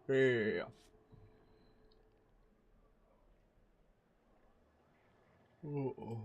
Yeah. Oh.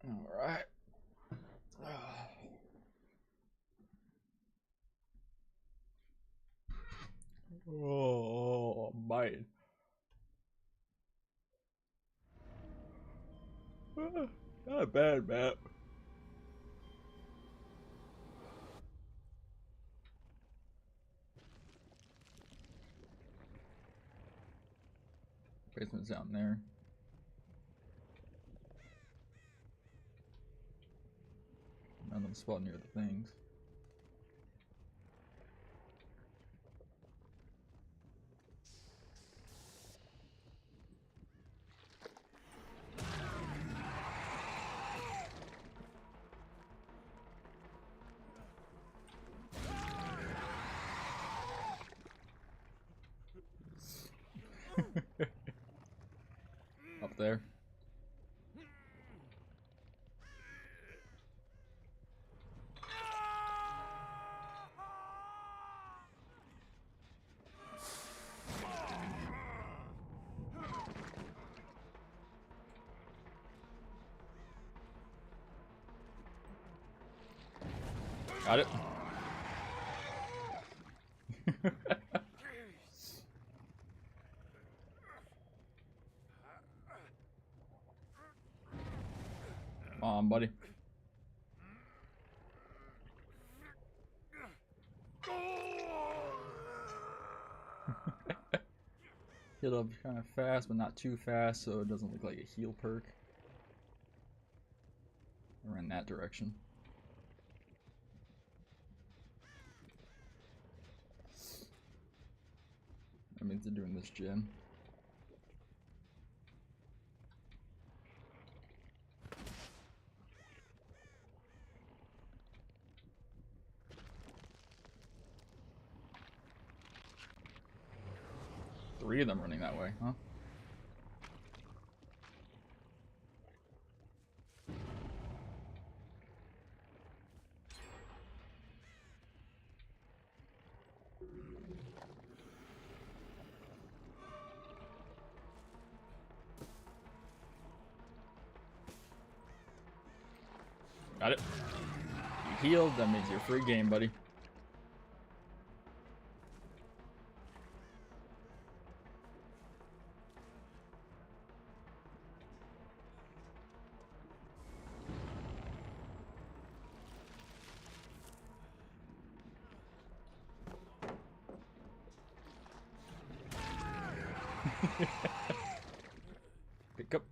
All right. Oh, I'm biting. Not a bad map. Basement's down there. None of them spawn near the things. Up there. Got it. Come on, buddy. Heal up kind of fast, but not too fast, so it doesn't look like a heal perk. Or in that direction. That means they're doing this gen. Three of them running that way, huh? Got it. You healed, that means you're free game, buddy. Pick up.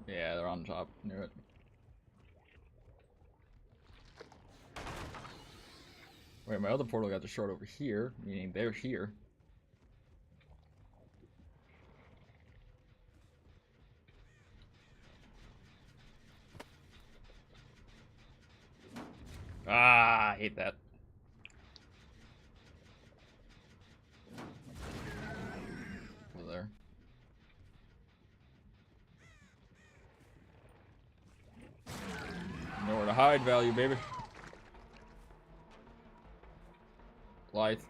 Yeah, they're on top. Knew it. Wait, my other portal got the short over here, meaning they're here. Ah, I hate that. Over there. Nowhere to hide, value, baby. Blythe.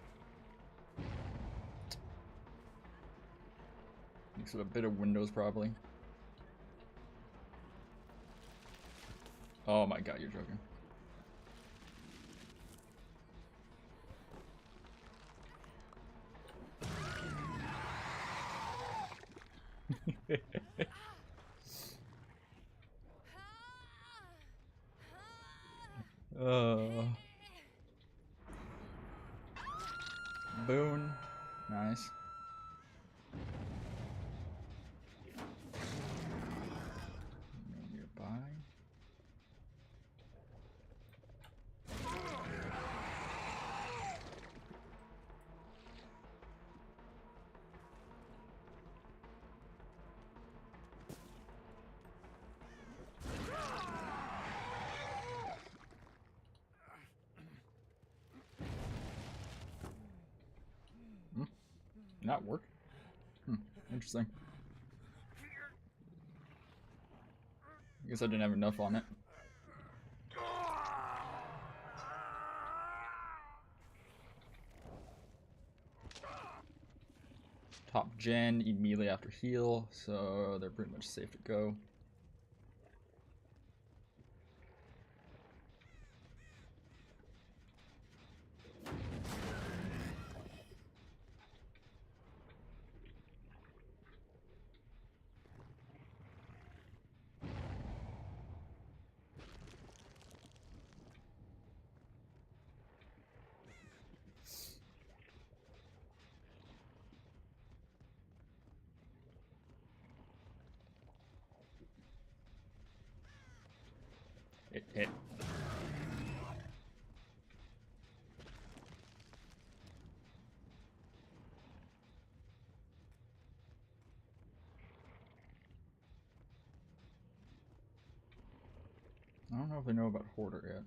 Makes it a bit of windows, probably. Oh my god, you're joking. Boon. Nice. Nearby. Not work? Interesting. I guess I didn't have enough on it. Top gen immediately after heal, so they're pretty much safe to go. Hit. I don't know if they know about Hoarder yet.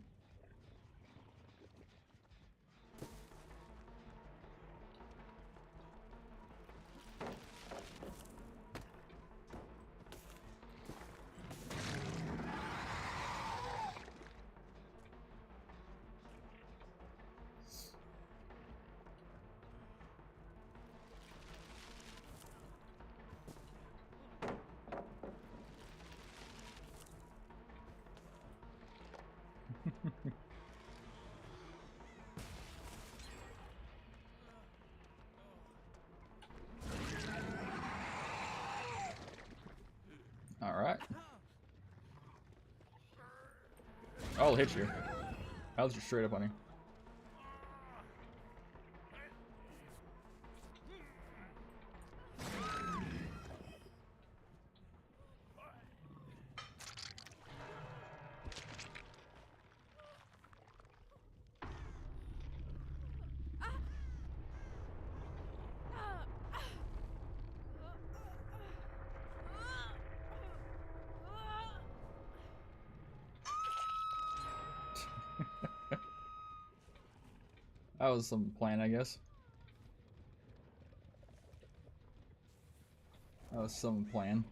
Alright. I'll hit you. I'll just straight up on you. That was some plan, I guess. That was some plan.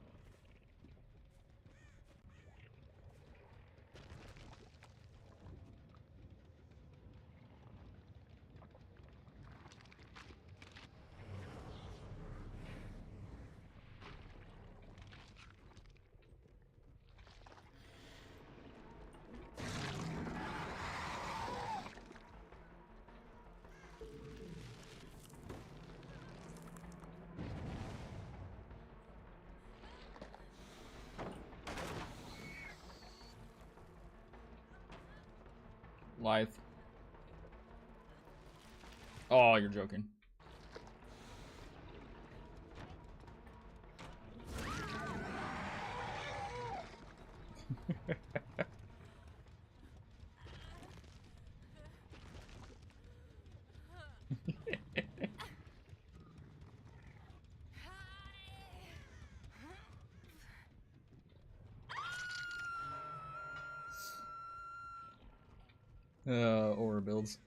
Lithe. Oh, you're joking. Aura builds.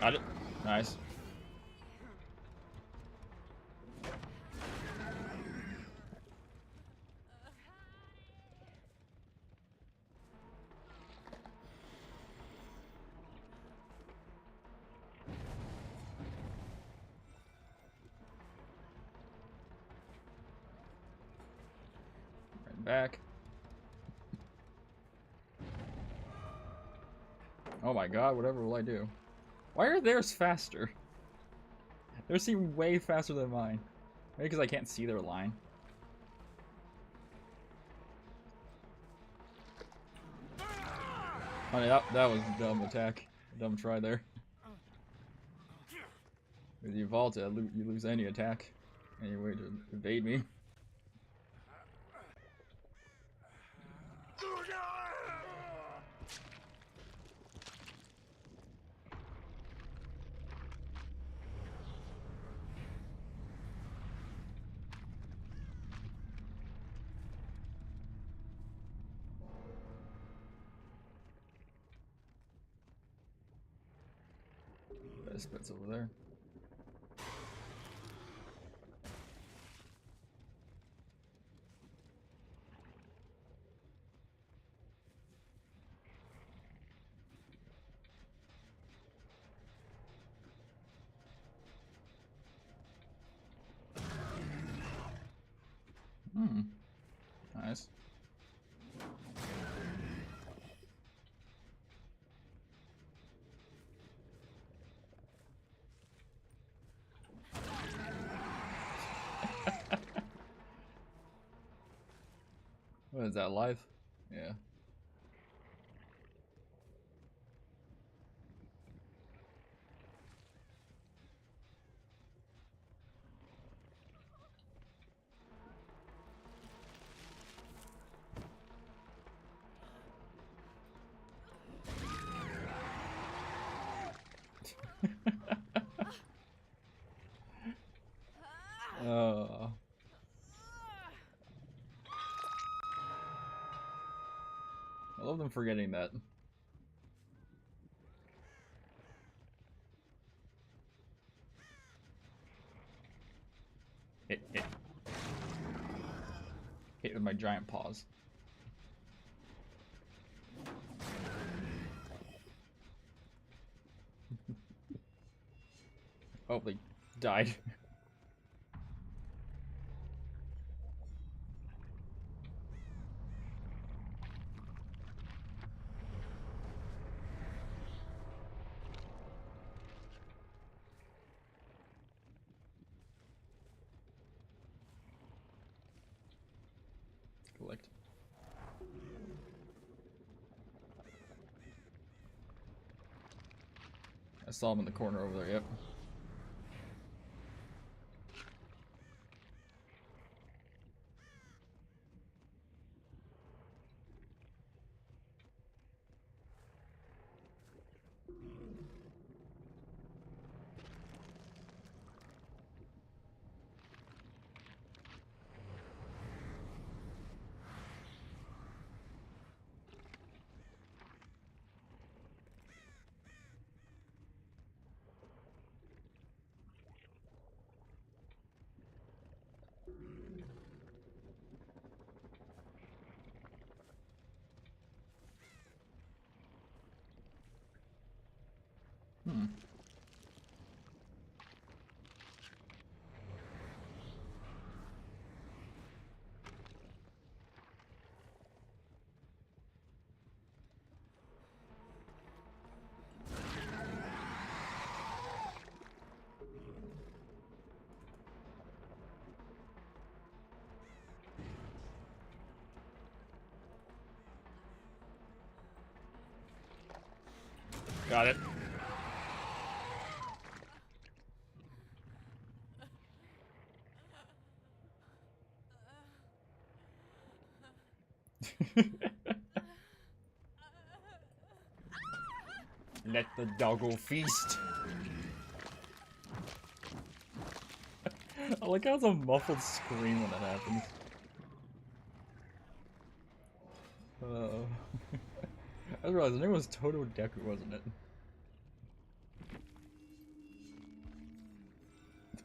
Got it. Nice. back. Oh my god, whatever will I do? Why are theirs faster? Theirs seem way faster than mine. Maybe because I can't see their line. Oh, yeah, that was a dumb attack. Dumb try there. If you vault it, you lose any attack. Any way to evade me. Best bet's over there. Hmm. Nice. What is that, live? Yeah. uh, I love them forgetting that. Hit with my giant paws. Oh, they died. Collect. I saw him in the corner over there, yep. Hmm. Got it. Let the doggo feast. I like how it's a muffled scream when that happens. I realized the name was Toto Deku, wasn't it?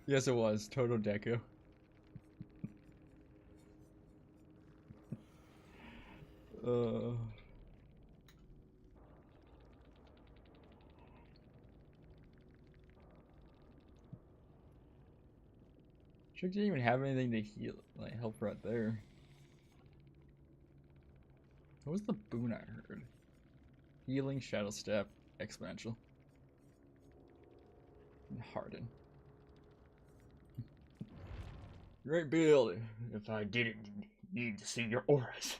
Yes, it was Toto Deku. Trick didn't even have anything to heal, like help right there. What was the boon I heard? Healing, Shadow Step, Exponential. And Harden. Great build. If I didn't need to see your auras.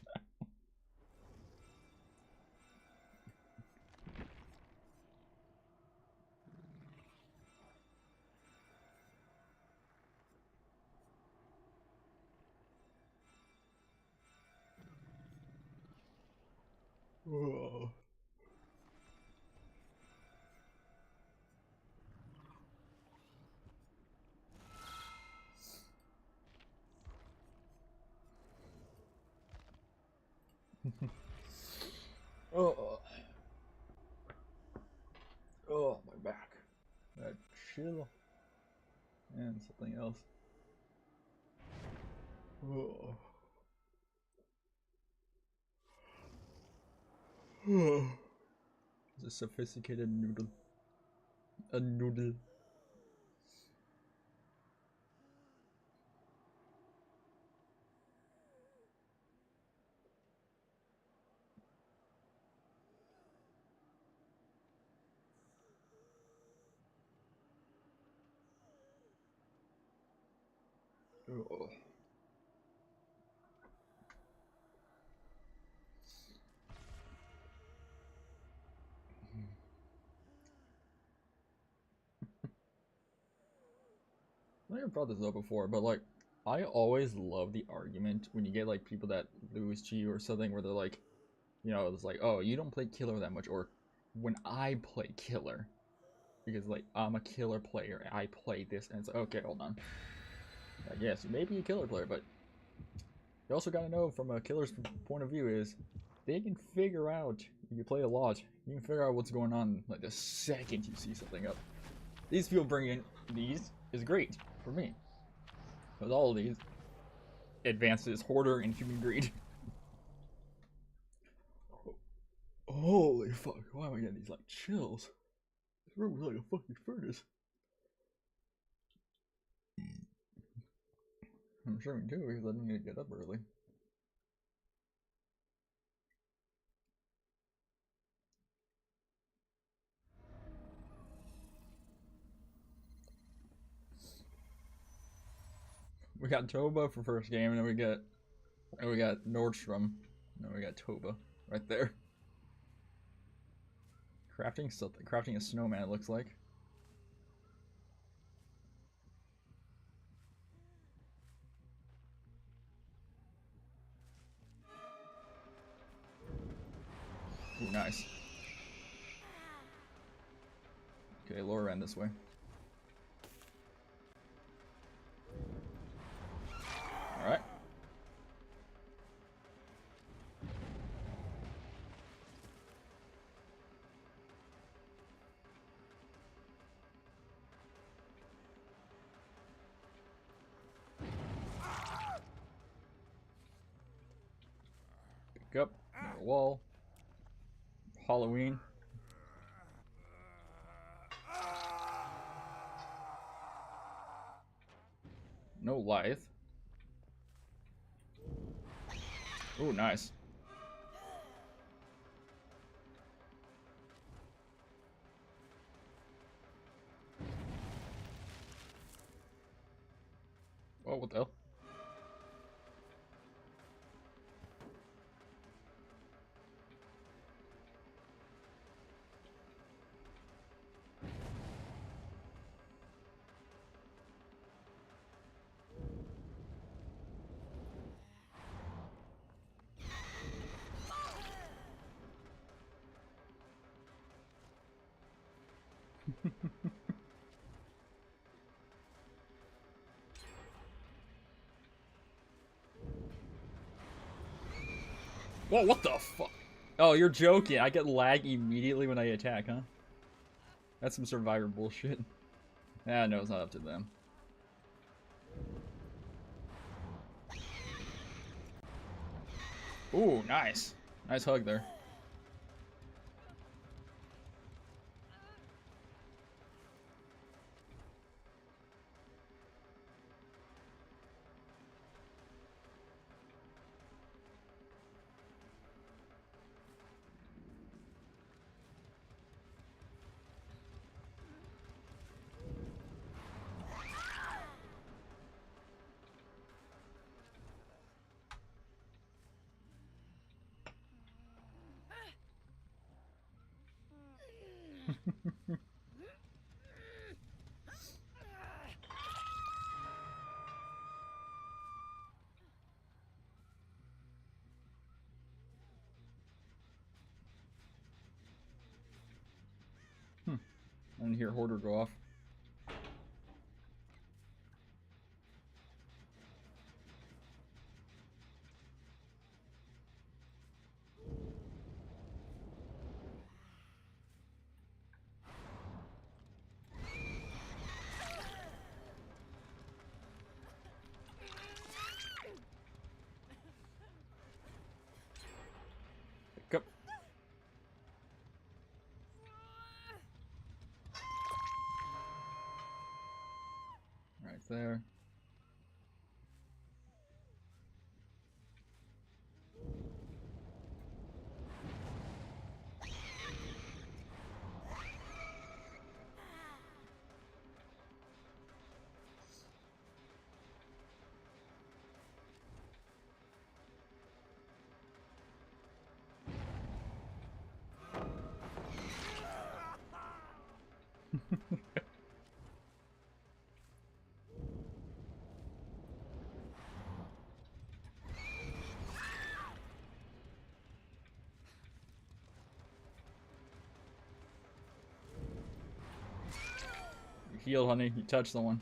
Whoa. Oh. Oh, my back. That chill. And something else. Oh. It's a sophisticated noodle. A noodle. Oh. I think I brought this up before, but like, I always love the argument when you get like people that lose to you or something where they're like, you know, it's like, oh, you don't play killer that much, or when I play killer, because like I'm a killer player, I play this, and it's like, okay, hold on. Like, yes, you may be a killer player, but you also gotta know from a killer's point of view is they can figure out, if you play a lot, you can figure out what's going on like the second you see something up. These people bringing these is great for me. Because all of these advances hoarder and human greed. Holy fuck, why am I getting these like chills? This room is like a fucking furnace. I'm sure we do because I didn't need to get up early. We got Toba for first game, and then we got Nordstrom, and then we got Toba right there. Crafting something, crafting a snowman. It looks like. Ooh, nice. Okay, Laura ran this way. All right. Pick up. Another wall. Halloween. No life. Ooh, nice. Oh, what the hell? Whoa, what the fuck? Oh, you're joking. I get lag immediately when I attack, huh? That's some Survivor bullshit. Ah, no, it's not up to them. Ooh, nice. Nice hug there. didn't hear Hoarder go off. Pick up. Right there. You healed, honey. You touched someone.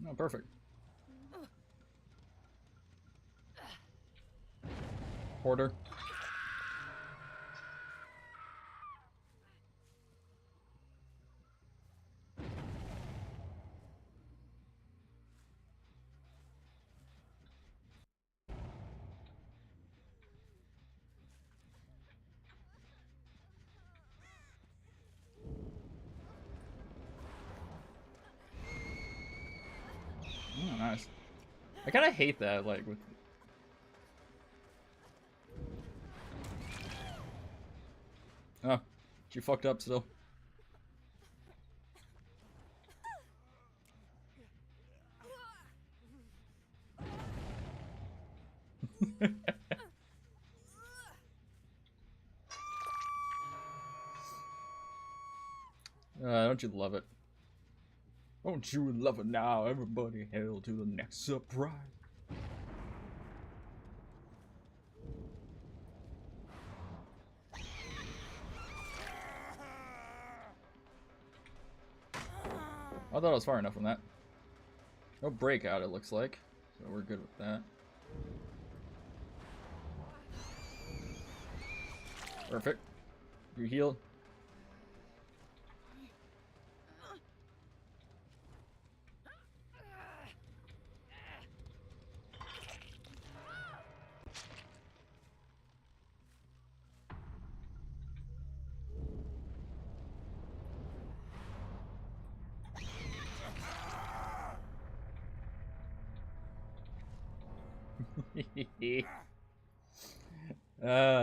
Oh, perfect. Hoarder. Oh, nice. I kind of hate that, like, with... Oh, she fucked up still. Don't you love it? Don't you love it now? Everybody hail to the next surprise. I thought I was far enough from that. No breakout, it looks like. So we're good with that. Perfect. You healed.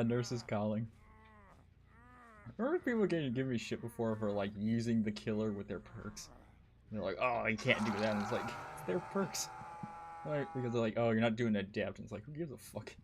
Nurse is calling. Remember people getting give me shit before for like using the killer with their perks? And they're like, oh, you can't do that. And it's like, it's their perks. Like, because they're like, oh, you're not doing adept. And it's like, who gives a fuck?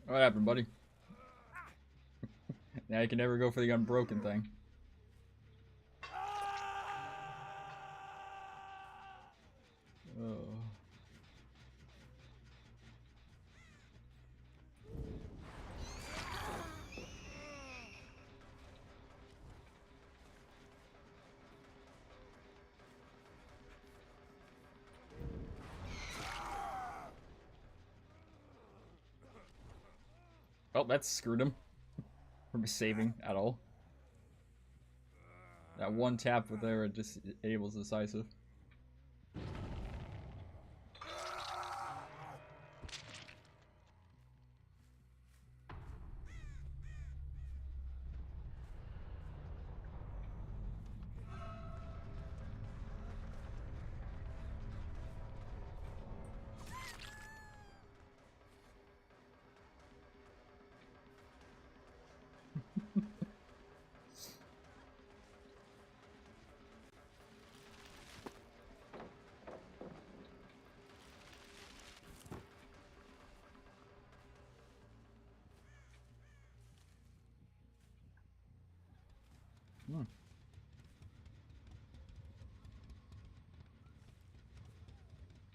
What happened, buddy? Now you can never go for the unbroken thing. Oh. Well, that screwed him from saving at all. That one tap with there just enables decisive.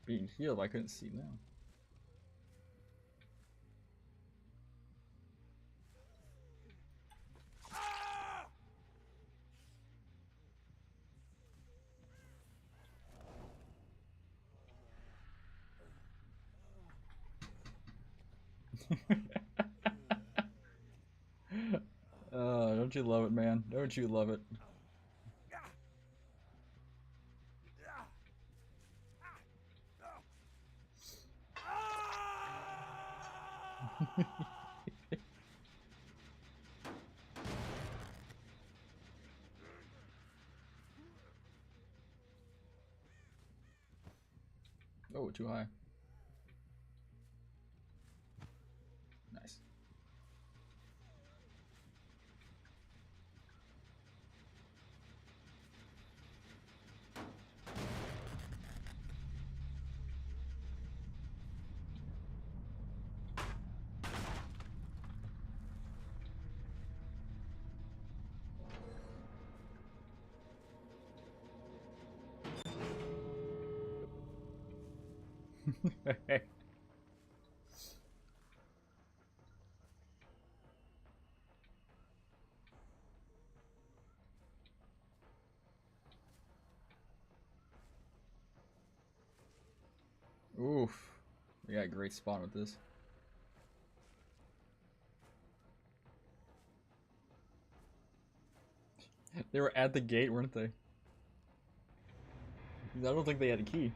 being healed, I couldn't see now. Don't you love it, man? Don't you love it? Oh, too high. Nice. Oof. We got a great spawn with this. They were at the gate, weren't they? I don't think they had a key.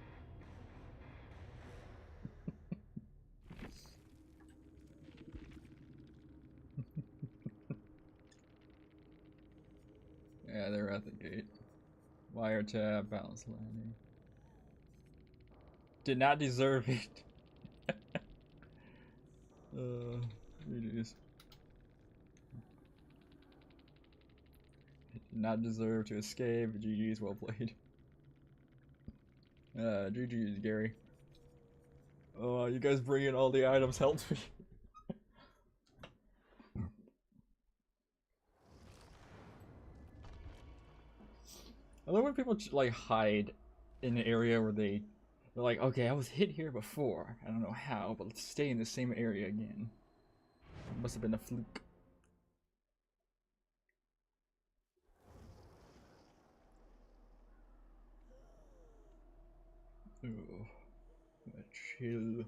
Yeah, they were at the gate. Wiretap, balance landing. Did not deserve it. GG's. Did not deserve to escape. GG's, well played. GG's, Gary. Oh, you guys bringing all the items helped me. I love when people like hide in an area where they're like, okay, I was hit here before. I don't know how, but let's stay in the same area again. It must have been a fluke. Oh, chill.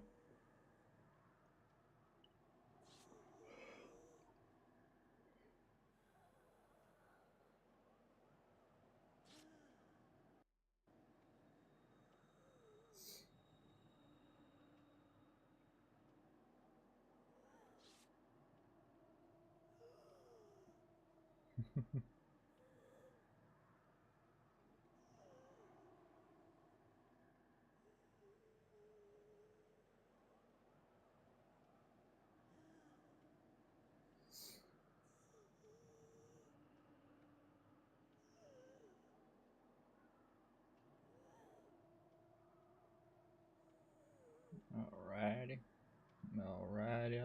Alrighty. Alrighty.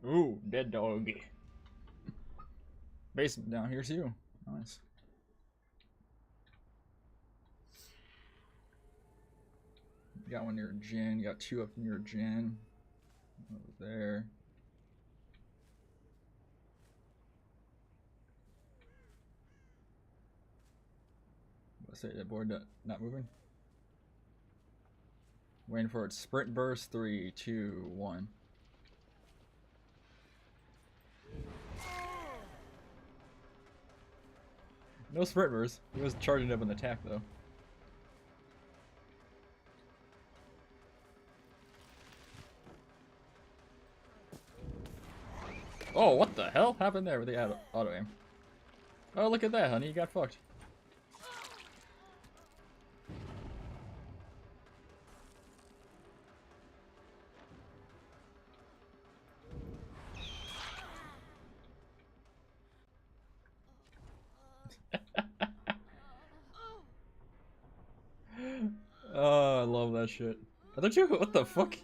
Ooh, dead dog. Basement down here's you. Nice. Got one near Jen. Got two up near Jen. Over there. Let's say that board not moving. Waiting for its sprint burst. 3, 2, 1. No sprint burst. He was charging up an attack though. Oh, what the hell happened there with the auto aim? Oh, look at that, honey. You got fucked. Oh, I love that shit. Are there two? What the fuck?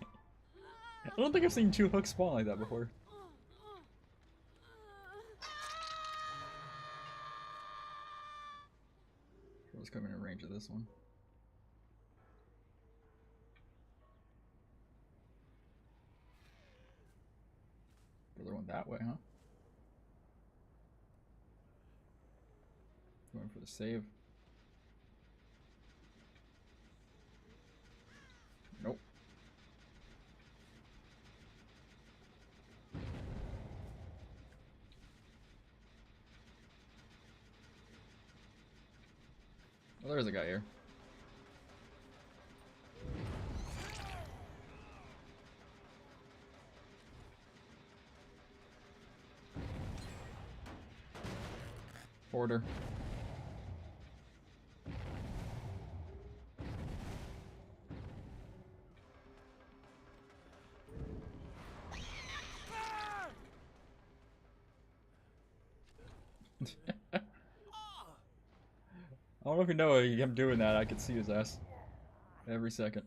I don't think I've seen two hooks spawn like that before. Let's come in range of this one. The other one that way, huh? Going for the save. Nope. Oh, there's a guy here. Order. I don't know if you know him doing that. I could see his ass every second.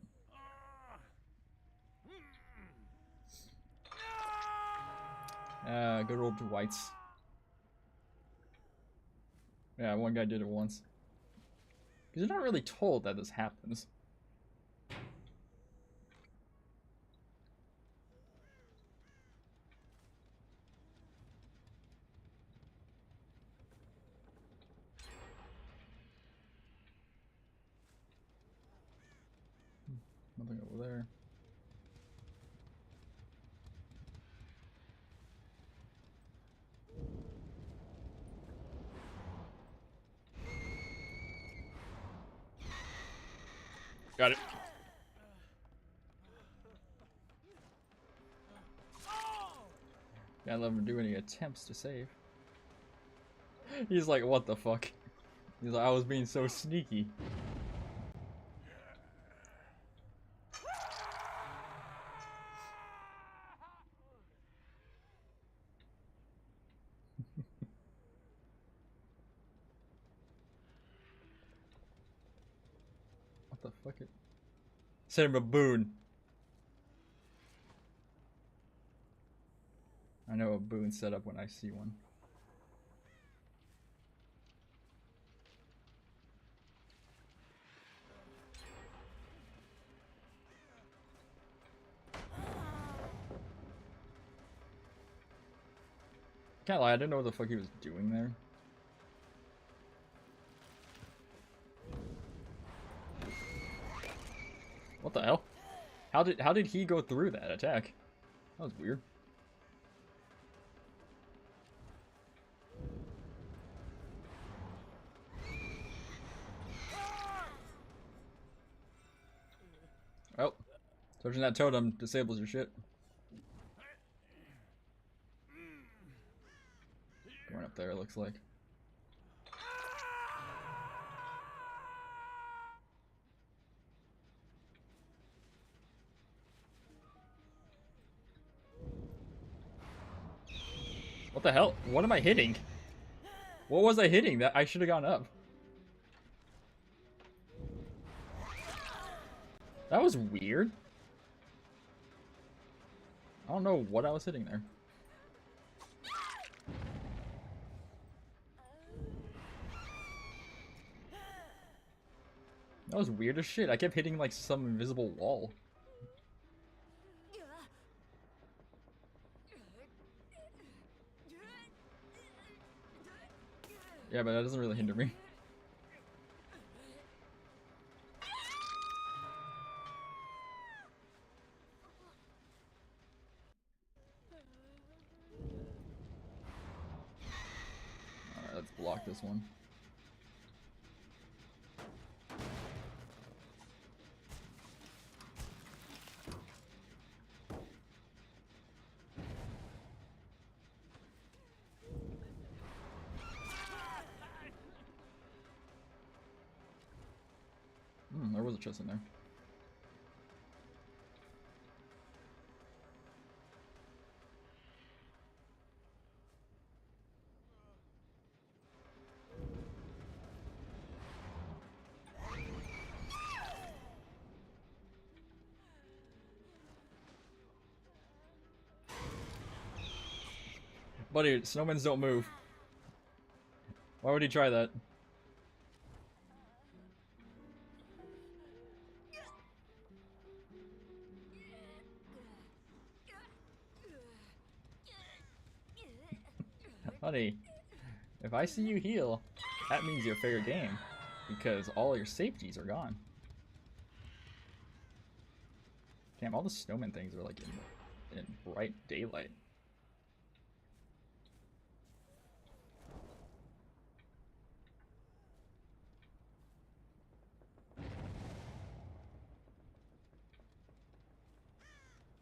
Good old Dwights. Yeah, one guy did it once. Because you're not really told that this happens. Nothing over there. Got it. Can't let him do any attempts to save. He's like, what the fuck? He's like, I was being so sneaky. What the fuck? Send him a boon. I know a boon set up when I see one. Can't lie, I didn't know what the fuck he was doing there. What the hell? How did he go through that attack? That was weird. Oh, touching that totem disables your shit. Going up there, it looks like. What the hell? What am I hitting? What was I hitting? That I should have gone up. That was weird. I don't know what I was hitting there. That was weird as shit. I kept hitting like some invisible wall. Yeah, but that doesn't really hinder me. Alright, let's block this one. chest in there. Buddy, snowmen don't move. Why would he try that? Buddy, if I see you heal, that means you're fair game. Because all your safeties are gone. Damn, all the snowman things are like in bright daylight.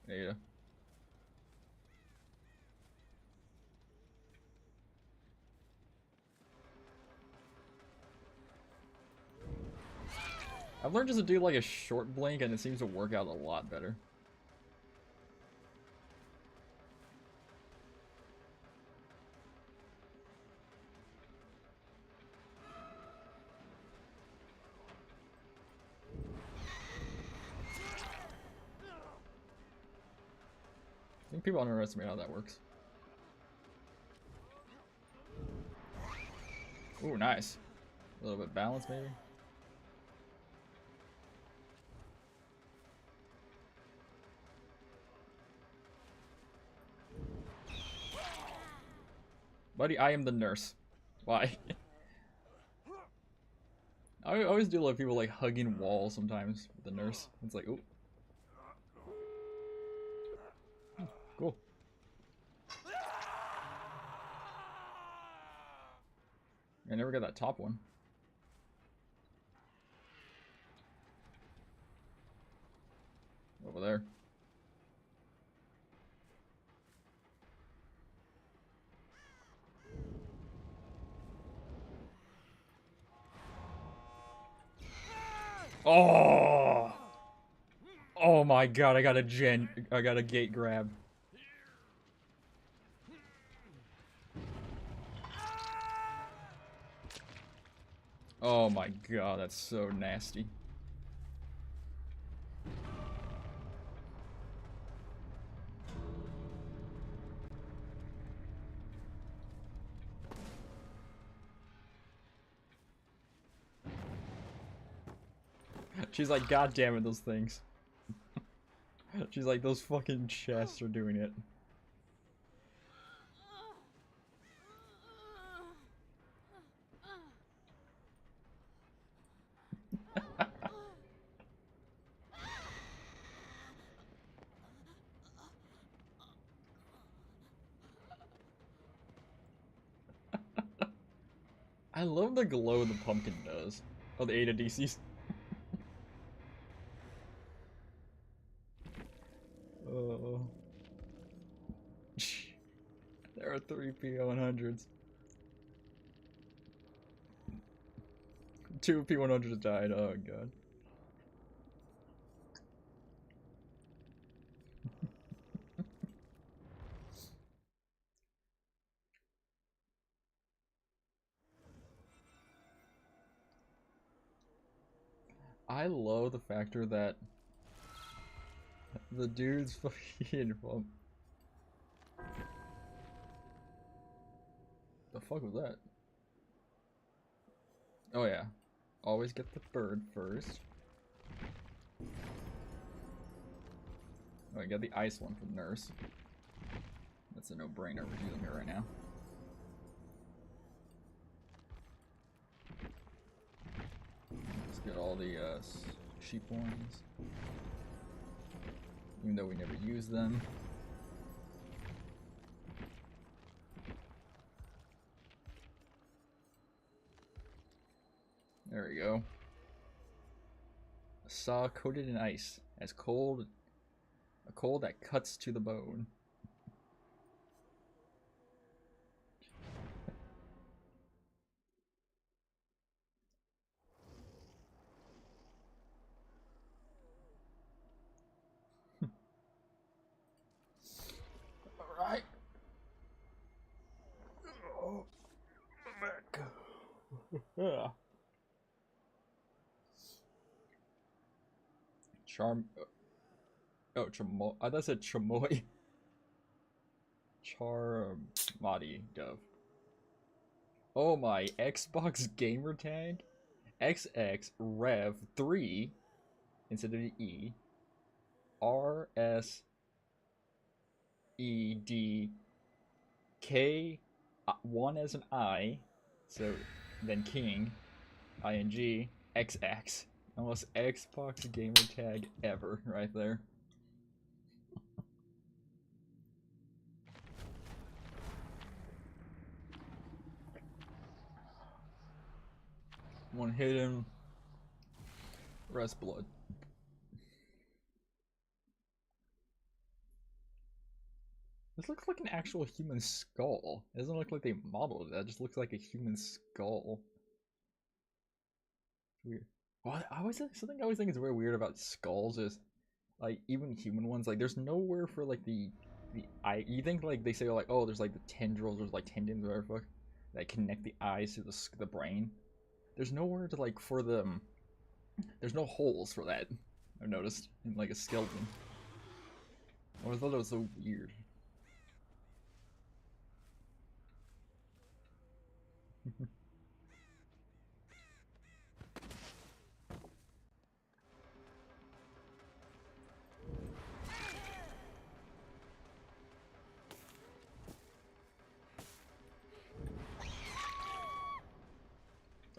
There you go. I've learned just to do like a short blink and it seems to work out a lot better. I think people underestimate how that works. Ooh, nice. A little bit balance, maybe. Buddy, I am the nurse. Why? I always do love people like hugging walls sometimes with the nurse. It's like, ooh. Cool. I never got that top one. Over there. Oh! Oh my god, I got a gate grab. Oh my god, that's so nasty. She's like, god damn it, those things. She's like, those fucking chests are doing it. I love the glow the pumpkin does. Oh, the Ada DCs. Oh. There are 3 P100s. 2 P100s died. Oh god. I love the factor that the dude's fucking well, the fuck was that? Oh yeah. Always get the bird first. Oh, I got the ice one from Nurse. That's a no-brainer. We're using it right now. Let's get all the sheep ones. Even though we never use them. There we go. A saw coated in ice, as cold, a cold that cuts to the bone. Ugh. Charm. Oh, Chamoy. I thought it said Chamoy. Charmati Dove. Oh my, Xbox gamer tag? XX Rev 3 instead of the E. RS ED K 1 as an I, so then King, ING, XX. Almost Xbox gamer tag ever right there. One hit him, rest blood. This looks like an actual human skull. It doesn't look like they modeled it. That just looks like a human skull. Weird. Well, something I always think is very weird about skulls is, like, even human ones, like, there's nowhere for, like, the eye. You think, like, they say, like, oh, there's, like, the tendrils, there's, like, tendons, or whatever fuck, that connect the eyes to the brain. There's nowhere to, like, for the, there's no holes for that, I've noticed, in, like, a skeleton. I always thought that was so weird.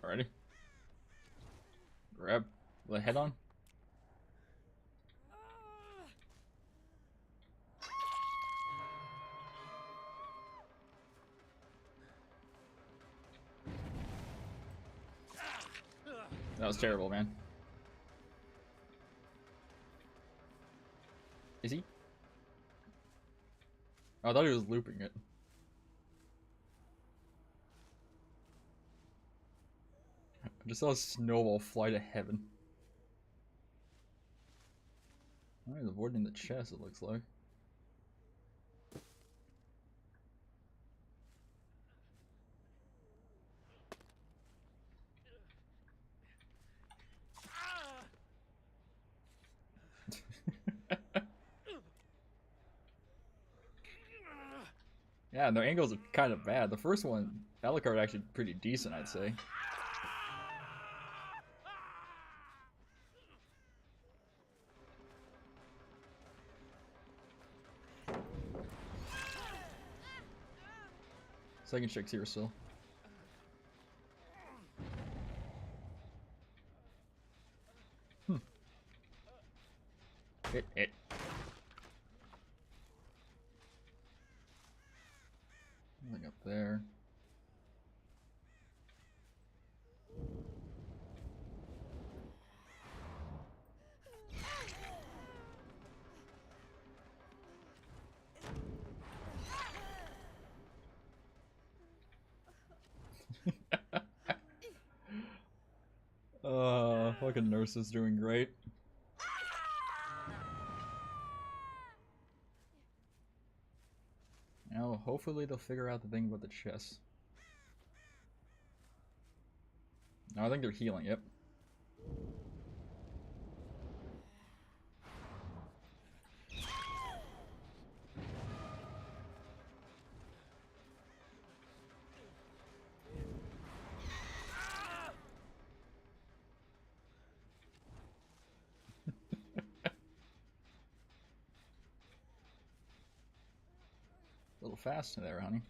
Alrighty. Grab the head on. That was terrible, man. Is he? Oh, I thought he was looping it. I just saw a snowball fly to heaven. Oh, he's avoiding the chest, it looks like. Yeah, their angles are kind of bad. The first one, Alucard, actually pretty decent, I'd say. Second check's here still. Hit. Nothing up there. Fucking nurse is doing great. Now, hopefully they'll figure out the thing about the chest. No, I think they're healing, yep. A little fast there, honey.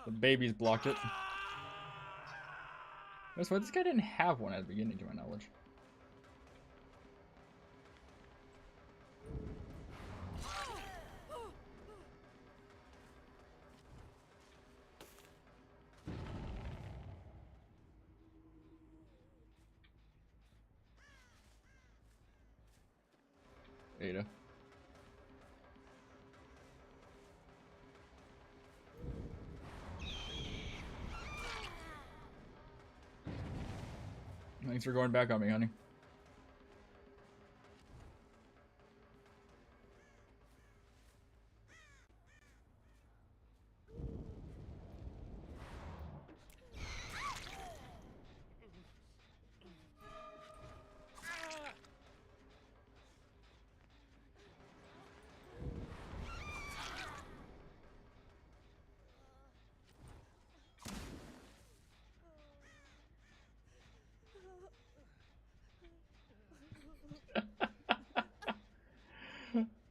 The babies blocked it. That's why this guy didn't have one at the beginning, to my knowledge. Ada. Thanks for going back on me, honey.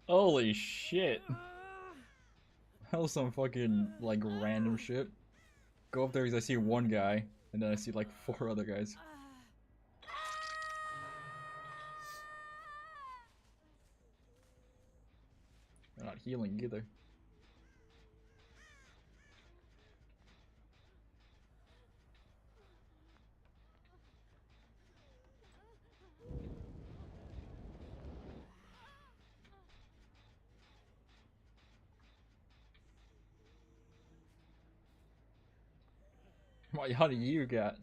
Holy shit. That was some fucking, like, random shit. Go up there because I see one guy, and then I see, like, 4 other guys. They're not healing either. What honey you got?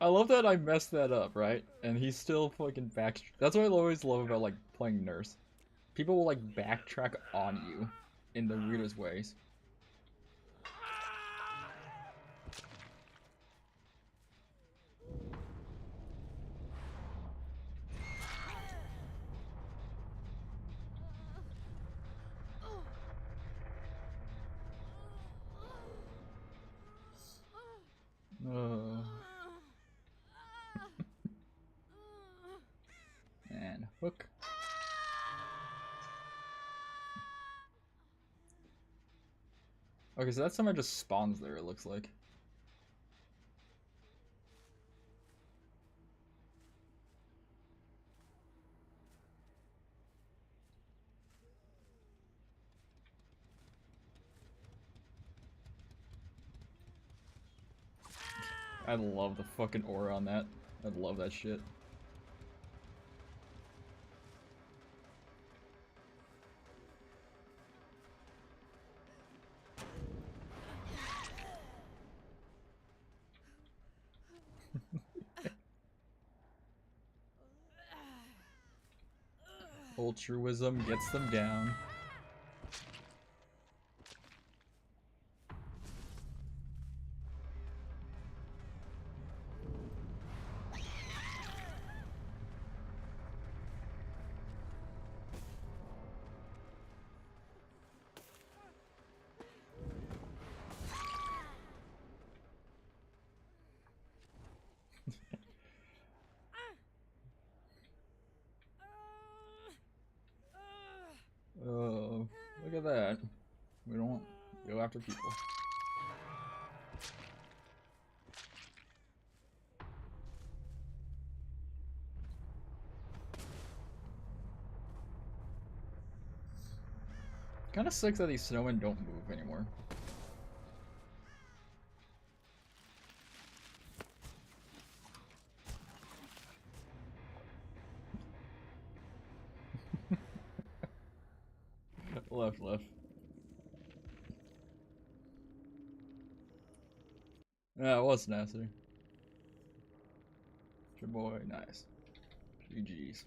I love that I messed that up, right? And he's still fucking back. That's what I always love about, like, playing nurse. People will, like, backtrack on you in the weirdest ways. And hook. Okay, so that somehow just spawns there, it looks like. I love the fucking aura on that. I love that shit. Altruism gets them down. Oh, look at that. We don't go after people. Kinda sucks that these snowmen don't move anymore. Left. Yeah, it was nasty. Good boy, nice. GG's.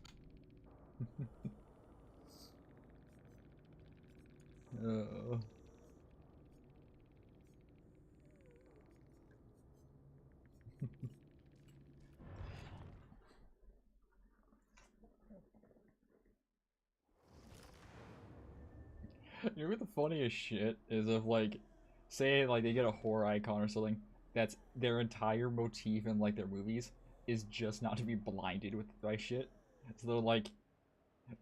uh. You know what the funniest shit is if, like, say, like, they get a horror icon or something, that's their entire motif in, like, their movies is just not to be blinded with my shit. So they're like,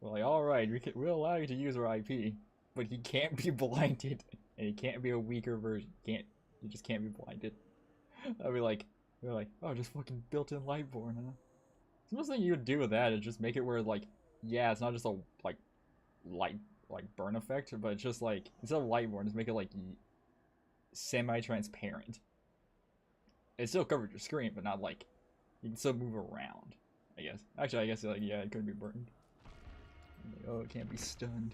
alright, we'll allow you to use our IP, but he can't be blinded, and he can't be a weaker version. You just can't be blinded. I'd be like, they're like, oh, just fucking built-in Lightborn, huh? The most thing you would do with that is just make it where, like, yeah, it's not just a, like, light like burn effect, but it's just like instead of light burn, just make it like semi-transparent. It still covers your screen, but not like you can still move around. I guess. Actually, I guess like yeah, it could be burned. Like, oh, it can't be stunned.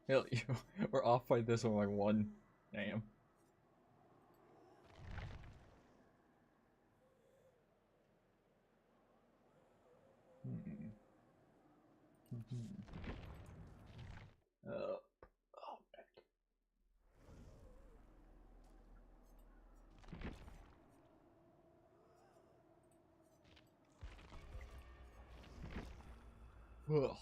Hell, we're off by this one like 1 a.m. Oh, heck. Ugh.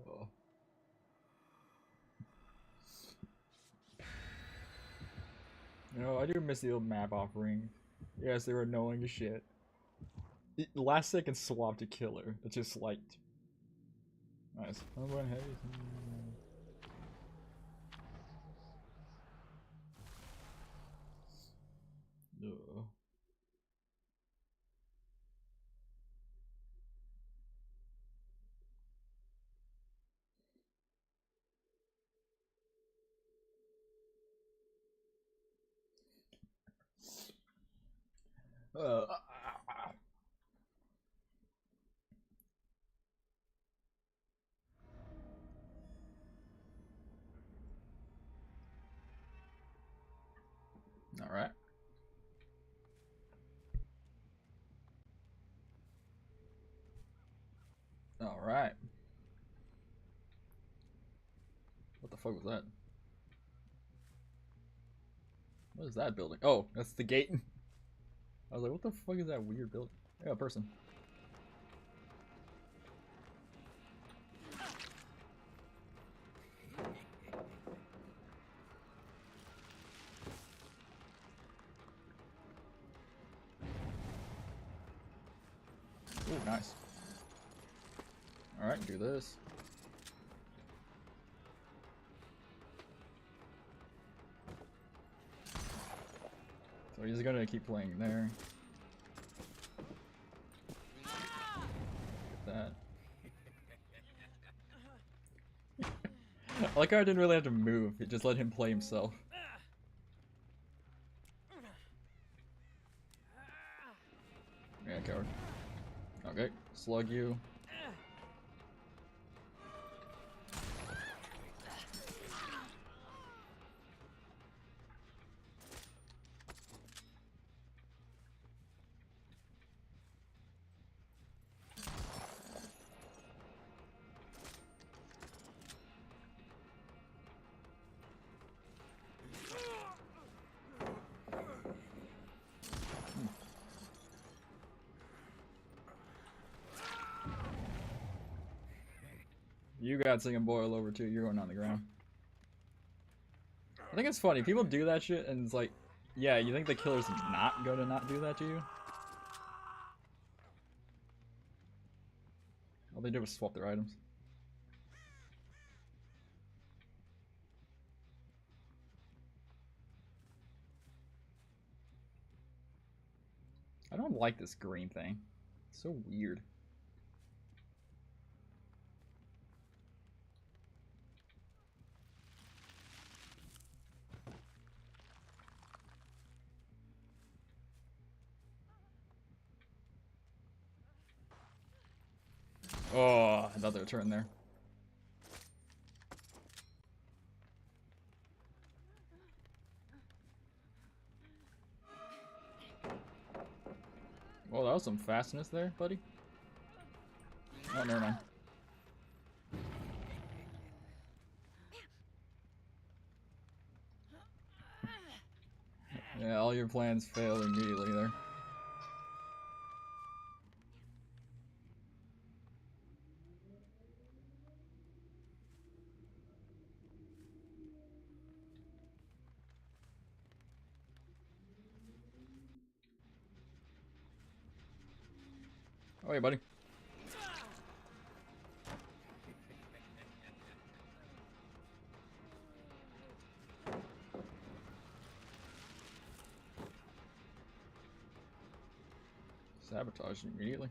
Oh. You know, I do miss the old map offering. Yes, they were annoying as shit. The last second swap to killer. It's just like nice. I'm going heavy. Ugh. Uh, all right. All right. What the fuck was that? What is that building? Oh, that's the gate. I was like, what the fuck is that weird building? Yeah, a person. Ooh, nice. Alright, do this. So he's gonna keep playing there. Get that. I like how I didn't really have to move, it just let him play himself. Yeah, coward. Okay, slug you. You got singing boil over too, you're going on the ground. I think it's funny, people do that shit and it's like, yeah, you think the killer's not gonna not do that to you? All they did was swap their items. I don't like this green thing. So weird. Oh, another turn there. Well, that was some fastness there, buddy. Oh, never mind. Yeah, all your plans fail immediately there. Oh, hey, buddy. Sabotage immediately.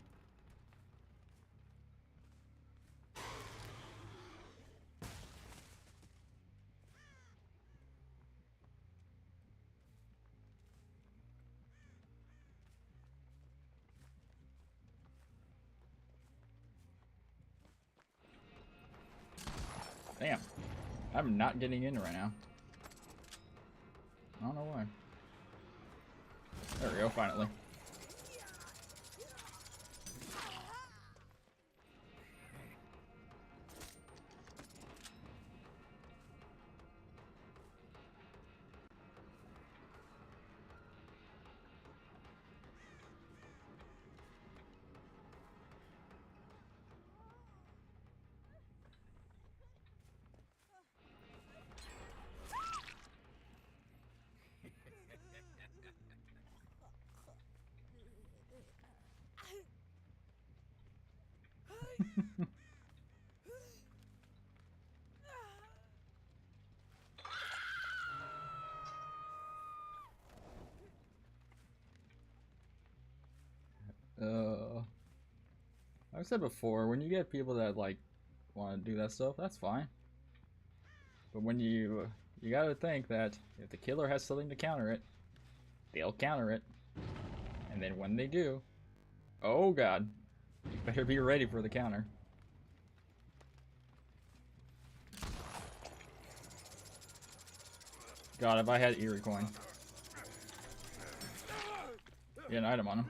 Damn. I'm not getting in right now. I don't know why. There we go, finally. I've said before, when you get people that like want to do that stuff, that's fine. But when you gotta think that if the killer has something to counter it, they'll counter it. And then when they do, oh god, you better be ready for the counter. God, if I had Eerie Coin. Get an item on him.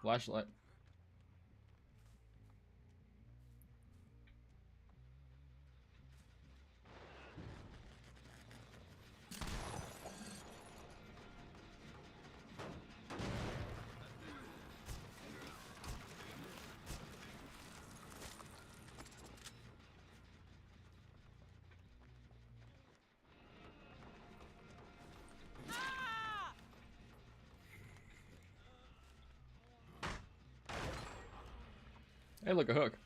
Flashlight. Hey, look, a hook.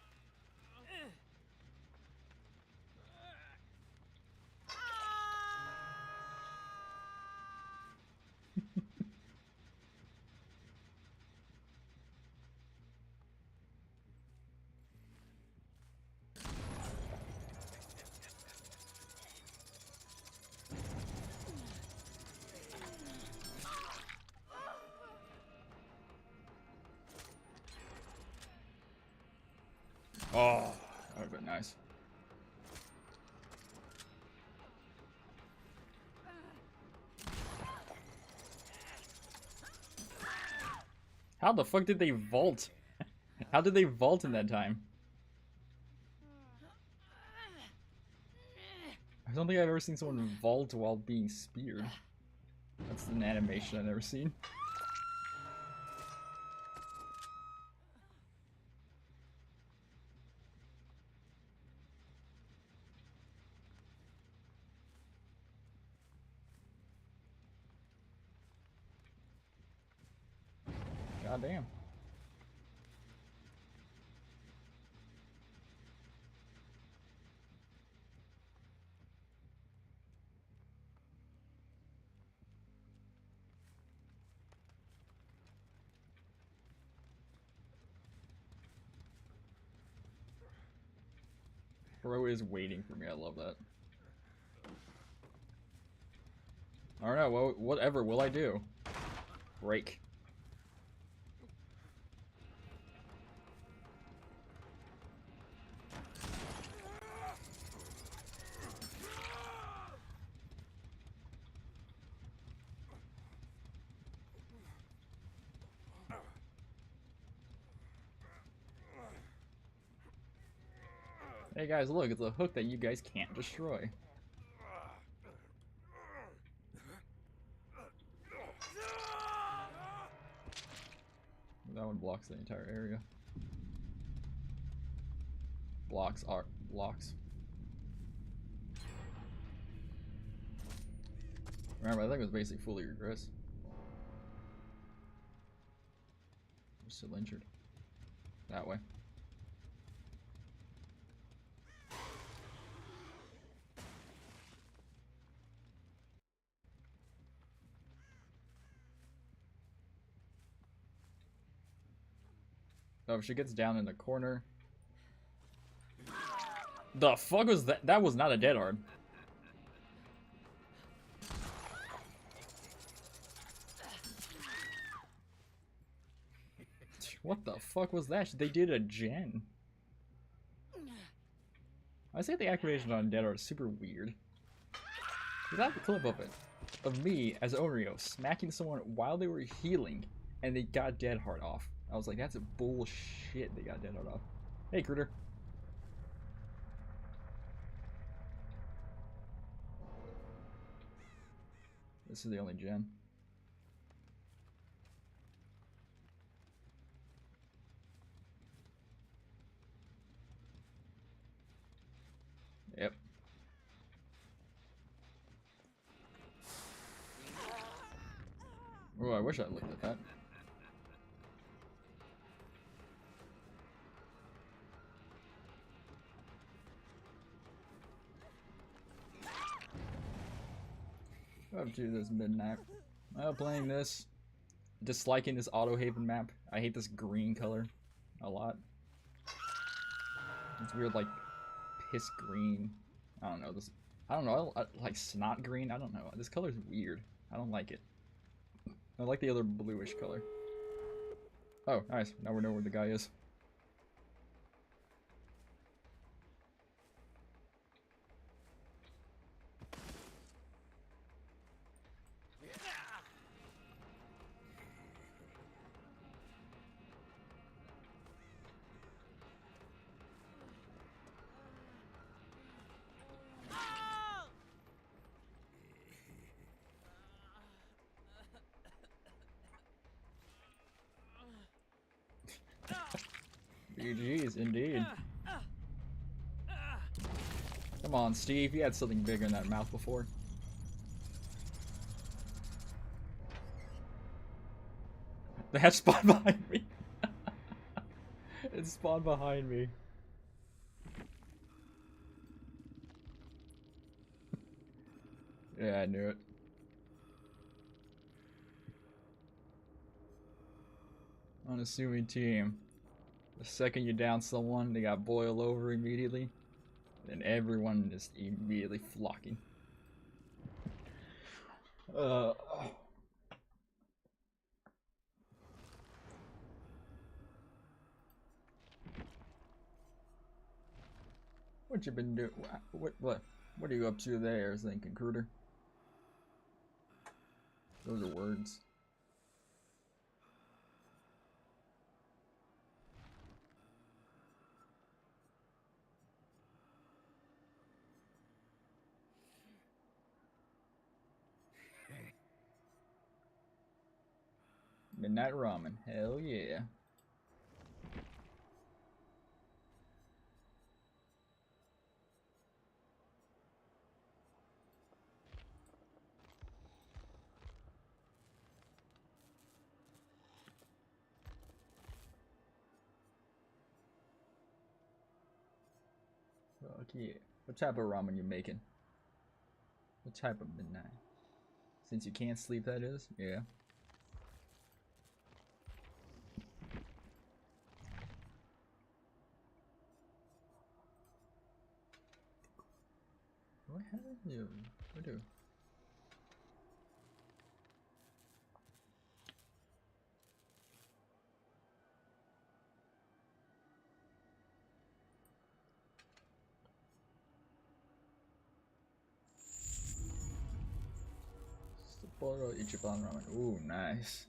Oh, that would've been nice. How the fuck did they vault? How did they vault in that time? I don't think I've ever seen someone vault while being speared. That's an animation I've never seen. Goddamn. Bro is waiting for me. I love that. I don't know. Well, whatever will I do? Break. Hey guys, look, it's a hook that you guys can't destroy. That one blocks the entire area. Blocks are blocks. Remember, I think it was basically fully regress. I'm still injured. That way. Oh, if she gets down in the corner. The fuck was that? That was not a dead hard. What the fuck was that? They did a gen. I say the activation on dead hard is super weird. I have a clip of it. Of me as Oreo smacking someone while they were healing and they got dead hard off. I was like, that's a bullshit they got dead hard off. Hey, Critter. This is the only gen. Yep. Oh, I wish I looked at that. Up to this midnight. Playing this. Disliking this auto haven map. I hate this green color a lot. It's weird, like piss green. I don't know this. I don't know. Like snot green. I don't know. This color's weird. I don't like it. I like the other bluish color. Oh, nice. Now we know where the guy is. BG's, indeed. Come on, Steve. You had something bigger in that mouth before. That spawned behind me. It spawned behind me. Yeah, I knew it. Unassuming team. The second you down someone, they got boiled over immediately. And everyone is immediately flocking. What you been doing? What are you up to there, thinking, Cruder? Those are words. Midnight ramen, hell yeah. Fuck yeah. What type of ramen you making? What type of midnight? Since you can't sleep, that is? Yeah. What happened? You? What do? Sapporo Ichiban ramen. Ooh, nice.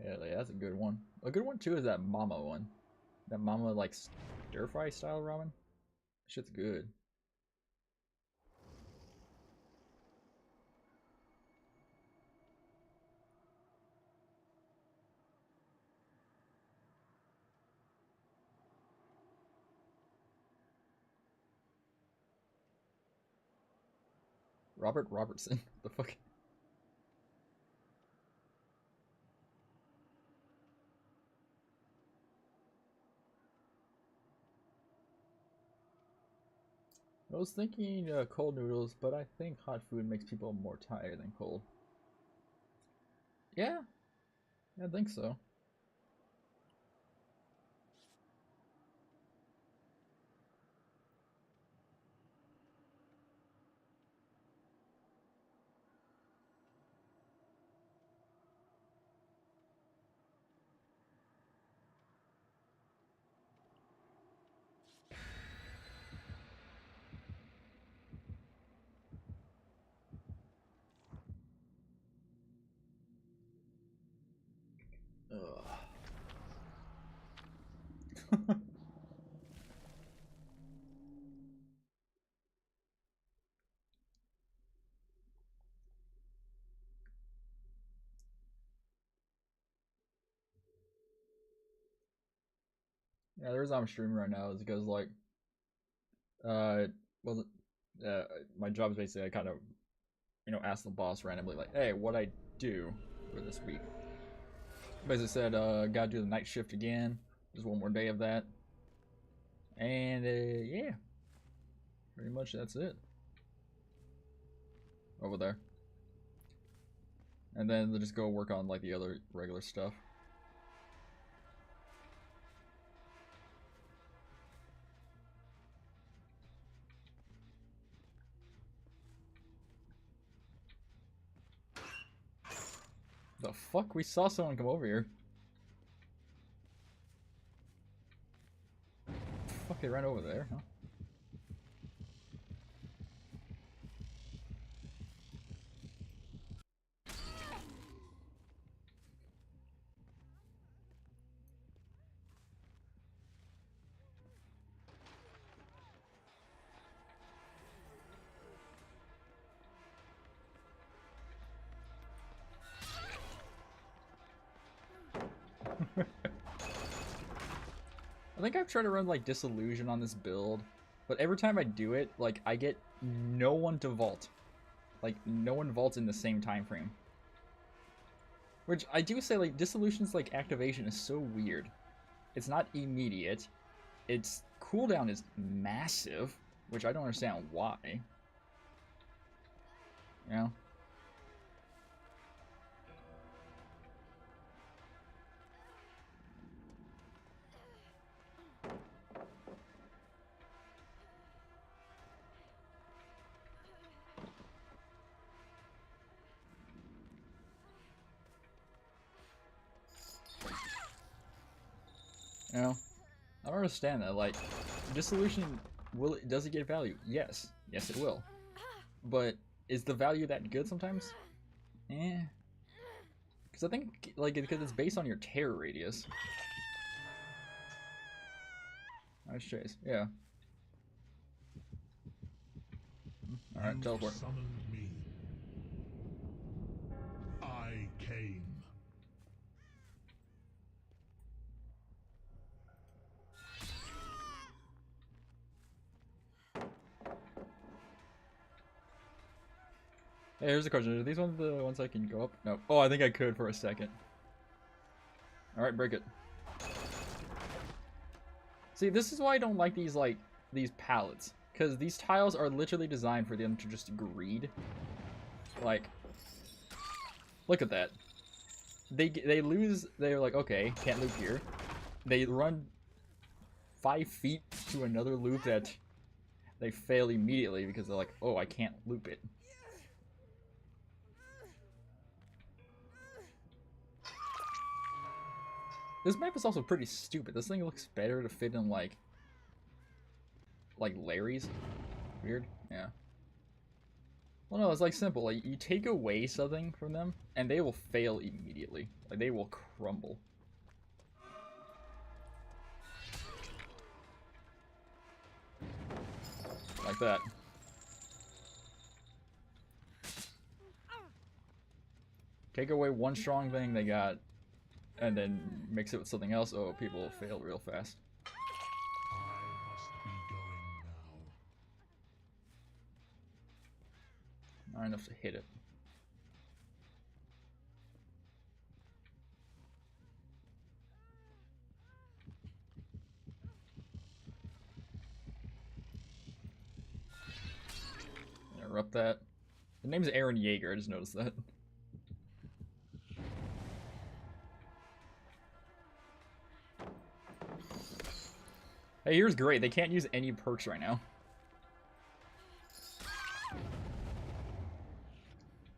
Yeah, that's a good one. A good one too is that mama one. That mama like stir fry style ramen. Shit's good. Robert Robertson. The fuck? I was thinking cold noodles, but I think hot food makes people more tired than cold. Yeah, I think so. Ugh. Yeah, the reason I'm streaming right now is because like wasn't my job is basically I kind of asked the boss randomly like, hey, what I do for this week. Basically said gotta do the night shift again. Just one more day of that. And yeah, pretty much that's it. Over there. And then they'll just go work on like the other regular stuff. The fuck? We saw someone come over here. Fuck, they ran over there, huh? I think I've tried to run like Disillusion on this build, but every time I do it, like I get no one to vault. Like no one vaults in the same time frame. Which I do say like Dissolution's like activation is so weird. It's not immediate. Its cooldown is massive, which I don't understand why. You know? You know? I don't understand that. Like, Dissolution, does it get value? Yes. Yes, it will. But is the value that good sometimes? Eh. Because I think, like, because it's based on your terror radius. Nice chase. Yeah. Alright, teleport. Summoned me. I came. Hey, here's a question. Are these ones the ones I can go up? No. Oh, I think I could for a second. Alright, break it. See, this is why I don't like these palettes, because these tiles are literally designed for them to just greed. Like, look at that. They lose. They're like, okay, can't loop here. They run 5 feet to another loop that they fail immediately because they're like, oh, I can't loop it. This map is also pretty stupid. This thing looks better to fit in like Larry's. Weird. Yeah. Well, no, it's like simple. Like, you take away something from them, and they will fail immediately. Like, they will crumble. Like that. Take away one strong thing they got, and then mix it with something else. Oh, people will fail real fast. I must be going now. Not enough to hit it. Interrupt that. The name's Aaron Yeager, I just noticed that. Hey, here's great. They can't use any perks right now.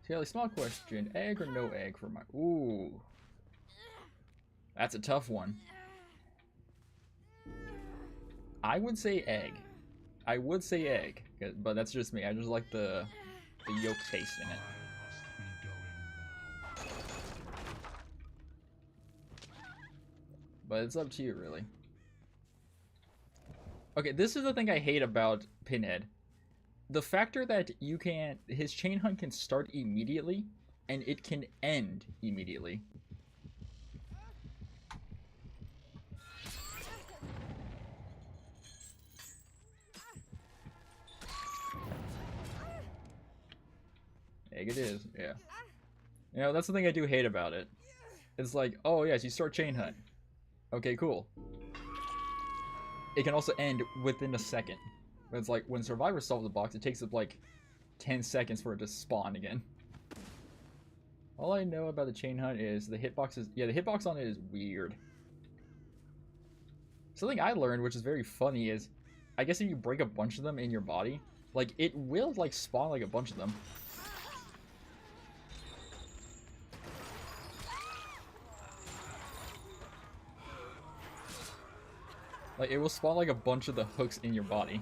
Skelly, small question. Egg or no egg for my... Ooh. That's a tough one. I would say egg. I would say egg. But that's just me. I just like the yolk taste in it. I must be going now. But it's up to you, really. Okay, this is the thing I hate about Pinhead. The factor that you can... His chain hunt can start immediately, and it can end immediately. Egg it is, yeah. You know, that's the thing I do hate about it. It's like, oh yes, you start chain hunt. Okay, cool. It can also end within a second. But it's like, when Survivor solves the box, it takes up like 10 seconds for it to spawn again. All I know about the chain hunt is the hitbox is... Yeah, the hitbox on it is weird. Something I learned, which is very funny, is... I guess if you break a bunch of them in your body, like, it will, like, spawn, like, a bunch of them. Like, it will spawn, like, a bunch of the hooks in your body.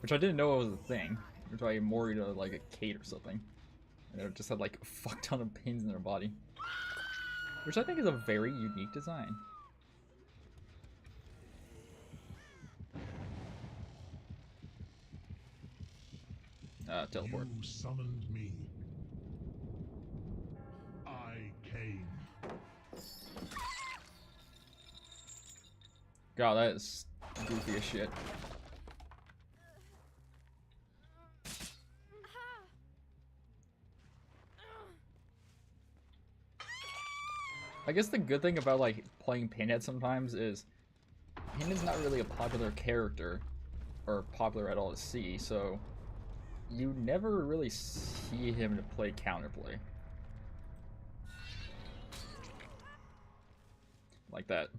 Which I didn't know was a thing. Which I more to, like, a Kate or something. And it just had, like, a fuck ton of pins in their body. Which I think is a very unique design. Teleport. You summoned me. I came. God, that is goofy as shit. I guess the good thing about, like, playing Pinhead sometimes is Pinhead's not really a popular character, or popular at all to see, so you never really see him to play counterplay. Like that.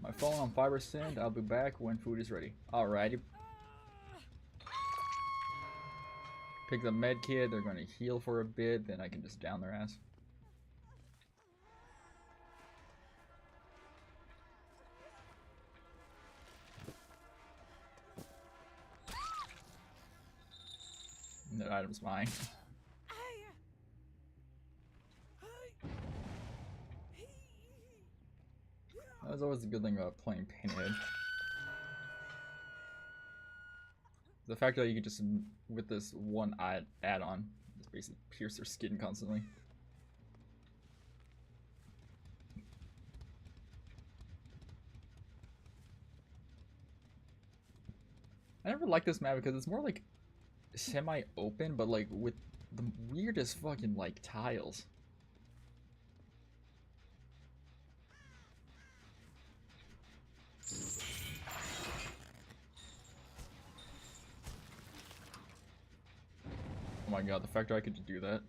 My phone on 5%. I'll be back when food is ready. Alrighty. Pick the med kit. They're going to heal for a bit. Then I can just down their ass. That item's mine. That's always a good thing about playing Pinhead. The fact that you can just, with this one add-on, just basically pierce their skin constantly. I never liked this map because it's more like semi-open, but like with the weirdest fucking like tiles. Oh my god, the fact that I could do that.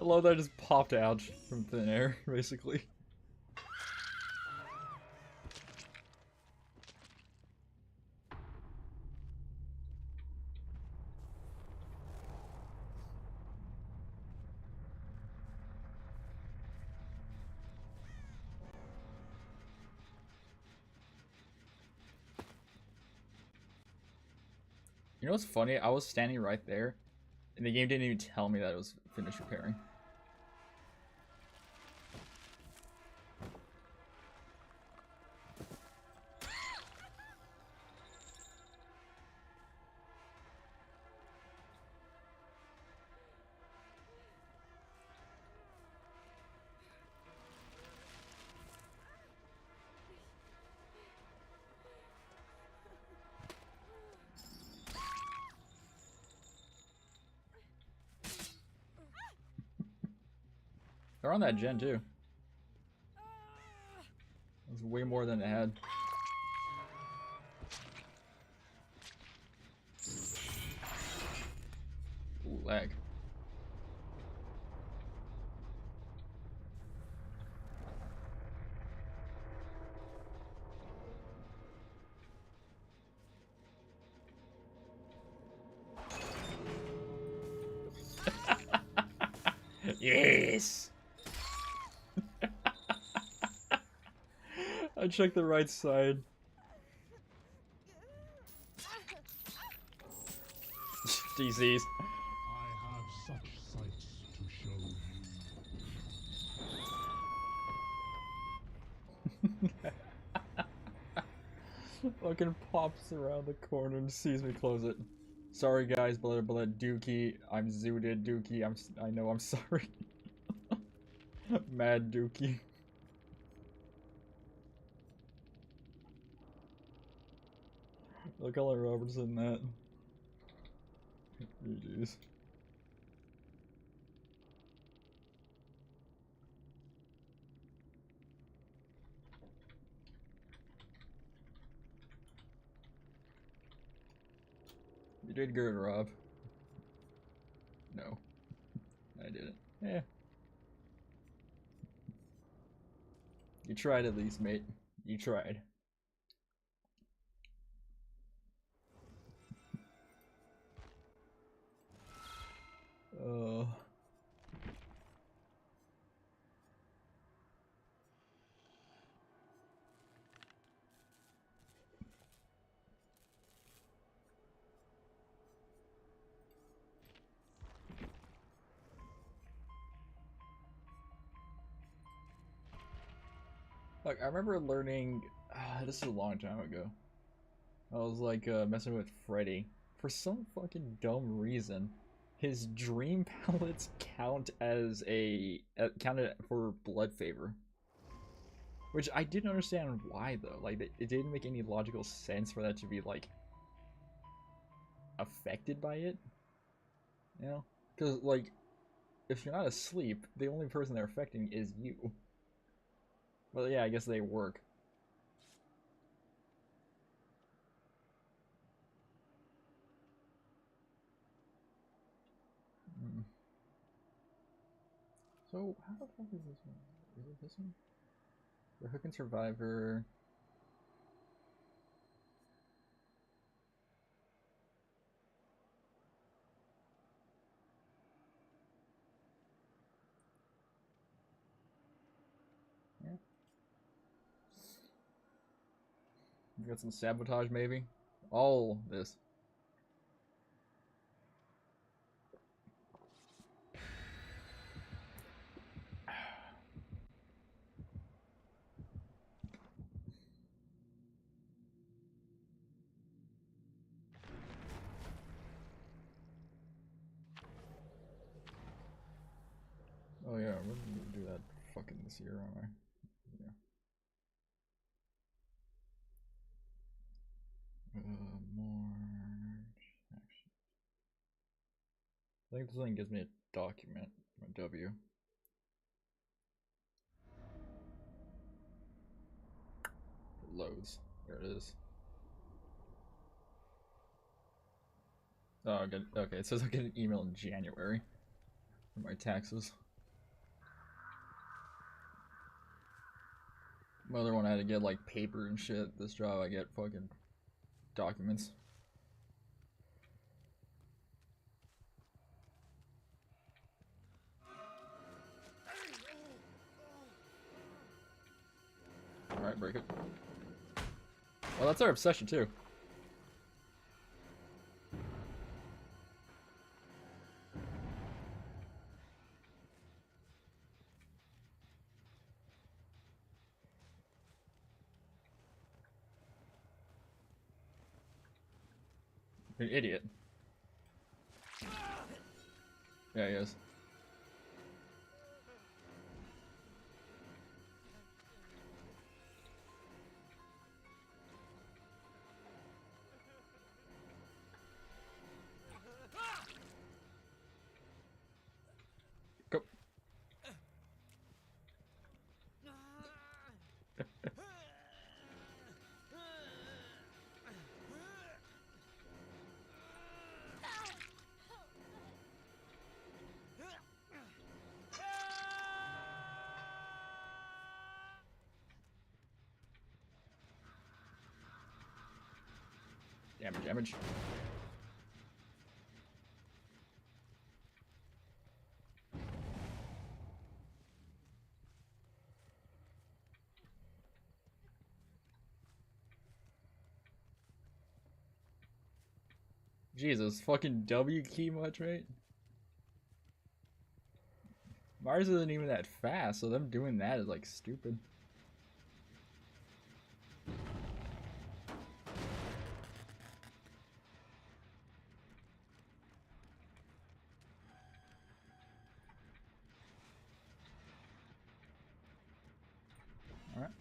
I love that I just popped out from thin air, basically. You know what's funny? I was standing right there, and the game didn't even tell me that it was finished repairing. They're on that gen too. That's way more than it had. Ooh, lag. Yes! I checked the right side. DCs. I have such sights to show you. Fucking pops around the corner and sees me close it. Sorry guys, blah blah Dookie. I'm zooted, Dookie. I know I'm sorry. Mad Dookie. Look how Robertson that. GG's. You did good, Rob. No, I didn't. Yeah. You tried at least, mate. You tried. Uh. Like, I remember learning. This is a long time ago. I was like messing with Freddy. For some fucking dumb reason, his dream palettes count as counted for blood favor. Which I didn't understand why though. Like, it didn't make any logical sense for that to be like affected by it. You know? Because like, if you're not asleep, the only person they're affecting is you. Well, yeah, I guess they work. Mm. So, how the fuck is this one? Is it this one? The Hook and Survivor. Yeah. We got some sabotage, maybe? All this. in this year, am I? Yeah. March. I think this thing gives me a document, a W. It loads. There it is. Oh, good. Okay, it says I'll get an email in January for my taxes. My other one I had to get like paper and shit. This job I get fucking documents. Alright, break it. Well, that's our obsession too. You're an idiot. Yeah, he is. Go. Damage, damage. Jesus, fucking W key much, right? Mars isn't even that fast, so them doing that is like stupid. Alright.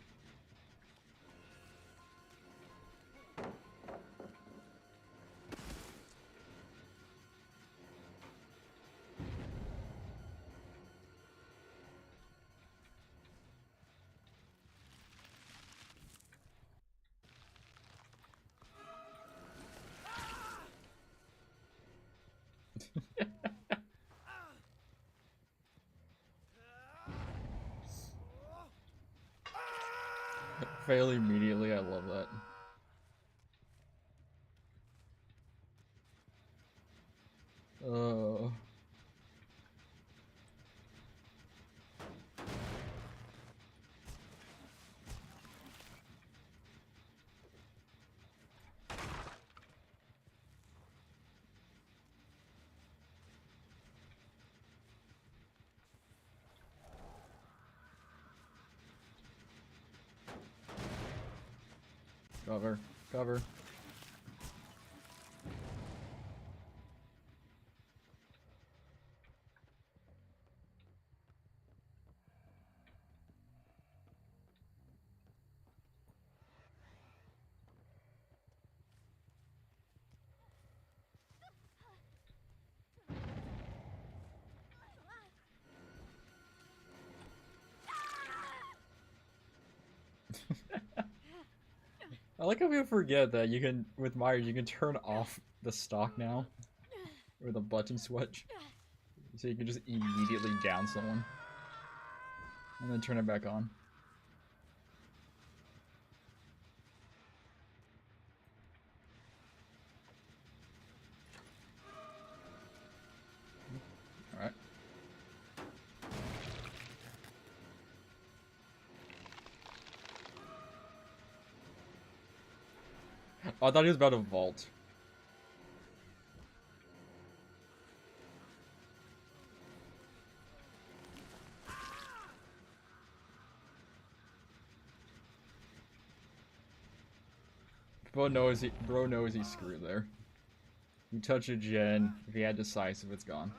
Fail immediately, I love that. Cover, cover. I like how people forget that you can, with Myers, you can turn off the stock now with a button switch. So you can just immediately down someone. And then turn it back on. Alright. Oh, I thought he was about to vault. Bro knows he's screwed there. You touch a gen, if he had decisive, it's gone.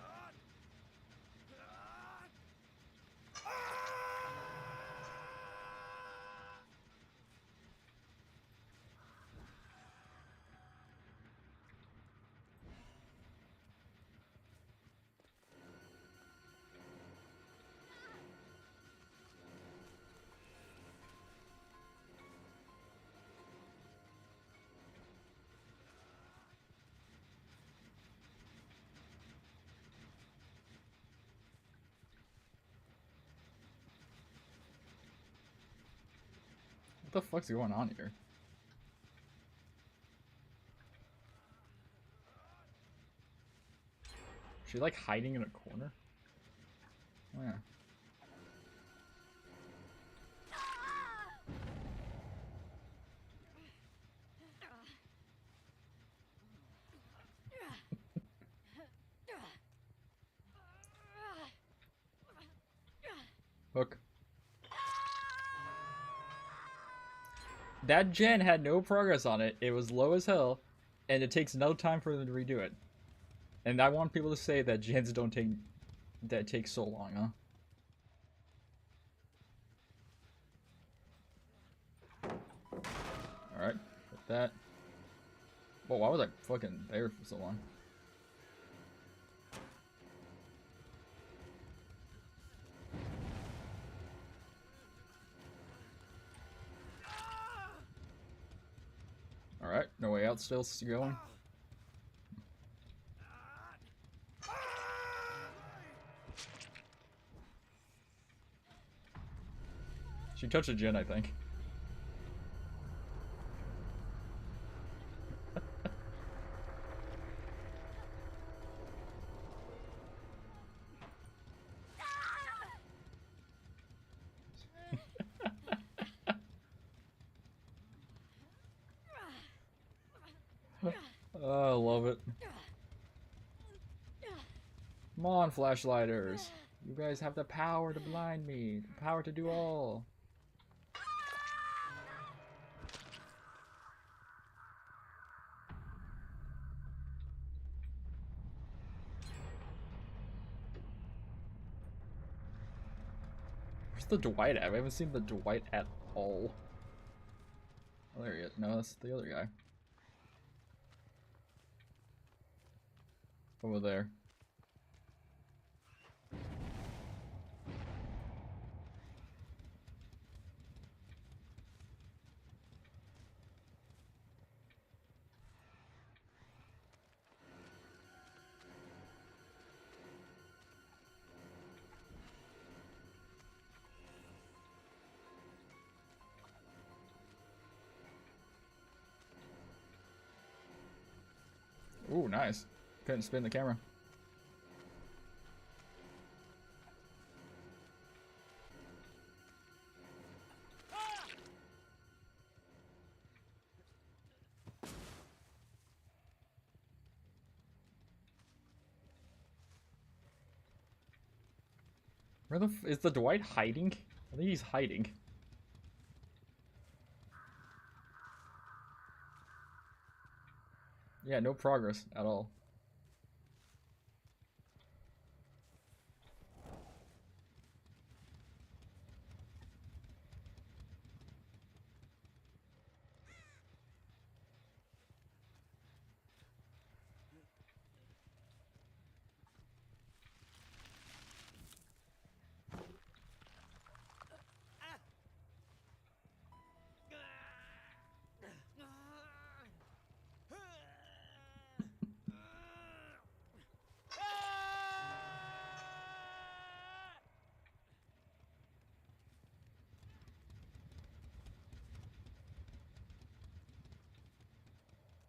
What the fuck's going on here? Is she like hiding in a corner? Oh, yeah. Hook. That gen had no progress on it. It was low as hell, and it takes no time for them to redo it. And I want people to say that gens don't take so long, huh? Alright, hit that. Whoa, why was I fucking there for so long? Alright, no way out still going. She touched a gen, I think. Oh, I love it. Come on, flashlighters. You guys have the power to blind me. The power to do all. Where's the Dwight at? I haven't seen the Dwight at all. Oh, there he is. No, that's the other guy. Over there. Ooh, nice. Couldn't spin the camera. Where the is the Dwight hiding? I think he's hiding. Yeah, no progress at all.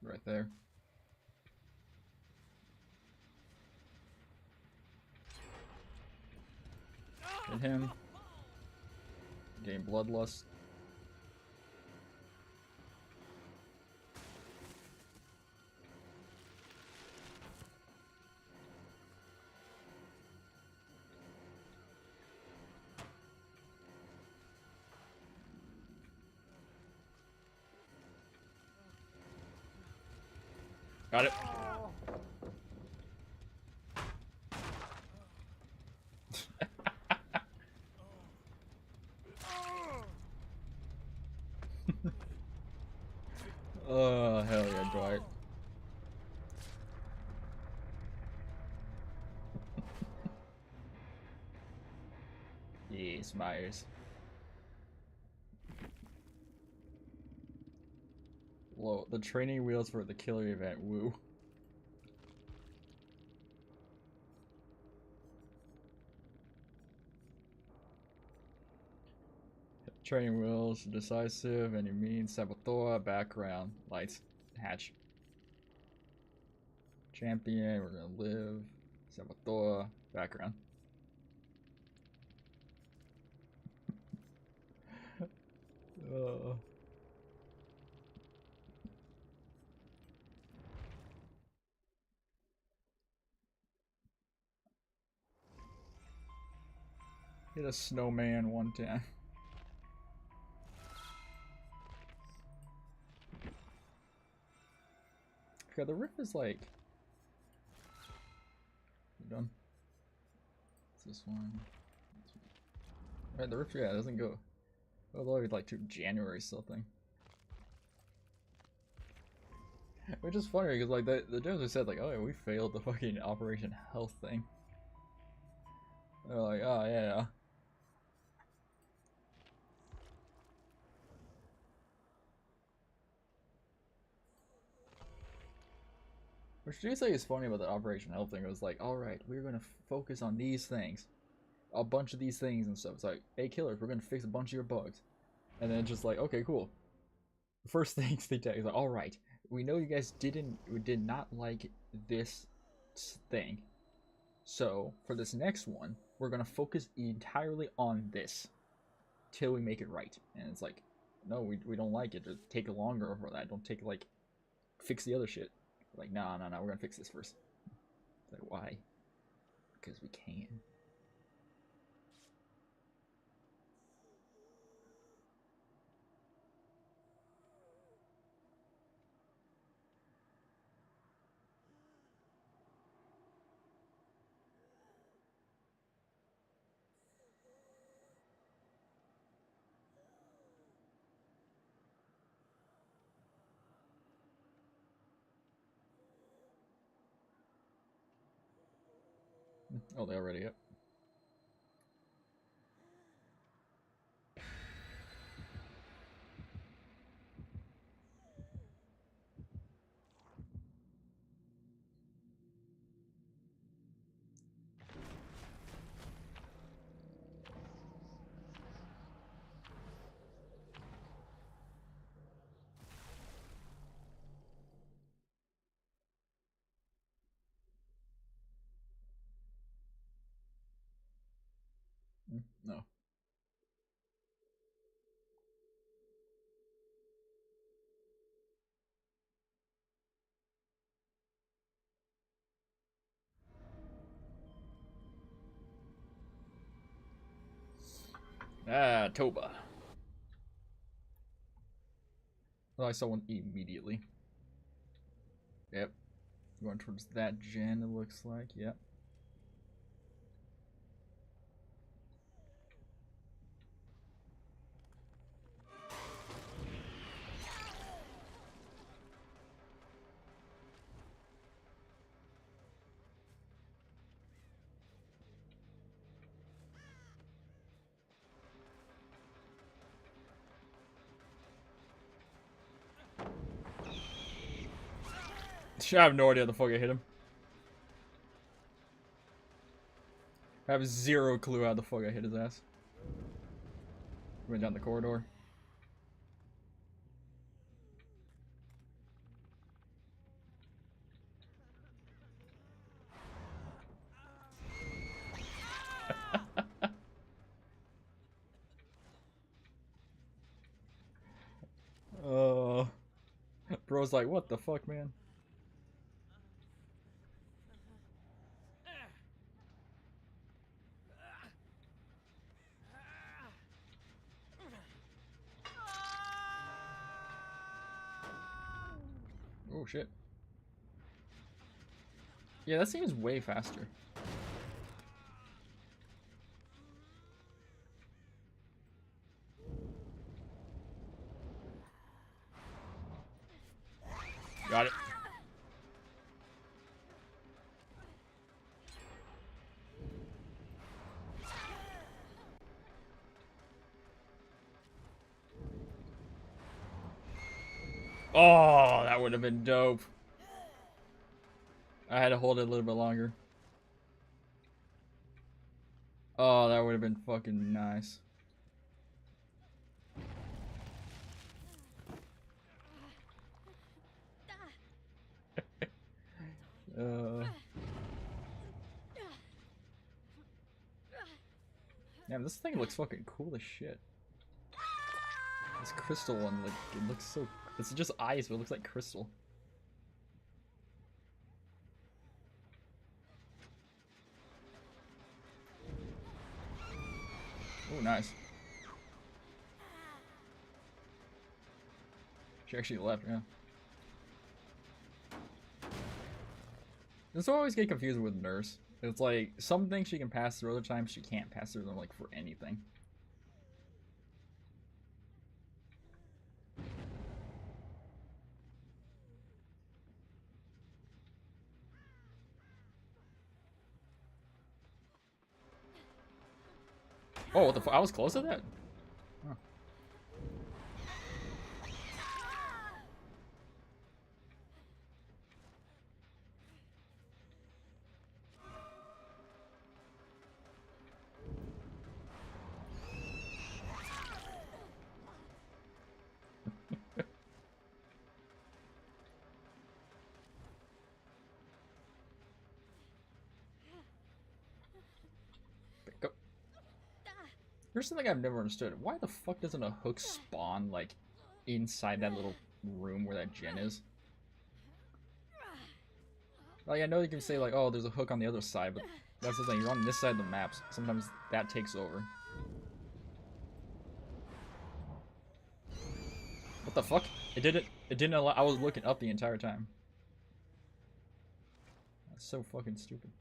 Right there. Hit him. Gain bloodlust. Got it. Oh, hell yeah, Dwight. Yes, Myers. Whoa, the training wheels for the killer event. Woo. Training wheels, decisive, and you mean Saboteur, background, lights, hatch. Champion, we're gonna live. Saboteur, background. Hit a snowman one time. Okay, the riff is like... We're done. What's this one? Alright, the riff, yeah, doesn't go all the way like to January something. Which is funny because like the Jones said like, oh yeah, we failed the fucking Operation Health thing. They're like, oh yeah. Which do you say is funny about the Operation Health thing? It was like, alright, we're gonna focus on these things. A bunch of these things and stuff. It's like, hey killers, we're gonna fix a bunch of your bugs. And then just like, okay, cool. The first things they tell you is like, alright, we know you guys did not like this thing. So, for this next one, we're gonna focus entirely on this. Till we make it right. And it's like, no, we don't like it. Just take longer for that. Don't take like, fix the other shit. Like, no, we're gonna fix this first. Like, why? Because we can. Oh, they already up. No. Ah, Toba. Oh, I saw one immediately. Yep. Going towards that gen, it looks like. Yep. I have no idea how the fuck I hit him. I have zero clue how the fuck I hit his ass. Went down the corridor. Bro's like, what the fuck, man? Oh shit. Yeah, that seems way faster. Got it. Oh, that would have been dope. I had to hold it a little bit longer. Oh, that would have been fucking nice. Damn, this thing looks fucking cool as shit. This crystal one, like, it looks so... It's just ice, but it looks like crystal. Oh, nice. She actually left, yeah. This will always get confusing with Nurse. It's like, some things she can pass through, other times she can't pass through them, like, for anything. Oh, what the fuck? I was close to that? Huh. Go. Here's something I've never understood. Why the fuck doesn't a hook spawn, like, inside that little room where that gen is? Like, I know you can say, like, oh, there's a hook on the other side, but that's the thing. You're on this side of the maps. Sometimes that takes over. What the fuck? It didn't allow... I was looking up the entire time. That's so fucking stupid.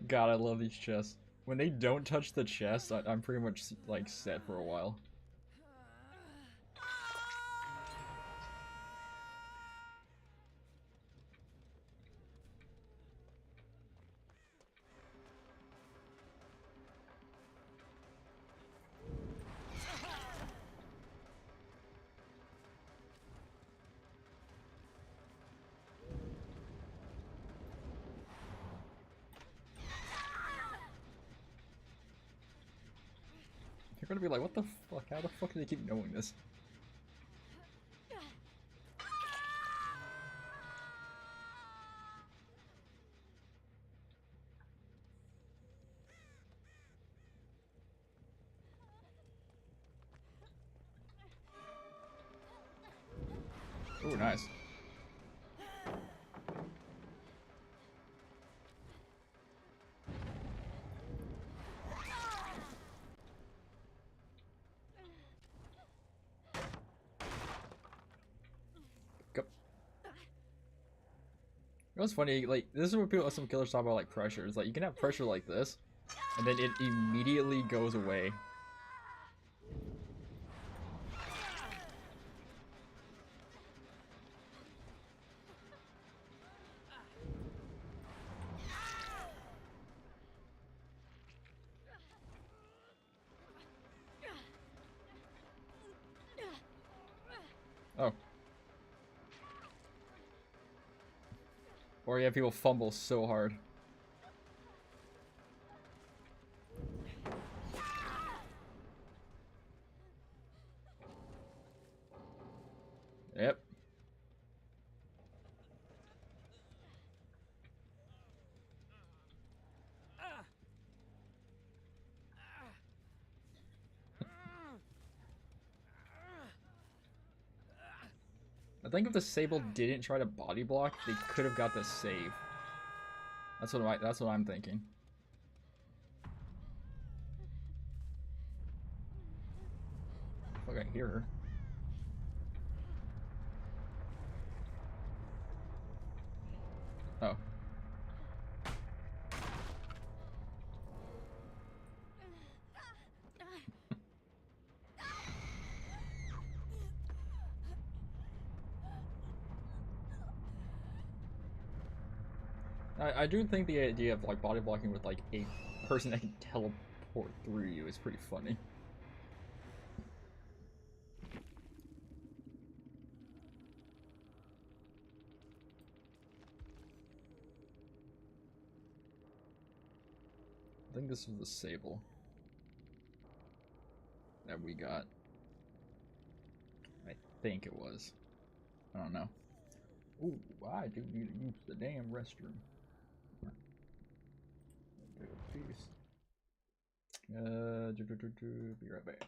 God, I love these chests. When they don't touch the chest, I'm pretty much, like, set for a while. You're gonna be like, what the fuck? How the fuck do they keep knowing this? Oh, nice. Go. You know what's funny? Like, this is what people, some killers talk about, like, pressure. It's like, you can have pressure like this, and then it immediately goes away. Oh. Or you have people fumble so hard. Yep. I think if the Sable didn't try to body block, they could have got the save. That's what I'm thinking. Fuck, I hear her. Oh. I do think the idea of like body blocking with like a person that can teleport through you is pretty funny. I think this was the Sable that we got. I think it was. I don't know. Ooh, I do need to use the damn restroom. Take a piece. Be right back.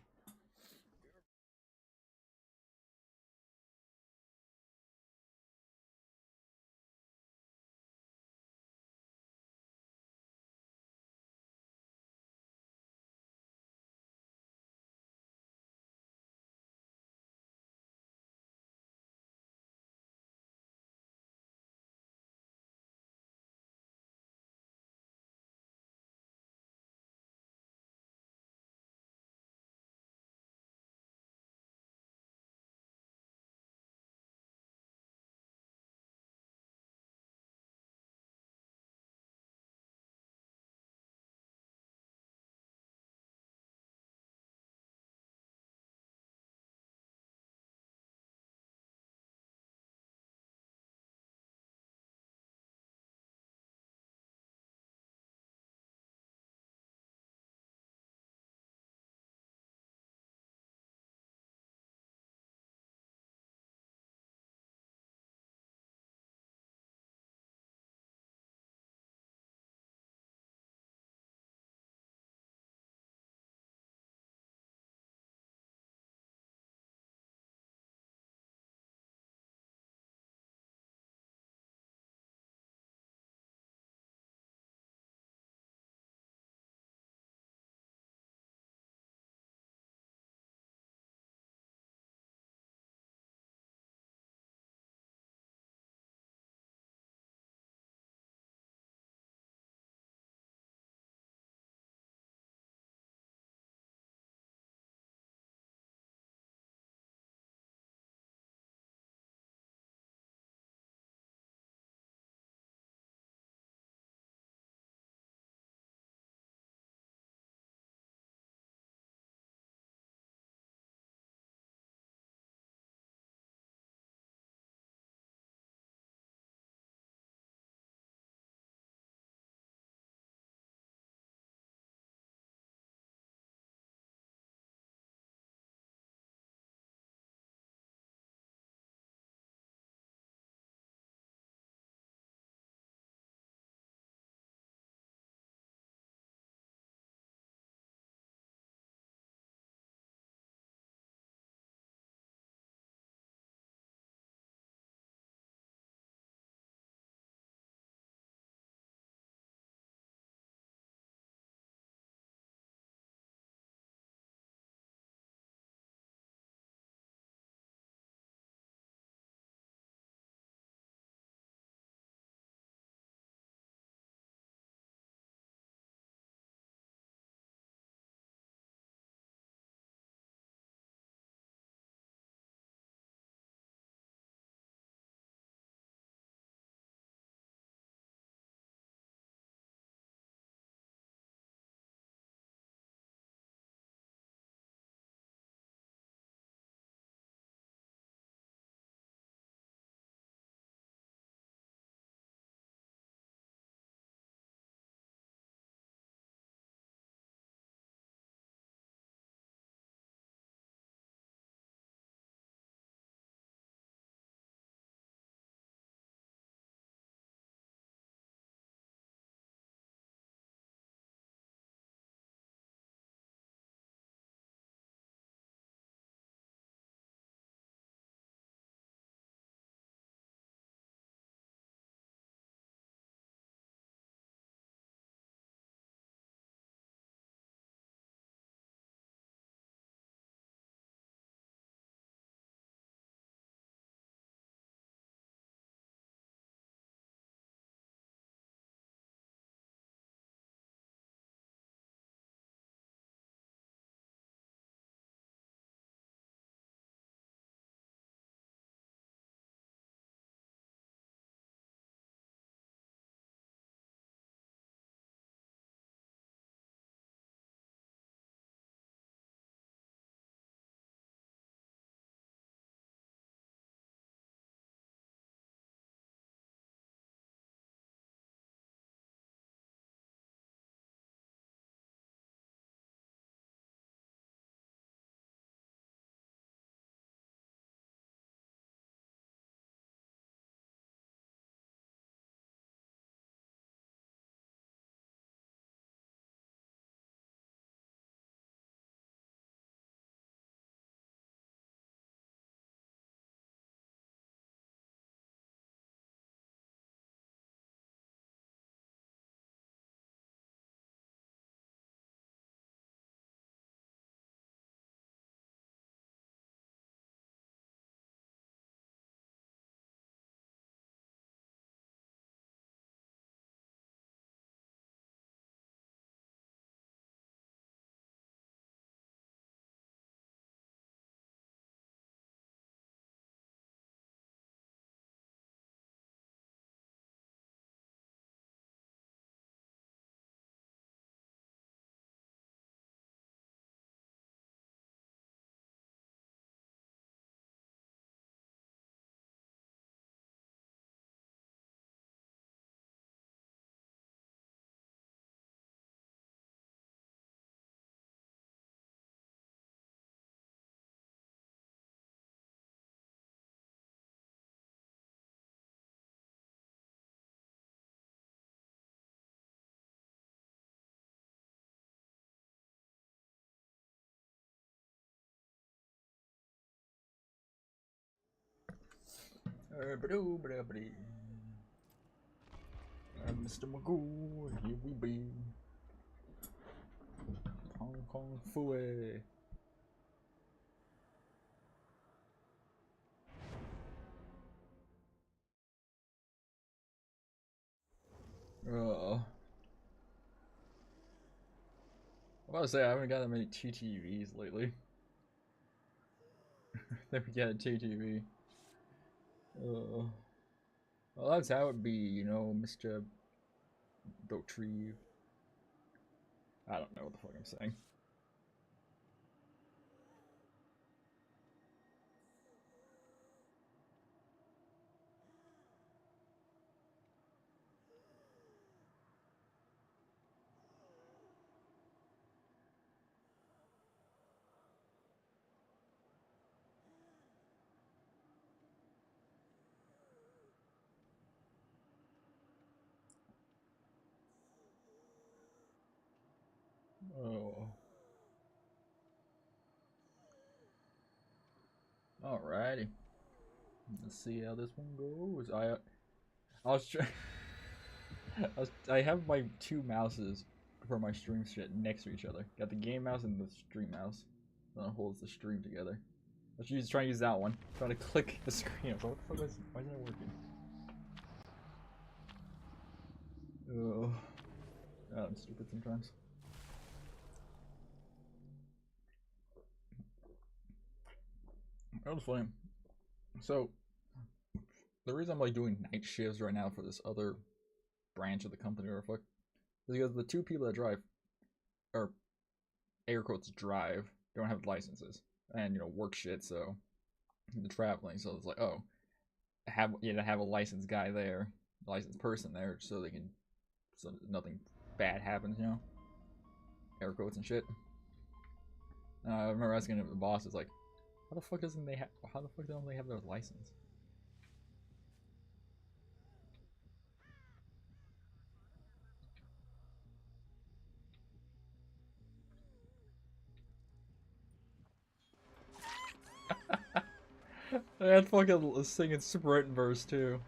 Mr. Magoo, here we be. Hong Kong Fooey. I'm about to say I haven't got that many TTVs lately. Never get a TTV. Well, that's how it be, you know, Mr. Dotrieve. I don't know what the fuck I'm saying. Oh. Alrighty. Let's see how this one goes. I was trying. I have my two mouses for my stream shit next to each other. Got the game mouse and the stream mouse. That holds the stream together. Let's try and use that one. Try to click the screen. What the fuck is? Why isn't it working? Oh, I'm stupid sometimes. That was funny. So, the reason I'm like doing night shifts right now for this other branch of the company or fuck is because the two people that drive, or air quotes drive, don't have licenses and work shit. So the traveling. So it's like, oh, have a licensed guy there, licensed person there, so they can, so nothing bad happens. Air quotes and shit. I remember asking the boss, is like, how the fuck don't they have their license? They had fucking singing sprint verse too.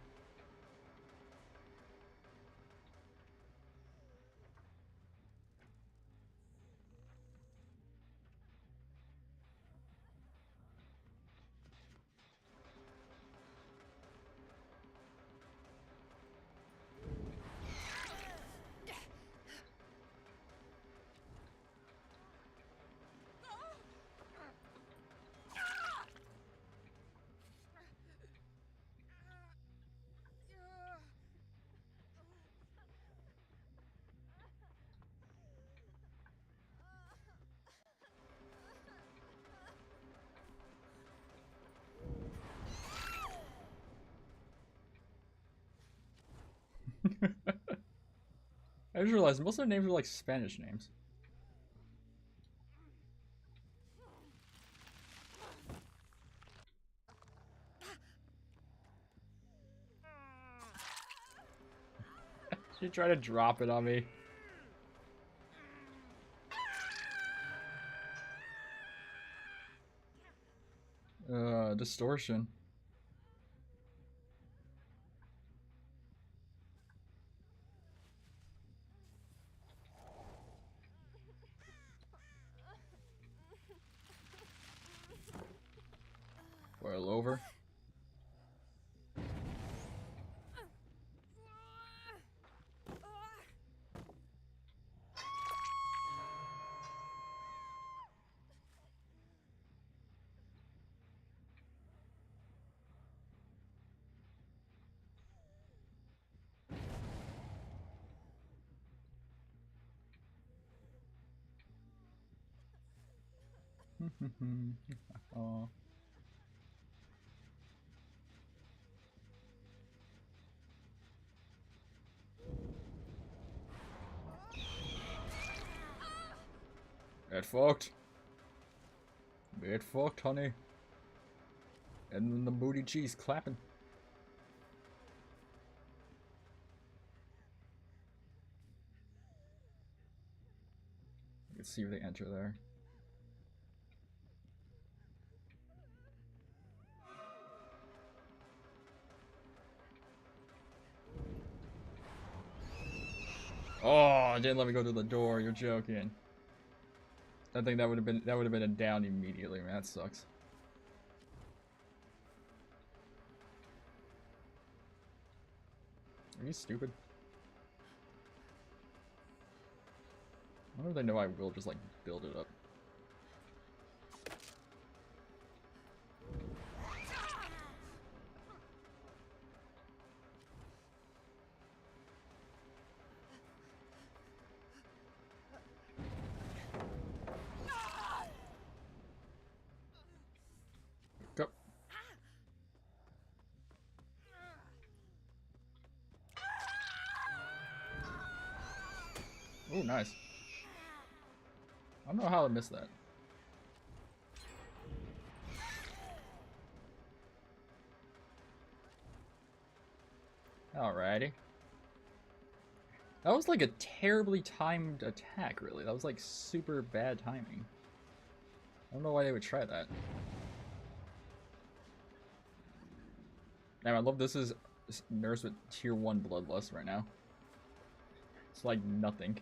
I just realized most of their names are like Spanish names. She tried to drop it on me. Distortion. Boil over. Oh. Get fucked. Get fucked, honey. And then the booty cheese clapping. Let's see if they enter there. Oh, it didn't let me go through the door. You're joking. I think that would have been a down immediately, man. That sucks. Are you stupid? I wonder if they know I will just like build it up. Go. Oh, nice. I don't know how I missed that. Alrighty. That was like a terribly timed attack, really. That was like super bad timing. I don't know why they would try that. Now, I love this is Nurse with tier 1 bloodlust right now. It's like nothing.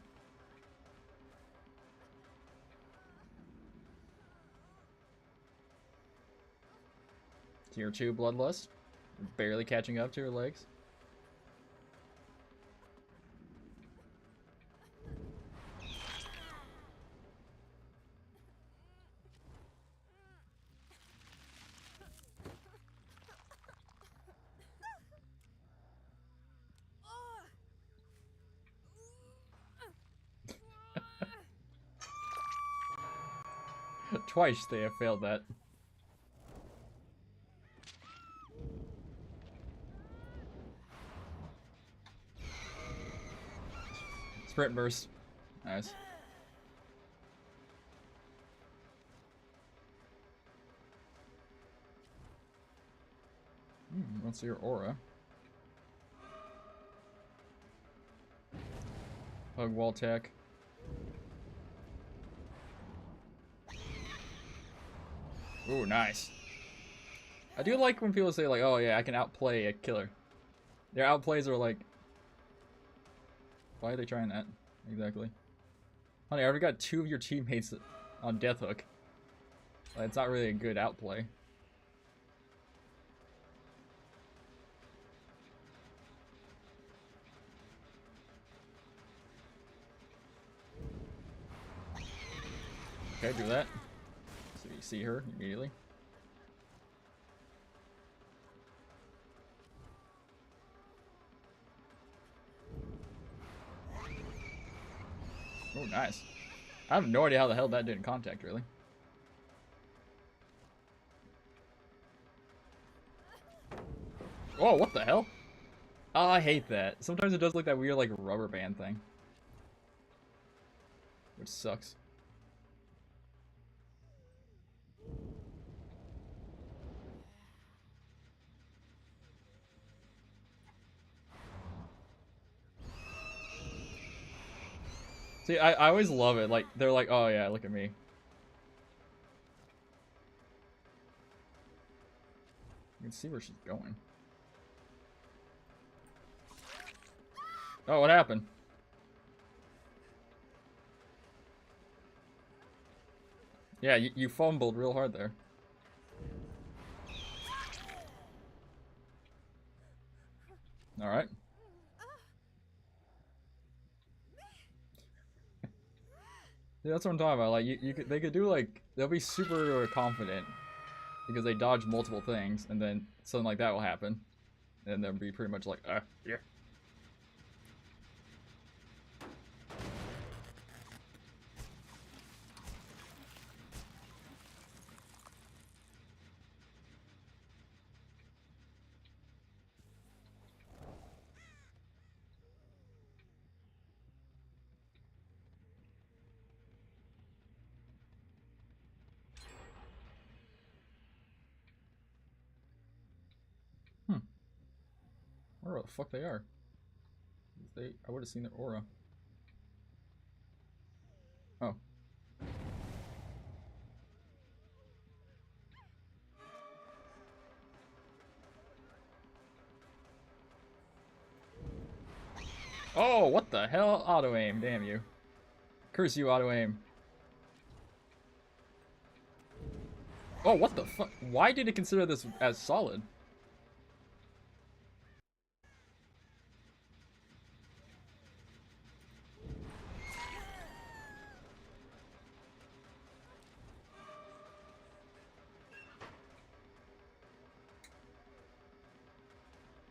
Tier 2 bloodlust. Barely catching up to her legs. Twice they have failed that. Sprint burst. Nice. Let's see your aura. Hug wall tech. Ooh, nice. I do like when people say like, oh yeah, I can outplay a killer. Their outplays are like, why are they trying that? Exactly. Honey, I already got 2 of your teammates on Death Hook. It's not really a good outplay. Okay, do that. So you see her immediately. Oh, nice. I have no idea how the hell that didn't contact, really. Oh, what the hell? Oh, I hate that. Sometimes it does look that weird, like, rubber band thing. Which sucks. See, I always love it. Like, they're like, oh yeah, look at me. You can see where she's going. Oh, what happened? Yeah, you fumbled real hard there. Alright. Yeah, that's what I'm talking about. Like, they could do, like, they'll be super confident because they dodge multiple things, and then something like that will happen. And they'll be pretty much like, yeah. I wonder what the fuck they are. I would have seen their aura. Oh. Oh, what the hell? Auto aim, damn you. Curse you, auto aim. Oh, what the fuck? Why did it consider this as solid?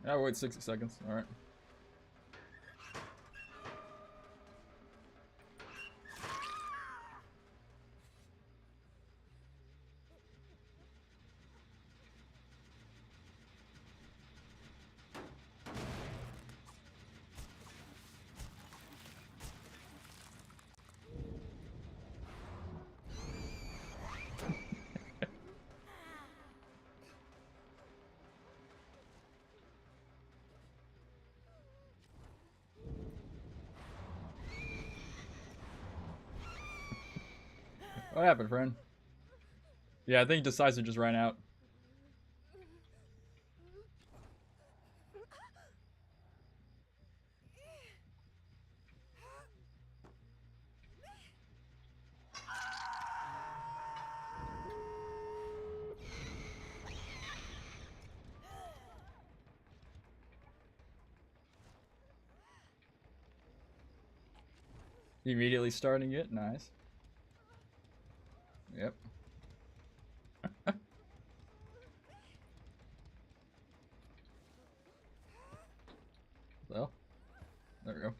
Yeah, wait 60 seconds. Alright. What happened, friend? Yeah, I think Decisive just ran out. Immediately starting it. Nice. Yep. So, there we go.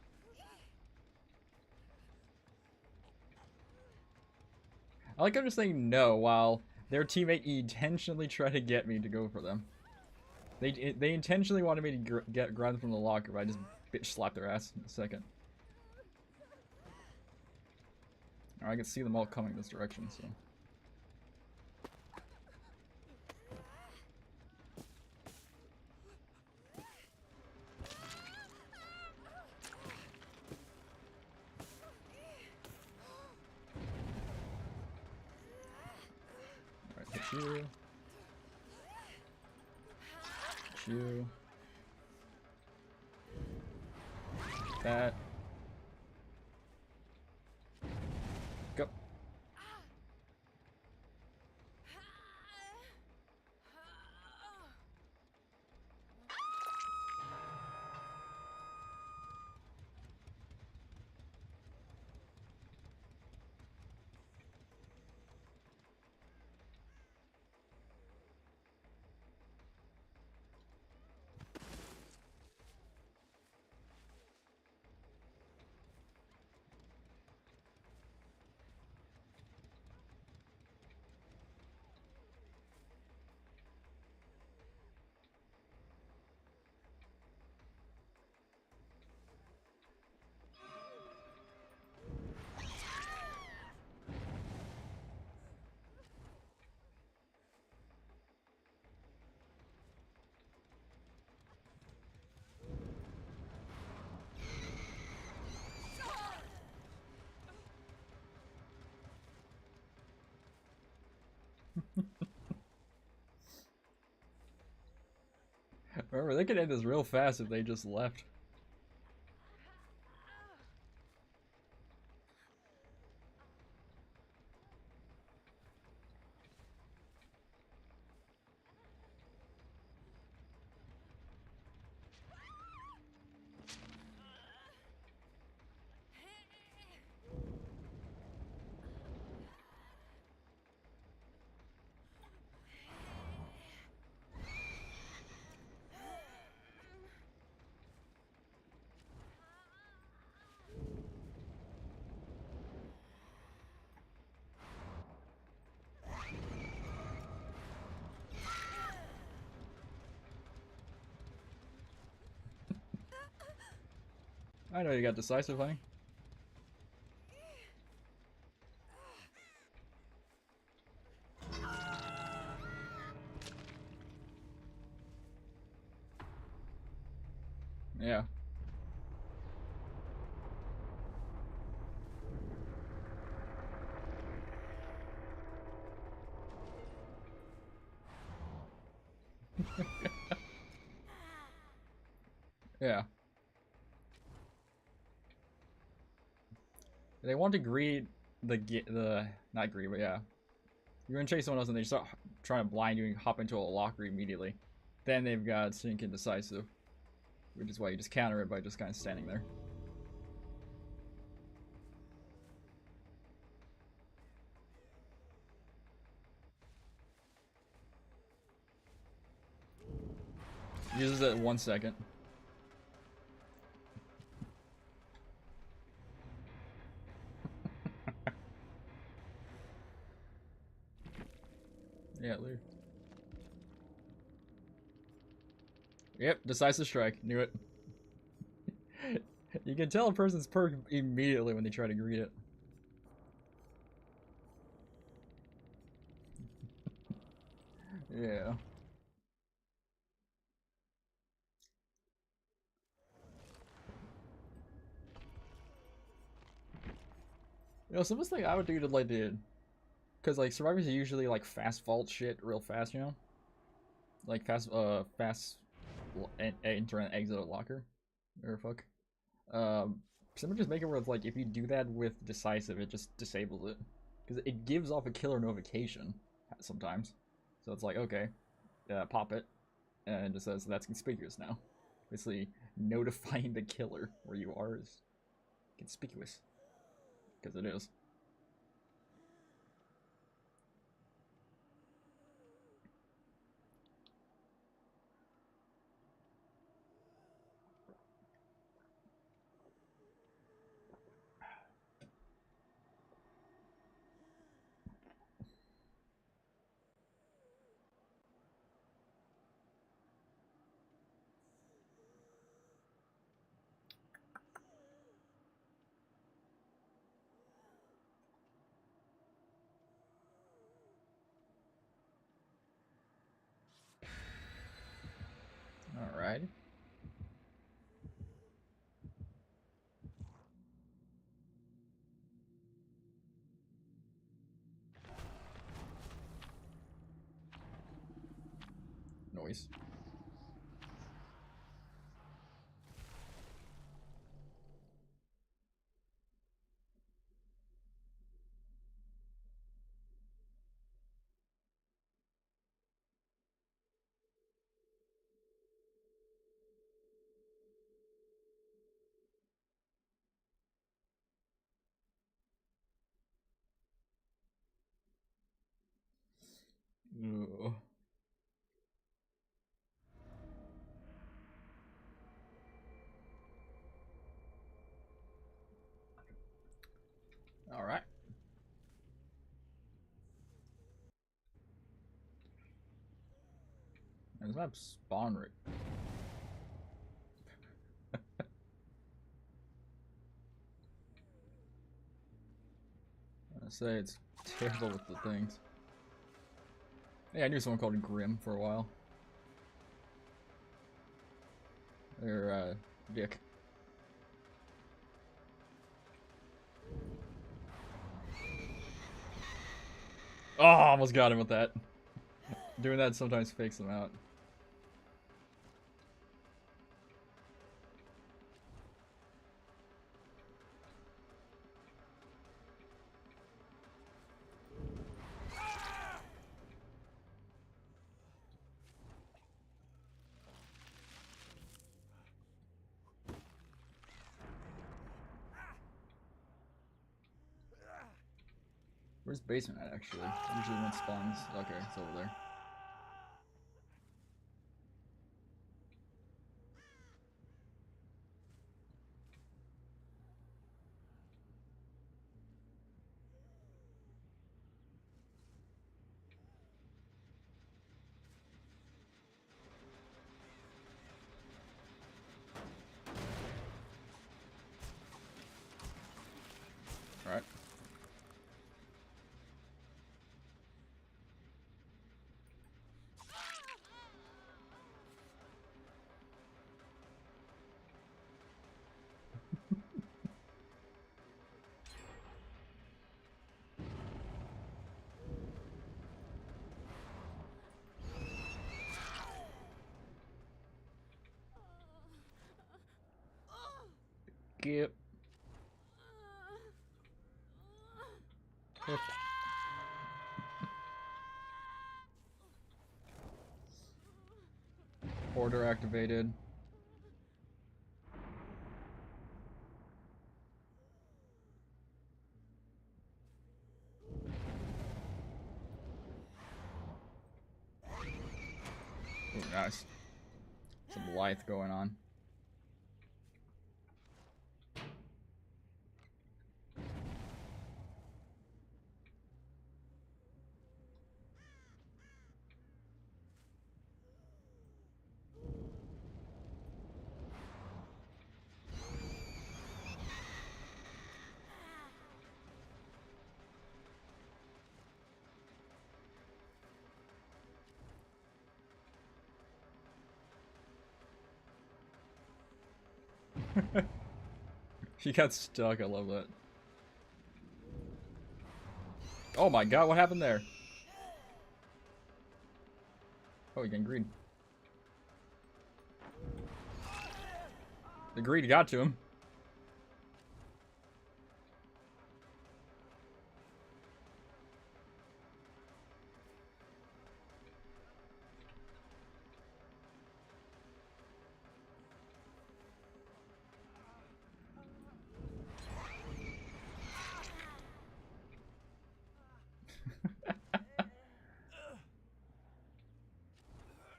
I like I'm just saying no while their teammate intentionally tried to get me to go for them. They intentionally wanted me to grab them from the locker, but I just bitch slapped their ass in a second. I can see them all coming this direction, so. Alright, hit you. Hit you. That. Go. Remember, they could end this real fast if they just left. I know you got decisive, honey. Yeah. Yeah. They want to greet the not greet, but yeah. You're gonna chase someone else and they start trying to blind you and hop into a locker immediately. Then they've got Sync and Decisive, which is why you just counter it by just kind of standing there. Uses it 1 second. Yeah, leave. Yep, Decisive Strike. Knew it. You can tell a person's perk immediately when they try to greet it. Yeah. You know, simplest thing I would do to like the, because like survivors are usually like fast vault shit real fast, you know, like fast enter and exit a locker, or fuck. Someone just make it where it's like if you do that with Decisive, it just disables it, because it gives off a killer notification sometimes. So it's like okay, pop it, and it just says that's conspicuous now. Basically, notifying the killer where you are is conspicuous, because it is. All right. Noise. Ugh. All right. And this map spawn rate. I say it's terrible with the things. Yeah, I knew someone called Grim for a while. Or Dick. Oh, almost got him with that. Doing that sometimes fakes them out. Where's basement at actually? Usually one spawns. Okay, it's over there. Alright. Yep. Order activated. Ooh, nice. Some life going on. She got stuck. I love that. Oh my god, what happened there? Oh, he getting greed. The greed got to him.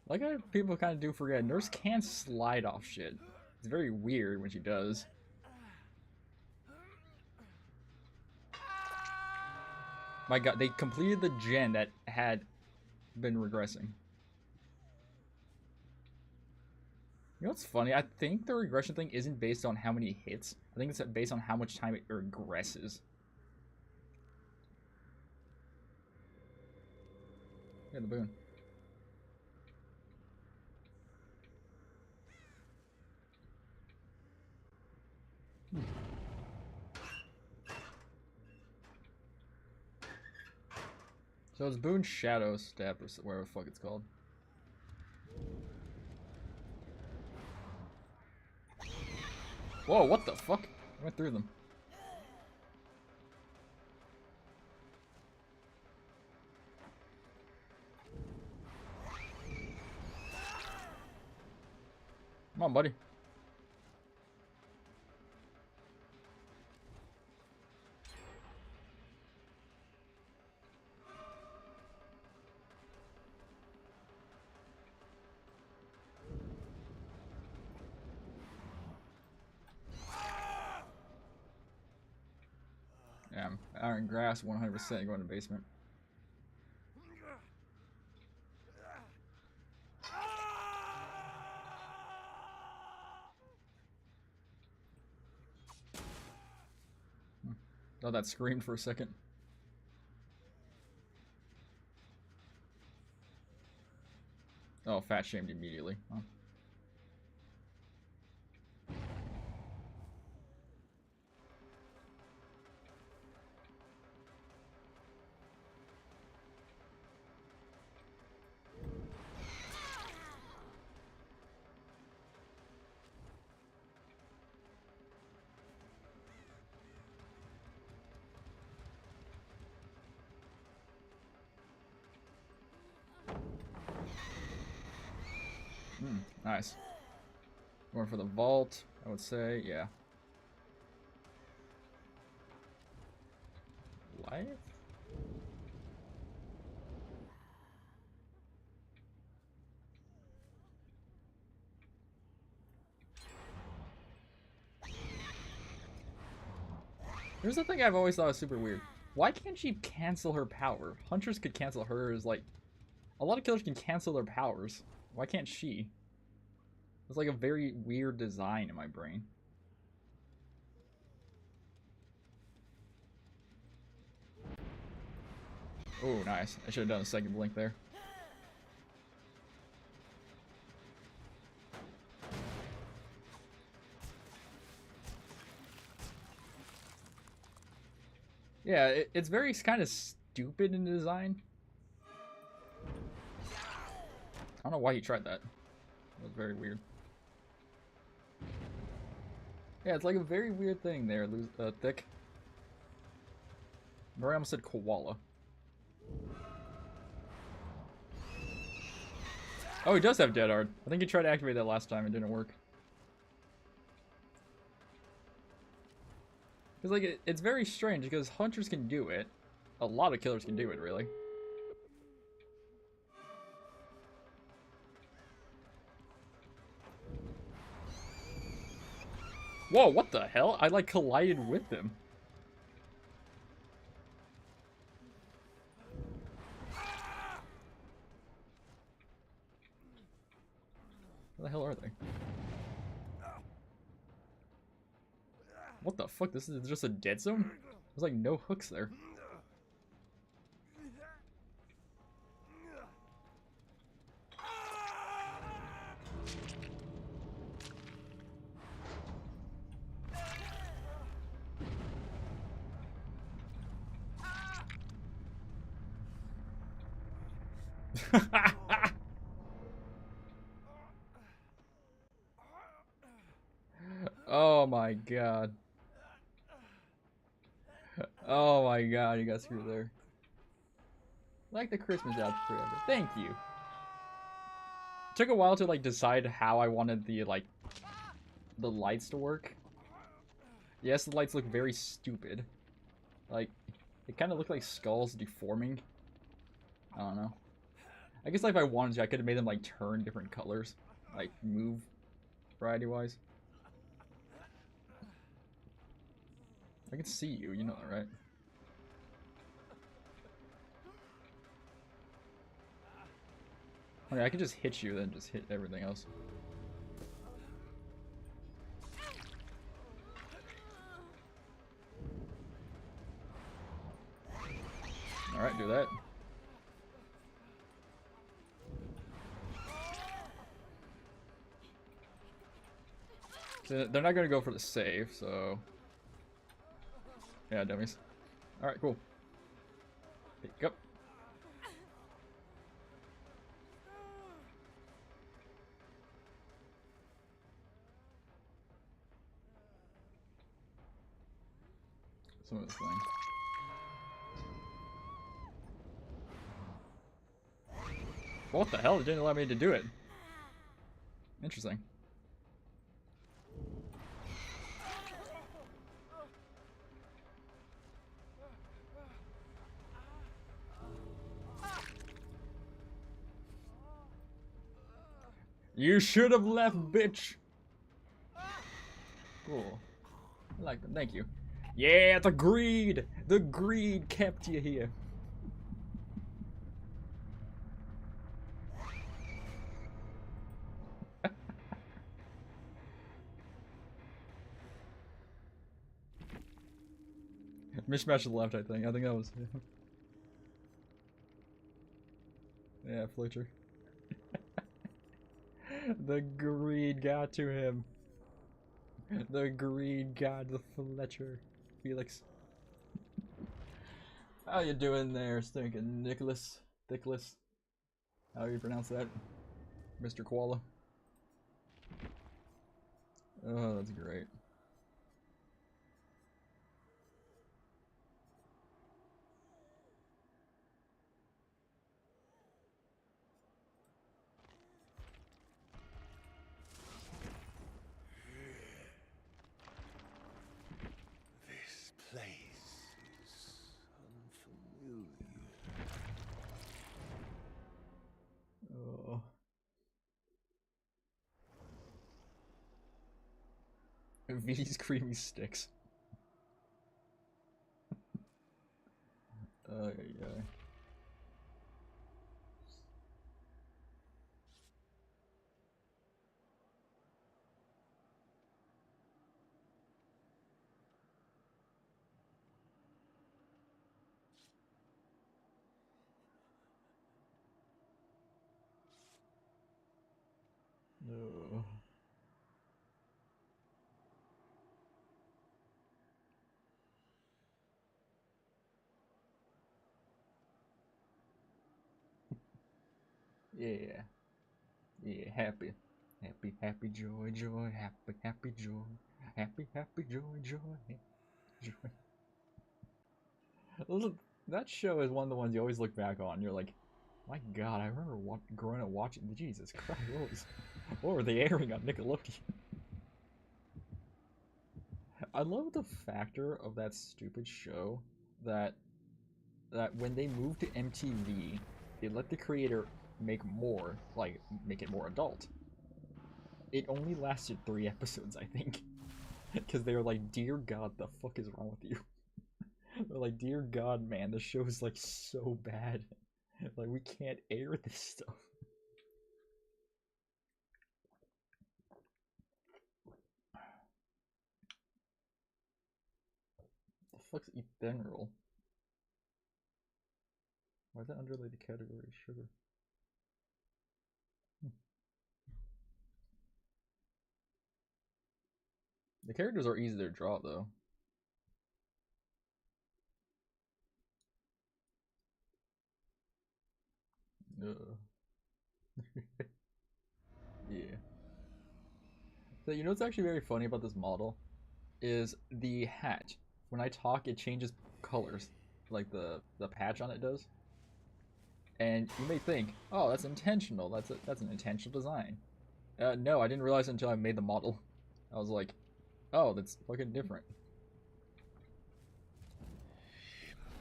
Like how people kind of do forget, Nurse can slide off shit. It's very weird when she does. My god, they completed the gen that had been regressing. You know what's funny? I think the regression thing isn't based on how many hits. I think it's based on how much time it regresses. Yeah, the boon. So it's Boon Shadow Step or whatever the fuck it's called. Whoa, what the fuck? I went through them. Come on, buddy. Yeah, Iron Grass 100% going to the basement. Thought that screamed for a second. Oh, fat shamed immediately. Oh. Nice. Going for the vault, I would say, yeah. Life? Here's the thing I've always thought was super weird. Why can't she cancel her power? Hunters could cancel hers, like... A lot of killers can cancel their powers. Why can't she? It's like a very weird design in my brain. Oh, nice. I should have done a second blink there. Yeah, it's very kind of stupid in design. I don't know why he tried that. That was very weird. Yeah, it's like a very weird thing there, Thick. Remember I almost said koala. Oh, he does have dead hard. I think he tried to activate that last time. It didn't work. Because, like, it's very strange because hunters can do it. A lot of killers can do it, really. Whoa, what the hell? I, like, collided with him. Where the hell are they? What the fuck? This is just a dead zone? There's like no hooks there. Oh my god. Oh my god, you got screwed there. Like the Christmas outfit forever. Thank you. It took a while to like decide how I wanted the like the lights to work. Yes, the lights look very stupid. Like it kind of looked like skulls deforming. I don't know. I guess like if I wanted to, I could have made them like turn different colors, like move variety-wise. I can see you, you know that, right? Okay, I can just hit you, then just hit everything else. Alright, do that. So they're not gonna go for the save, so... Yeah, dummies. Alright, cool. Pick up. Some of this thing. What the hell? It didn't allow me to do it. Interesting. You should have left, bitch! Cool. I like them. Thank you. Yeah, the greed! The greed kept you here. Mishmash to the left, I think. I think that was... Yeah, Fletcher. The greed got to him. The greed got the Fletcher. Felix. How you doing there, stinking Nicholas? Dickless? How you pronounce that? Mr. Koala? Oh, that's great. This place is unfamiliar. Oh. V's creamy sticks. Yeah. No. Yeah. Yeah, happy. Happy, happy, joy, joy, happy, happy, joy. Happy, happy, joy, joy, joy. That show is one of the ones you always look back on. You're like, my God, I remember growing up watching. Jesus Christ, what were they airing on Nickelodeon? I love the factor of that stupid show that when they moved to MTV, they let the creator make more, like make it more adult. It only lasted 3 episodes, I think, because they were like, "Dear God, the fuck is wrong with you?" They're like, "Dear God, man, the show is like so bad. Like we can't air this stuff." The fuck's ethanol? Why is that under like the category of sugar? The characters are easy to draw though. Yeah. So you know what's actually very funny about this model is the hat. When I talk, it changes colors, like the patch on it does. And you may think, oh, that's intentional. That's an intentional design. No, I didn't realize until I made the model. I was like, oh, that's fucking different.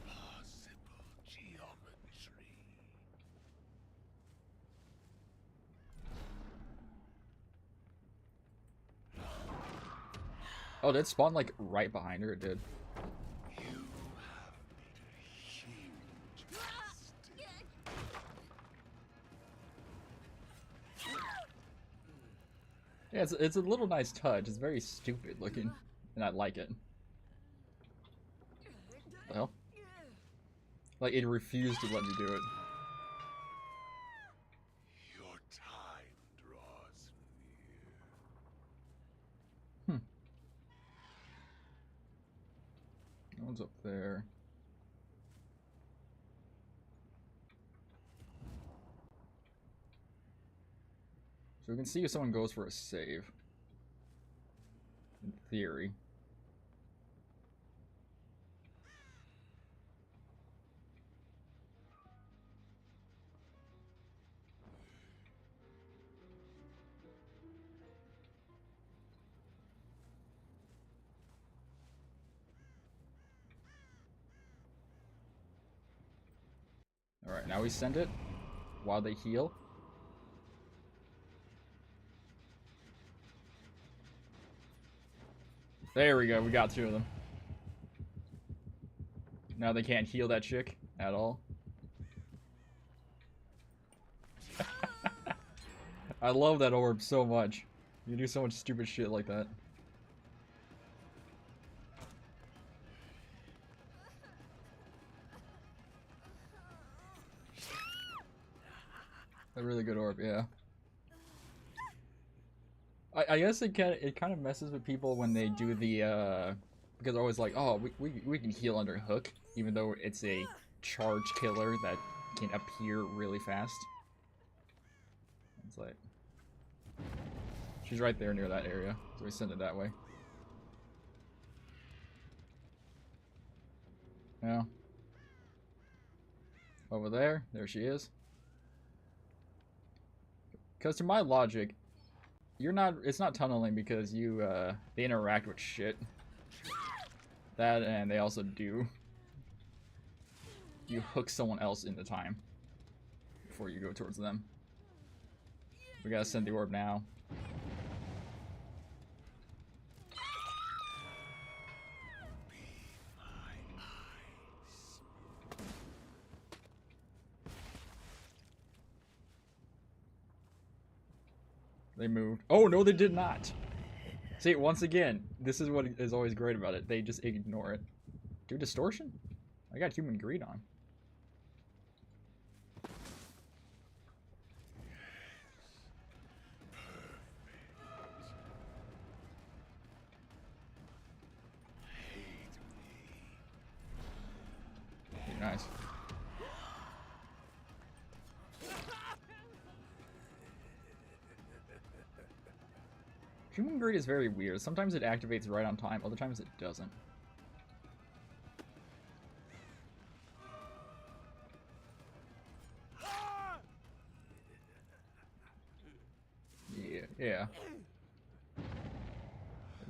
Impossible geometry. Oh, did it spawn like right behind her? It did. You have made a huge mistake. Yeah, it's a little nice touch. It's very stupid looking, and I like it. Well, like it refused to let me do it. Your time draws Hmm. No one's up there. So we can see if someone goes for a save. In theory. Alright, now we send it while they heal. There we go, we got 2 of them. Now they can't heal that chick at all. I love that orb so much. You do so much stupid shit like that. A really good orb, yeah. I guess it kind of messes with people when they do the because they're always like, oh, we can heal under hook, even though it's a charge killer that can appear really fast. It's like she's right there near that area, so we send it that way. Yeah. Over there she is. Because to my logic, it's not tunneling because they interact with shit. That, and they also do. You hook someone else into time before you go towards them. We gotta send the orb now. They moved. Oh, no, they did not. See, once again, this is what is always great about it. They just ignore it. Do distortion? I got human greed on. Pretty nice. Human greed is very weird. Sometimes it activates right on time, other times it doesn't.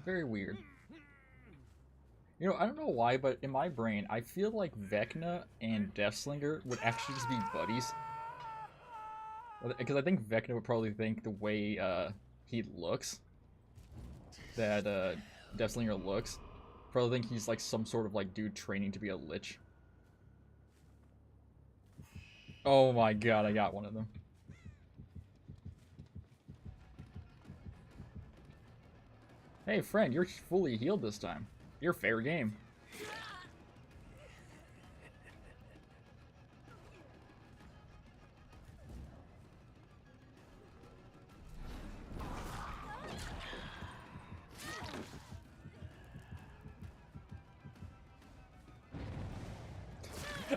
Very weird. You know, I don't know why, but in my brain, I feel like Vecna and Deathslinger would actually just be buddies. Because I think Vecna would probably think the way he looks, that Deathslinger looks, probably think he's like some sort of like dude training to be a lich. Oh my god, I got one of them. Hey friend, you're fully healed this time. You're fair game.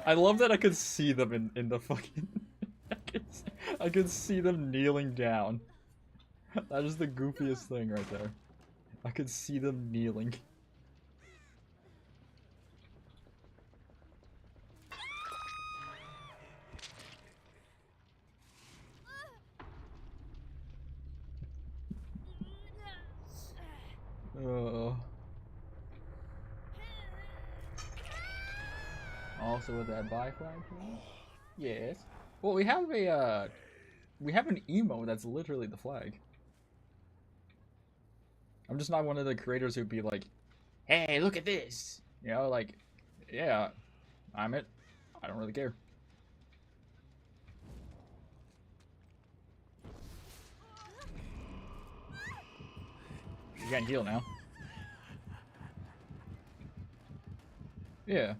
I love that I could see them in the fucking... I could see them kneeling down. That is the goofiest thing right there. I could see them kneeling. Also with that buy flag, please? Yes. Well, we have an emo that's literally the flag. I'm just not one of the creators who'd be like, hey, look at this! You know, like, yeah, I'm it. I don't really care. You can't heal now. Yeah.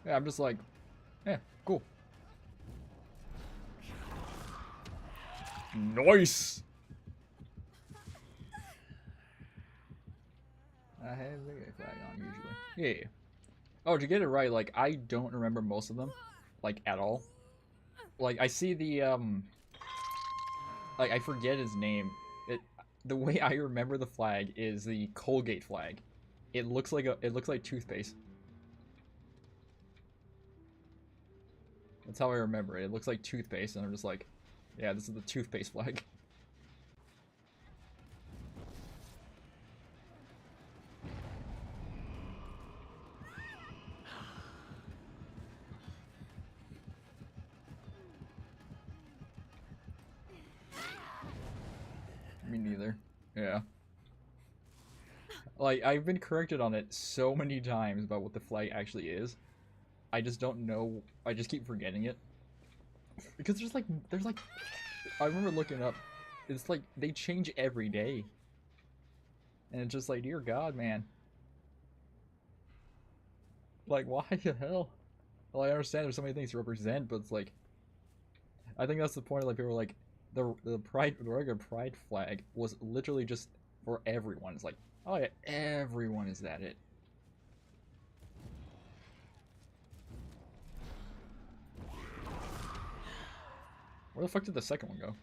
Yeah, I'm just like, yeah, cool. Nice! I have the flag on usually. Yeah. Oh, to get it right, like, I don't remember most of them. Like, at all. Like, I see the, like, I forget his name. The way I remember the flag is the Colgate flag. It looks like toothpaste. That's how I remember it. It looks like toothpaste, and I'm just like, yeah, this is the toothpaste flag. Me neither. Yeah. Like, I've been corrected on it so many times about what the flag actually is. I just don't know. I just keep forgetting it. Because there's like, I remember looking up, it's like, they change every day. And it's just like, dear God, man. Like, why the hell? Well, I understand there's so many things to represent, but it's like, I think that's the point of, like, people are like, the regular pride flag was literally just for everyone. It's like, oh yeah, everyone is that it. Where the fuck did the second one go?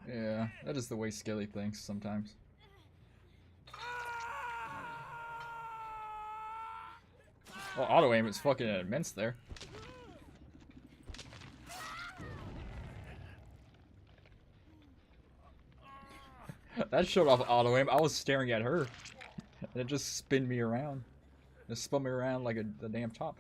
Yeah, that is the way Skelly thinks sometimes. Well, auto aim is fucking immense there. That showed off auto aim. I was staring at her, and it just spun me around. It spun me around like the damn top.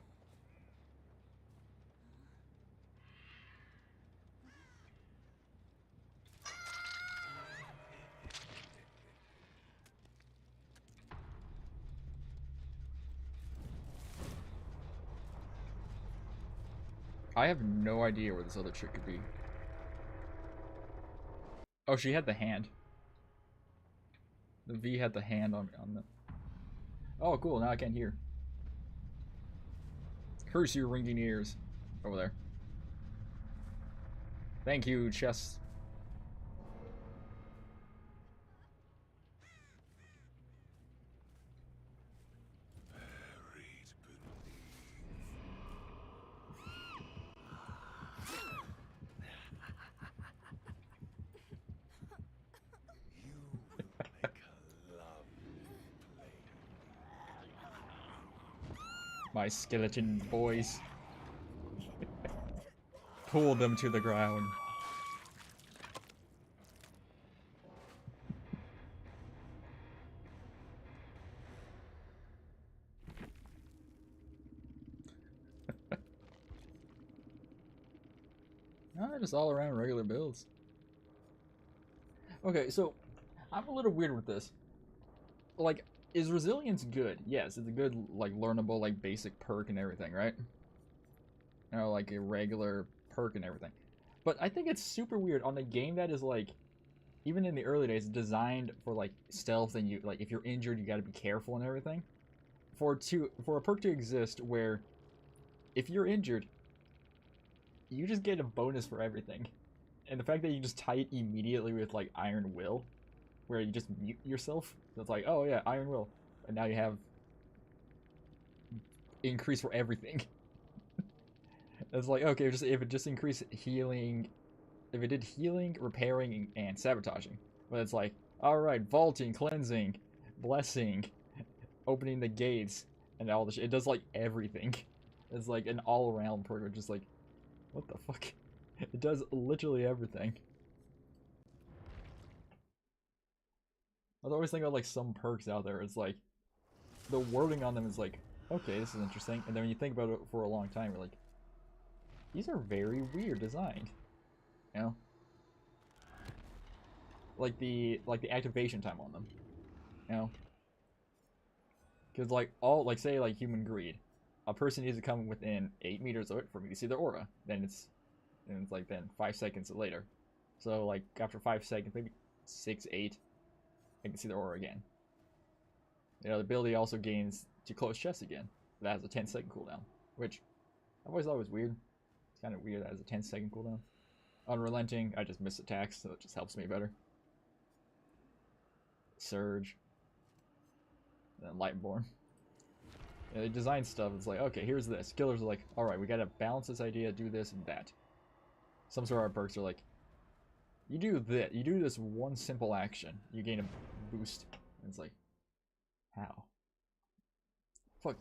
I have no idea where this other chick could be. Oh, she had the hand. The V had the hand on the... Oh, cool. Now I can't hear. Curse your ringing ears. Over there. Thank you, chess. My skeleton boys. Pull them to the ground. No, just all around regular builds. Okay, so I'm a little weird with this. Like, is resilience good? Yes, it's a good, like, learnable, like, basic perk and everything, right? You know, like a regular perk and everything. But I think it's super weird on a game that is, like, even in the early days, designed for, like, stealth and you, like, if you're injured, you gotta be careful and everything. For a perk to exist where if you're injured, you just get a bonus for everything. And the fact that you just tie it immediately with, like, Iron Will, where you just mute yourself. So it's like, oh yeah, Iron Will. And now you have increase for everything. It's like, okay, just if it just increased healing, if it did healing, repairing, and sabotaging. But it's like, alright, vaulting, cleansing, blessing, opening the gates, and all the shit. It does like everything. It's like an all-around perk, just like, what the fuck? It does literally everything. I always think about like some perks out there. It's like the wording on them is like, okay, this is interesting, and then when you think about it for a long time, you're like, these are very weird designed. You know, like the activation time on them. You know, because like say like human greed, a person needs to come within 8 meters of it for me to see their aura. Then it's like then 5 seconds later. So like after 5 seconds, maybe 6, 8, I can see their aura again. You know, the ability also gains to close chest again. That has a 10-second cooldown, which I've always thought was weird. It's kind of weird that has a 10-second cooldown. Unrelenting, I just miss attacks, so it just helps me better. Surge. Then Lightborn. Yeah, they design stuff, it's like, okay, here's this. Killers are like, alright, we gotta balance this idea, do this and that. Some sort of perks are like, you do this one simple action, you gain a boost. And it's like, how? Fuck.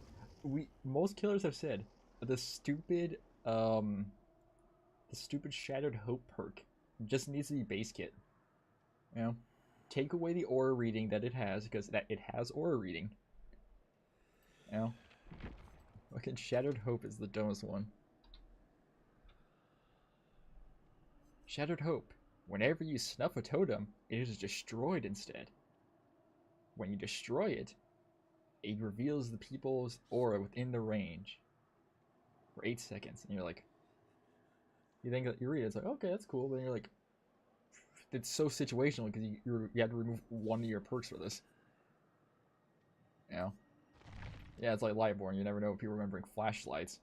Most killers have said the stupid Shattered Hope perk just needs to be base kit. You know? Take away the aura reading that it has, because it has aura reading. You know? Fucking Shattered Hope is the dumbest one. Shattered Hope. Whenever you snuff a totem, it is destroyed instead. When you destroy it, it reveals the people's aura within the range for 8 seconds. And you're like, you think that you read it, it's like, okay, that's cool. But then you're like, it's so situational because you had to remove one of your perks for this. You know? Yeah, it's like Lightborn. You never know if people remembering flashlights,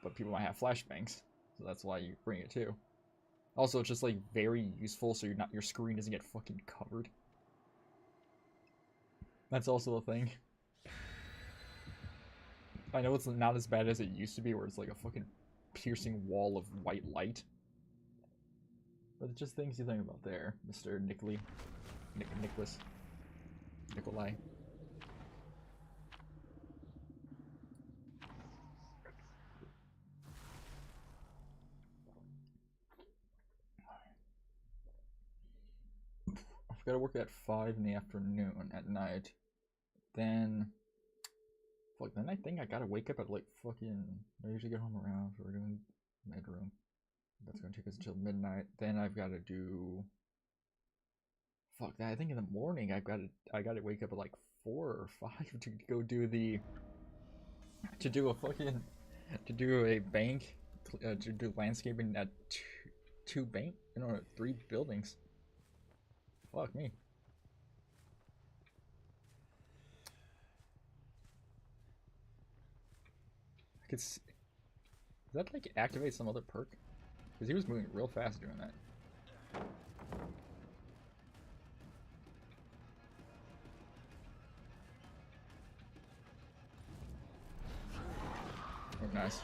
but people might have flashbangs, so that's why you bring it too. Also, it's just like very useful, so your screen doesn't get fucking covered. That's also a thing. I know it's not as bad as it used to be, where it's like a fucking piercing wall of white light. But it's just things you think about there, Mr. Nicolai. I've got to work at 5 in the afternoon at night. Then, fuck, then I think I gotta wake up at like fucking, I usually get home around, so we're doing bedroom. That's gonna take us until midnight. Then I've got to do, fuck that, I think in the morning I gotta wake up at like 4 or 5 to go do to do a bank, to do landscaping at two 3 buildings. Fuck me. I could see, does that like activate some other perk? Because he was moving real fast doing that. Oh, nice.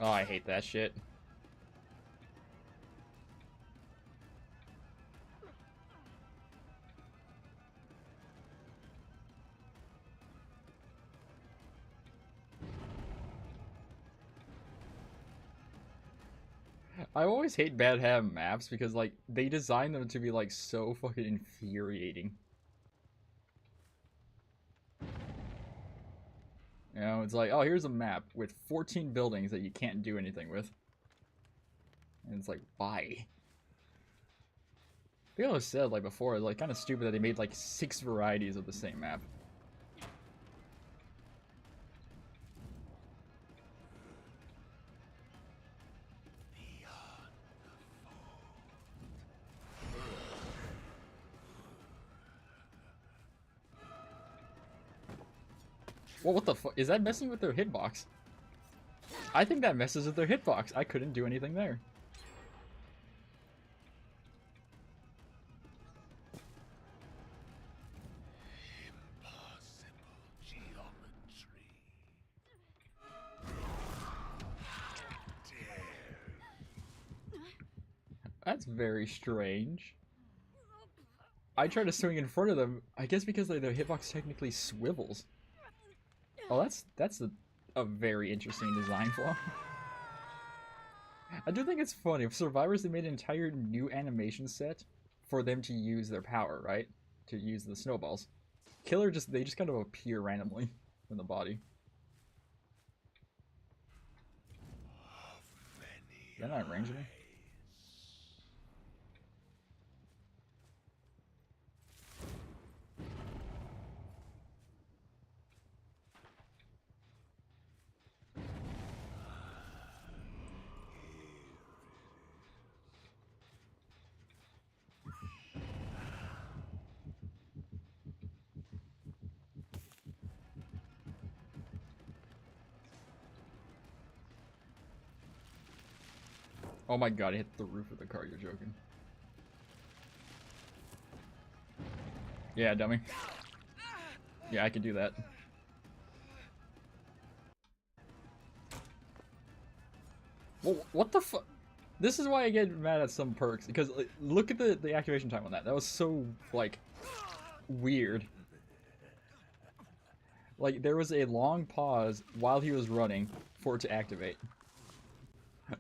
Oh, I hate that shit. I always hate bad ham maps because like they design them to be like so fucking infuriating. You know, it's like, oh, here's a map with 14 buildings that you can't do anything with. And it's like, why? They always said like before, like kind of stupid that they made like 6 varieties of the same map. Well, what the fuck? Is that messing with their hitbox? I think that messes with their hitbox. I couldn't do anything there. Impossible geometry. Dare. That's very strange. I tried to swing in front of them, I guess because like, their hitbox technically swivels. Oh, that's a very interesting design flaw. I do think it's funny. If Survivors, they made an entire new animation set for them to use their power, right? To use the snowballs. Killer they just kind of appear randomly in the body. They're not in range of me. Oh my god, I hit the roof of the car, you're joking. Yeah, dummy. Yeah, I could do that. Well, what the fuck? This is why I get mad at some perks, because like, look at the activation time on that. That was so, like, weird. Like, there was a long pause while he was running for it to activate.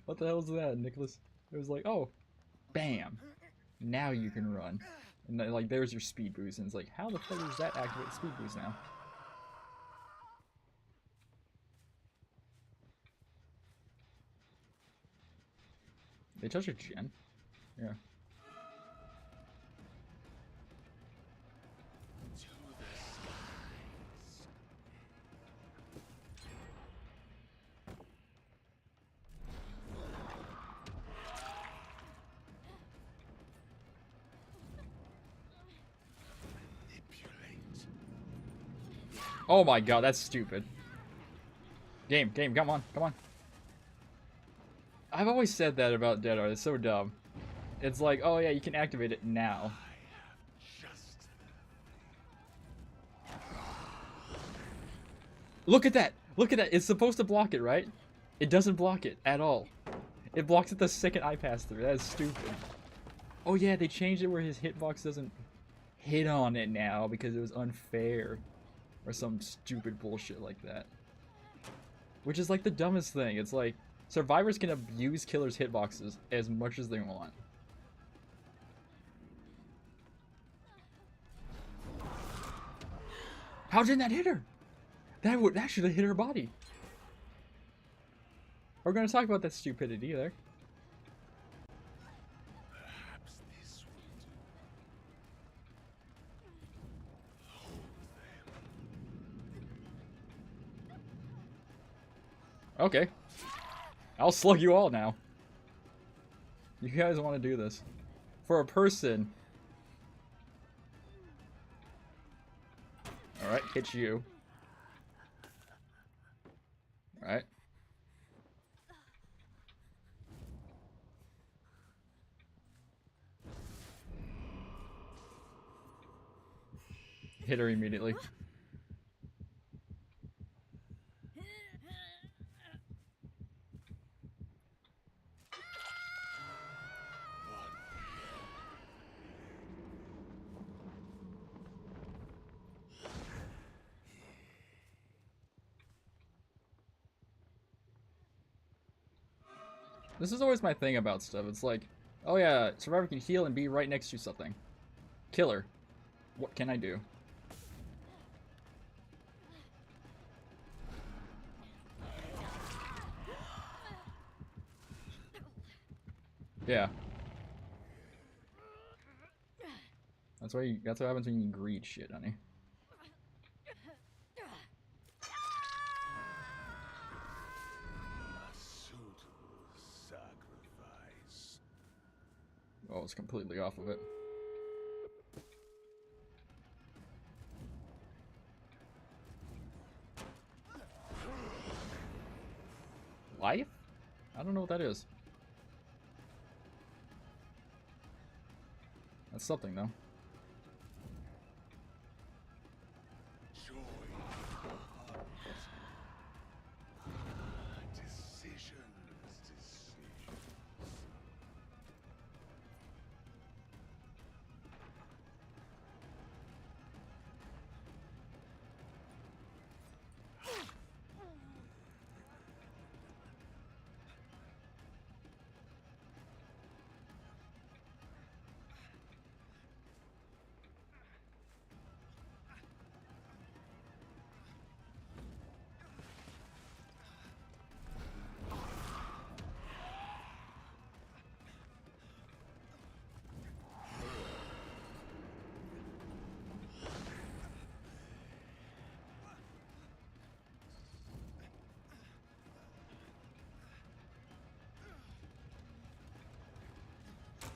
What the hell is that, Nicholas? It was like, oh, bam. Now you can run. And then, like, there's your speed boost, and it's like, how the fuck does that activate speed boost now? They touch a gen? Yeah. Oh my god, that's stupid. Game, come on, come on. I've always said that about Dead Art, it's so dumb. It's like, oh yeah, you can activate it now. Look at that! Look at that! It's supposed to block it, right? It doesn't block it at all. It blocks it the second I pass through. That is stupid. Oh yeah, they changed it where his hitbox doesn't hit on it now because it was unfair. Or some stupid bullshit like that. Which is like the dumbest thing. It's like, survivors can abuse killers' hitboxes as much as they want. How didn't that hit her? That should have hit her body. We're gonna talk about that stupidity there. Perhaps this will do. Okay. I'll slug you all now. You guys want to do this. For a person. Alright, hit you. Alright. Hit her immediately. This is always my thing about stuff. It's like, oh yeah, survivor can heal and be right next to something. Killer. What can I do? Yeah. That's what happens when you greed shit, honey. A suitable sacrifice. Oh, it's completely off of it. Life? I don't know what that is. That's something, though. Joy. Decisions.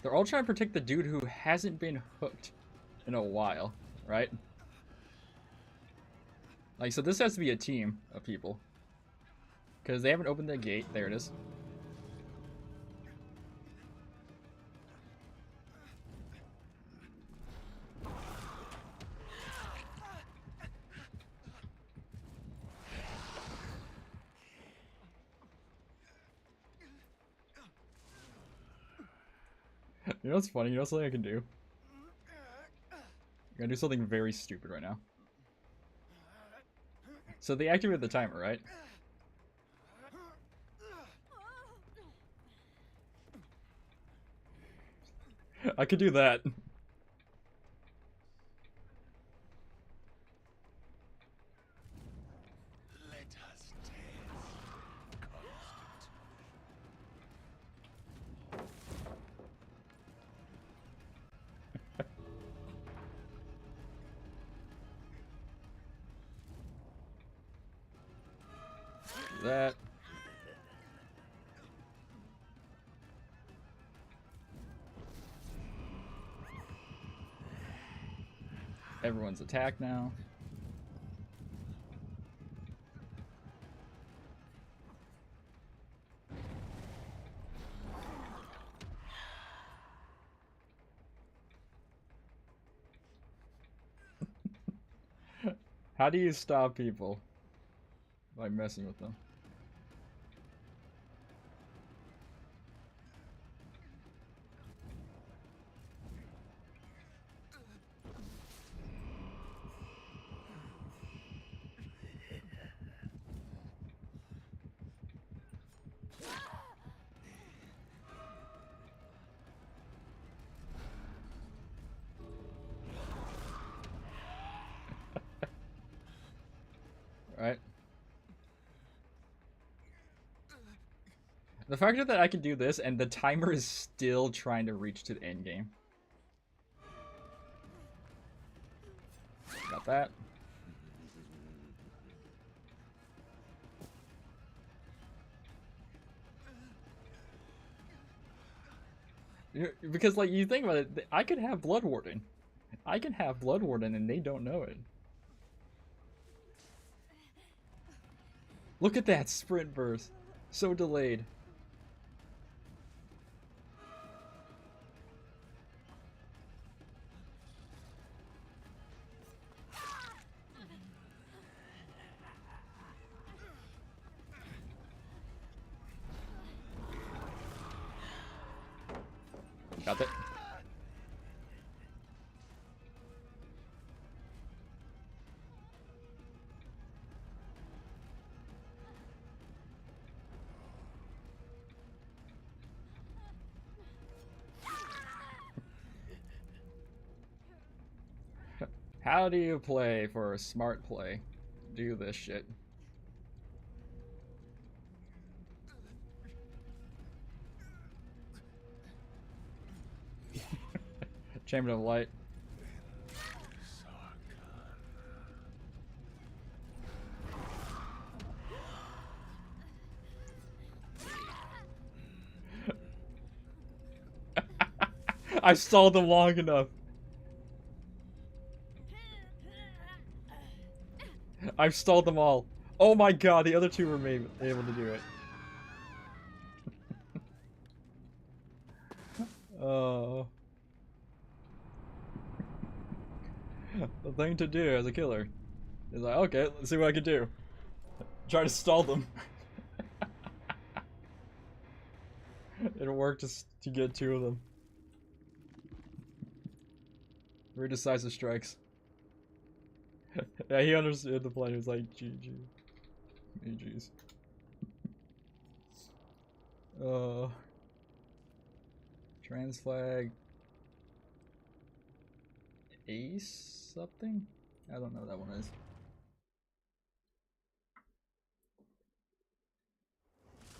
They're all trying to protect the dude who hasn't been hooked in a while, right? Like, so this has to be a team of people. Because they haven't opened the gate. There it is. You know what's funny? You know something I can do? I'm gonna do something very stupid right now. So they activate the timer, right? I could do that. Let us test Constitution. Do that. Everyone's attacked now. How do you stop people? By messing with them. Right? The fact that I can do this and the timer is still trying to reach to the end game. Got that. Because, like, you think about it, I could have Blood Warden. I can have Blood Warden and they don't know it. Look at that sprint burst. So delayed. Got it. How do you play for a smart play? Do this shit. Chamber of Light. I stalled them long enough. I've stalled them all. Oh my god, the other two were able to do it. Oh. The thing to do as a killer is like, okay, let's see what I can do. Try to stall them. It worked to get two of them. Very decisive strikes. Yeah, he understood the plan. He was like, GG. GG's. Trans flag. Ace something? I don't know what that one is.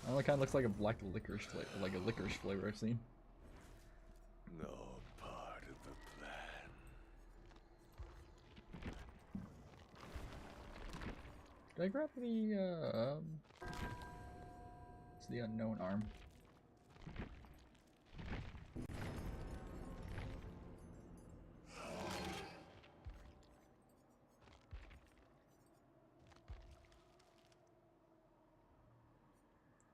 Oh, it kind of looks like a black licorice flavor, like a licorice flavor I've seen. No part of the plan. Did I grab the it's the unknown arm.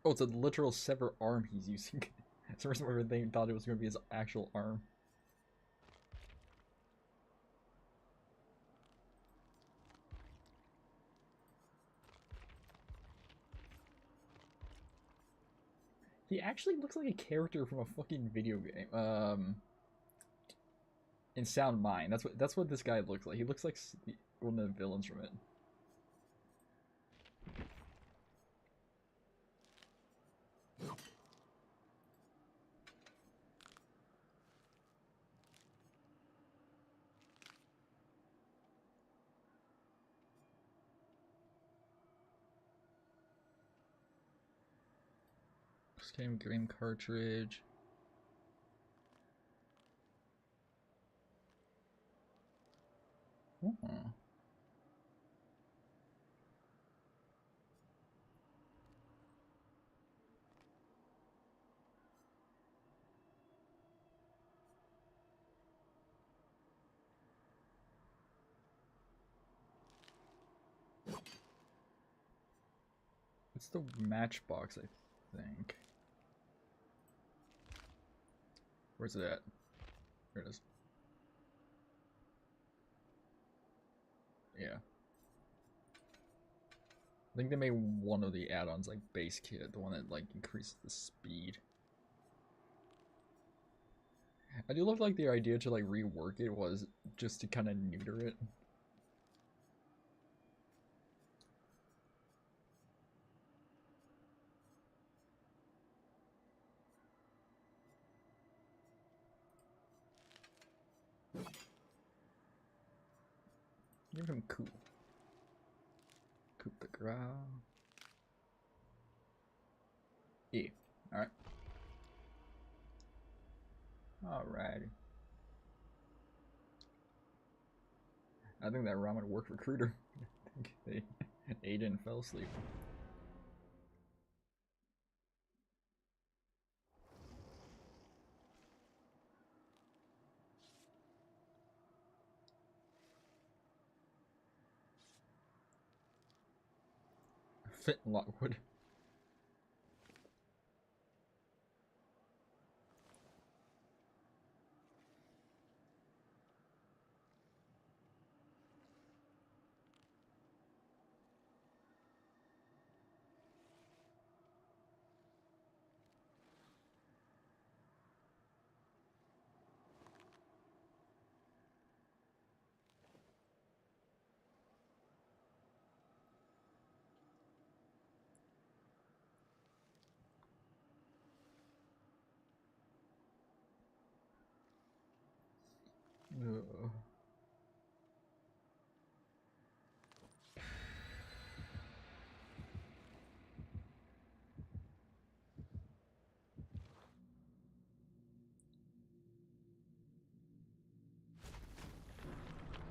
Oh, it's a literal sever arm he's using. That's the reason why they thought it was going to be his actual arm. He actually looks like a character from a fucking video game. In Sound Mind. That's what this guy looks like. He looks like one of the villains from it. Game cartridge. Oh. It's the matchbox, I think. Where's it at? There it is. Yeah. I think they made one of the add-ons like base kit, the one that like increases the speed. I do love like the idea to like rework it was just to kind of neuter it. Give him cool. Coop the ground. Yeah. Alright. Alrighty. I think that ramen worked recruiter. I think they ate and fell asleep. Fit Lockwood. Ugh.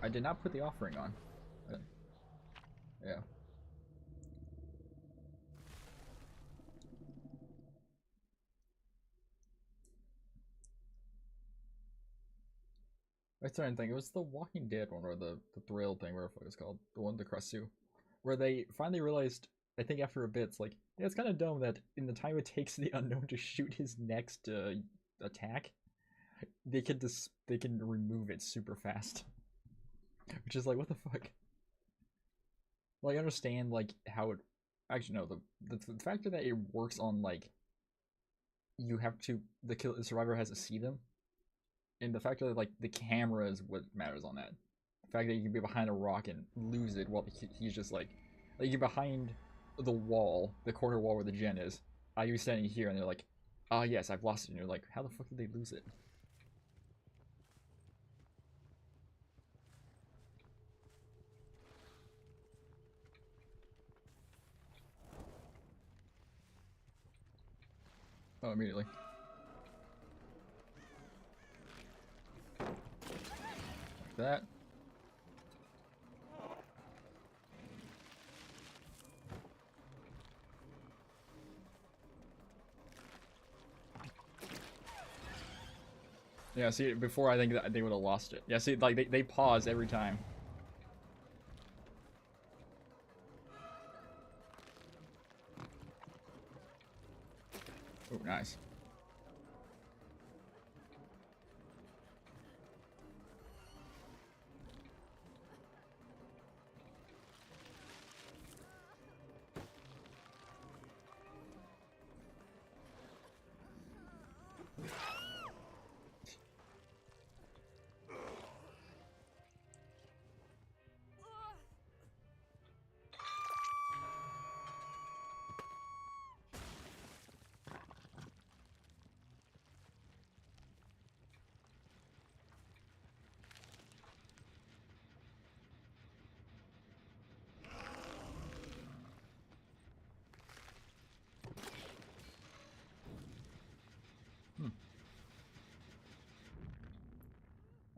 I did not put the offering on. Yeah. I started to think it was the Walking Dead one or the Thrill thing, whatever it was called, the one the Kresu, where they finally realized. I think after a bit, it's like, yeah, it's kind of dumb that in the time it takes the unknown to shoot his next attack, they can remove it super fast, which is like, what the fuck? Well, I understand like how it actually no the factor that it works on like you have to the survivor has to see them, and the fact that like the camera is what matters on that. The fact that you can be behind a rock and lose it while he's just like you're behind the wall, the corner wall where the gen is. You're standing here and they're like, ah, yes, I've lost it. And you're like, how the fuck did they lose it? Oh, immediately. Like that. Yeah, see, before I think that they would have lost it. Yeah, see, like, they pause every time. Oh, nice.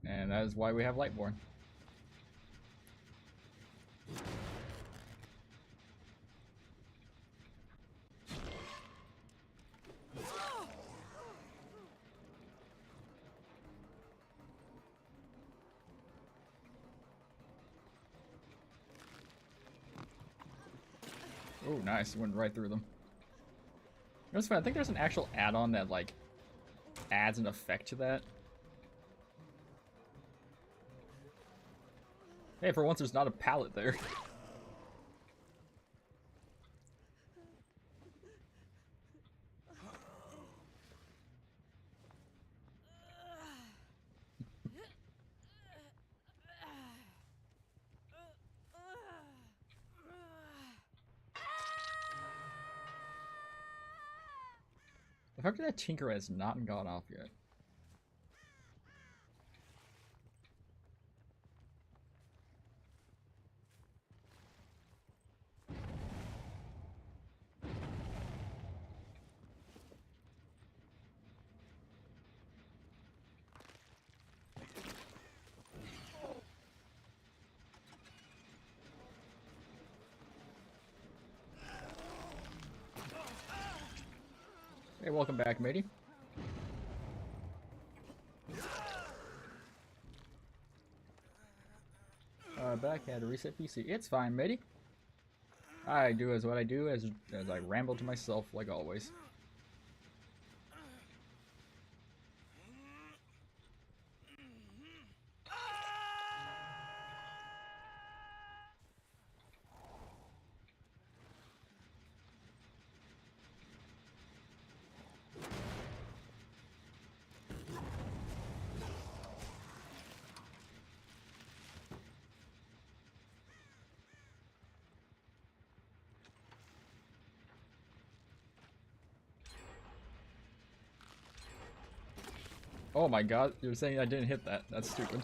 And that is why we have Lightborn. Oh, nice. Went right through them. That's fun. I think there's an actual add-on that, like, adds an effect to that. Hey, for once there's not a pallet there. The fact that Tinker has not gone off yet. Hey, welcome back, matey. Back had to reset PC. It's fine, matey. I do as what I do as I ramble to myself like always. Oh my god, you're saying I didn't hit that. That's stupid.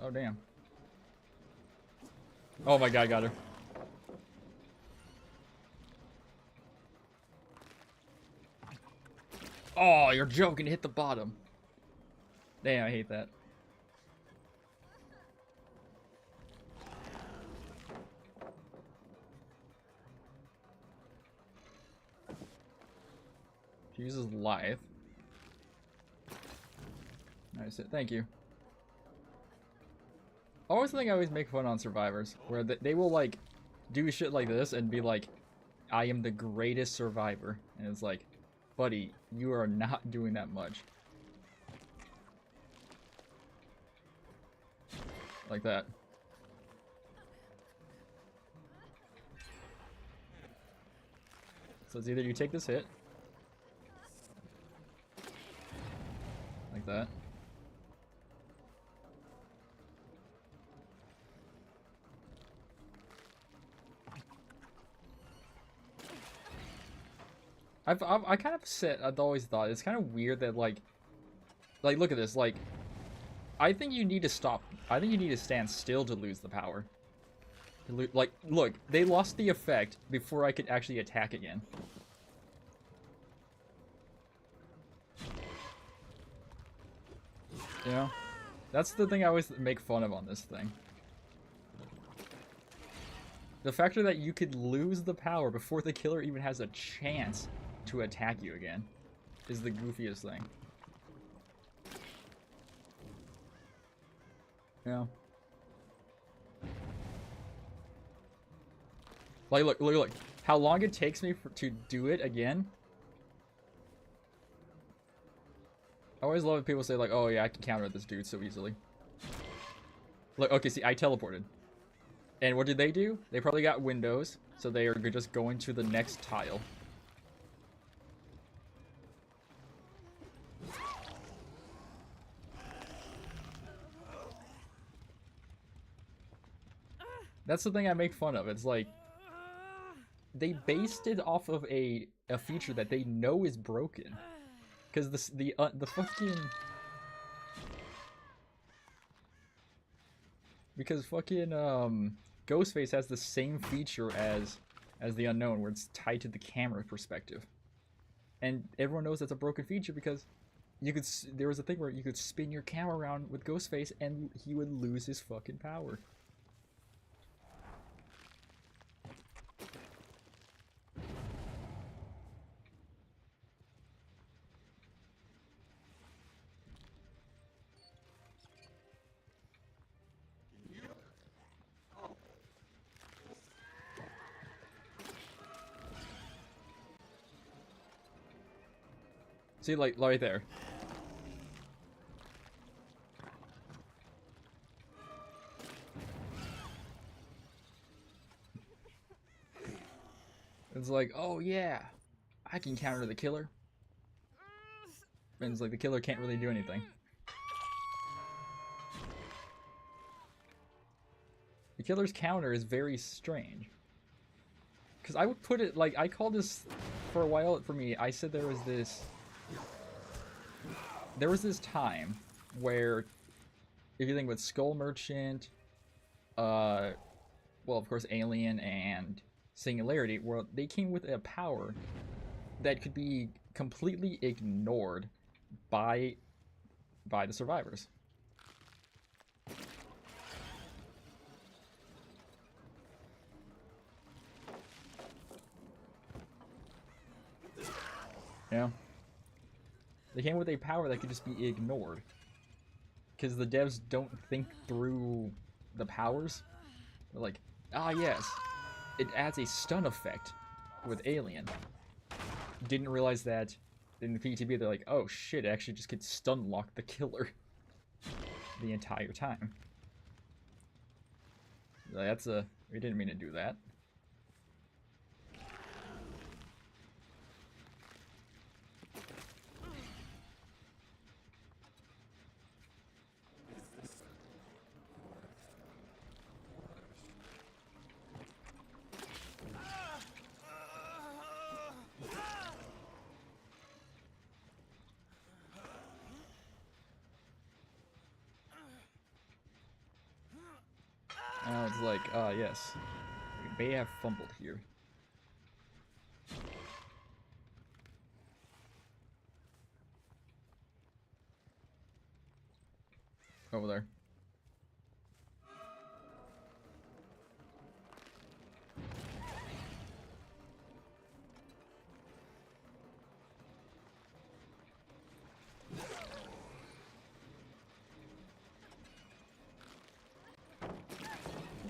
Oh damn. Oh my god, got her. Oh, you're joking. Hit the bottom. Damn, I hate that. She uses Lithe. Nice. Thank you. Always think I always make fun on survivors, where they will like do shit like this and be like, I am the greatest survivor. And it's like, buddy, you are not doing that much. Like that. So it's either you take this hit. Like that. I kind of said, I've always thought it's kind of weird that like look at this, like I think you need to stop. I think you need to stand still to lose the power. Like, look, they lost the effect before I could actually attack again. You know? That's the thing I always make fun of on this thing. The factor that you could lose the power before the killer even has a chance to attack you again is the goofiest thing. Yeah. Like, look. How long it takes me to do it again? I always love when people say, like, oh yeah, I can counter this dude so easily. Look, okay, see, I teleported. And what did they do? They probably got windows, so they are just going to the next tile. That's the thing I make fun of. It's like, they based it off of a feature that they know is broken. Because the fucking... Because fucking, Ghostface has the same feature as the Unknown, where it's tied to the camera perspective. And everyone knows that's a broken feature because you could... There was a thing where you could spin your camera around with Ghostface and he would lose his fucking power. See, like, right there. It's like, oh yeah, I can counter the killer. And it's like, the killer can't really do anything. The killer's counter is very strange. Because I would put it, like, I called this, for a while, for me, I said there was this time where, if you think with Skull Merchant, well, of course, Alien and Singularity, where they came with a power that could be completely ignored by the survivors. Yeah. They came with a power that could just be ignored. Because the devs don't think through the powers. They're like, ah yes, it adds a stun effect with Alien. Didn't realize that in the PTB they're like, oh shit, it actually just could stun lock the killer the entire time. That's we didn't mean to do that. Now it's like, yes. We may have fumbled here. Over there.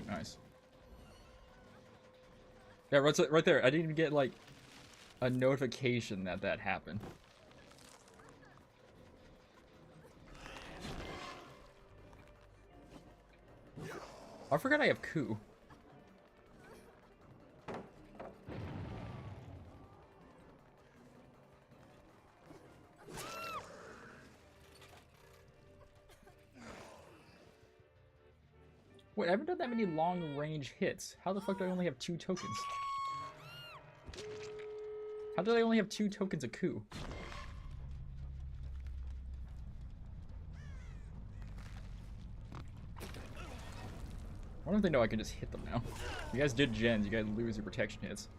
Nice. Yeah, right there. I didn't even get, like, a notification that that happened. I forgot I have coup. Wait, I haven't done that many long-range hits. How the fuck do I only have 2 tokens? How did I only have 2 tokens of coup? I wonder if they know I can just hit them now. You guys did gens, you guys lose your protection hits.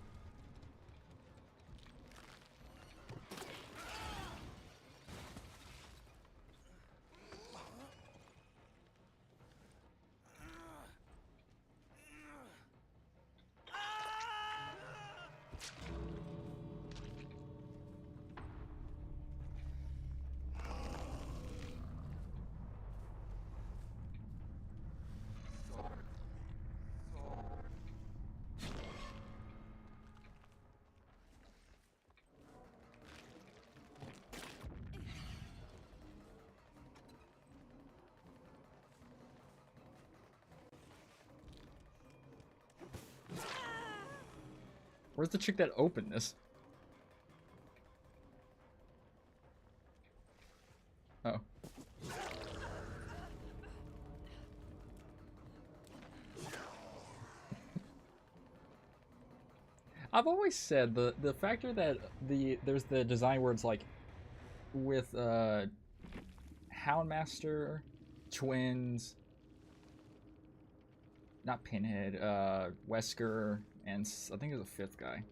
Where's the chick that opened this? Oh. I've always said the factor that there's the design where it's like with Houndmaster, Twins, not Pinhead, Wesker, and I think there's a 5th guy.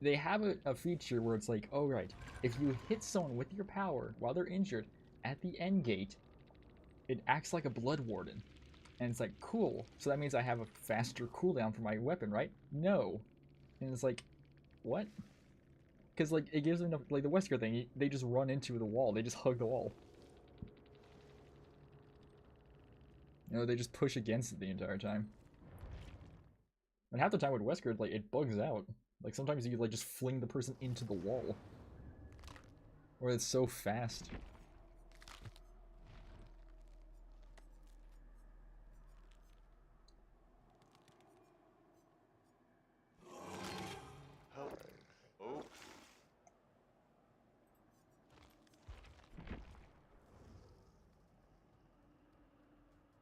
They have a feature where it's like, oh right, if you hit someone with your power while they're injured at the end gate, it acts like a Blood Warden. And it's like, cool, so that means I have a faster cooldown for my weapon, right? No. And it's like, what? Because, like, it gives them, like, the Wesker thing, they just run into the wall, they just hug the wall. You know, they just push against it the entire time. And half the time with Wesker, like, it bugs out. Like, sometimes you, like, just fling the person into the wall. Or it's so fast. Oh.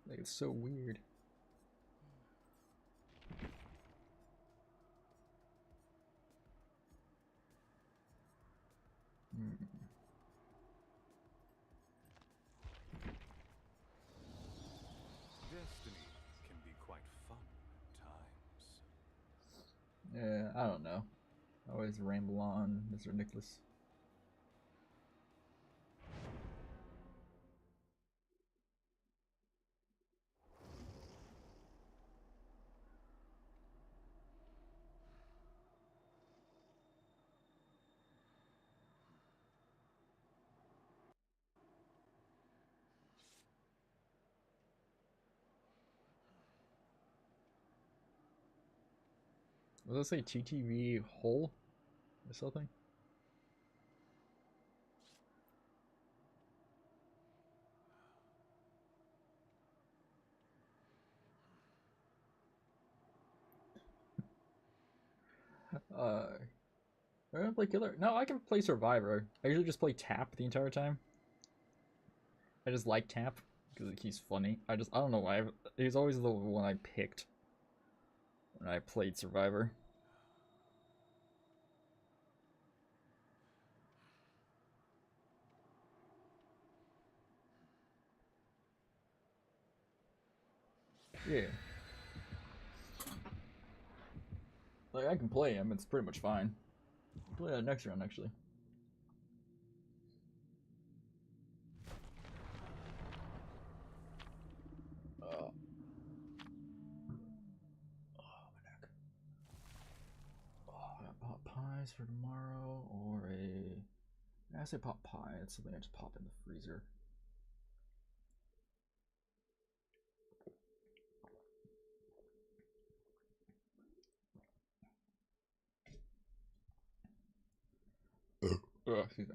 Like, it's so weird. Destiny can be quite fun at times. Yeah, I don't know. I always ramble on, Mr. Nicholas. Was that say TTV hole or something? I don't play killer. No, I can play survivor. I usually just play tap the entire time. I just like tap because he's funny. I don't know why. He's always the one I picked when I played survivor. Yeah. Like, I can play him, it's pretty much fine. I'll play that next round, actually. pies for tomorrow, or I say pot pie. It's something I just pop in the freezer. Excuse me.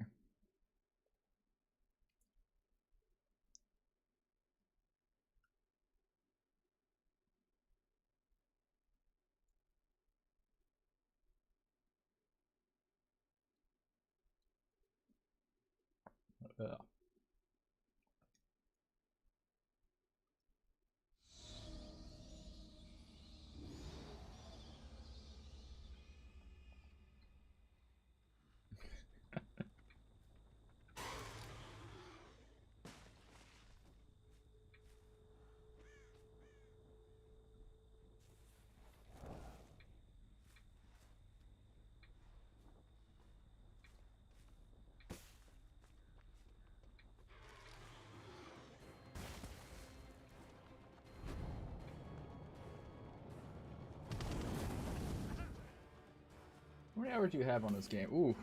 How many hours do you have on this game? Ooh,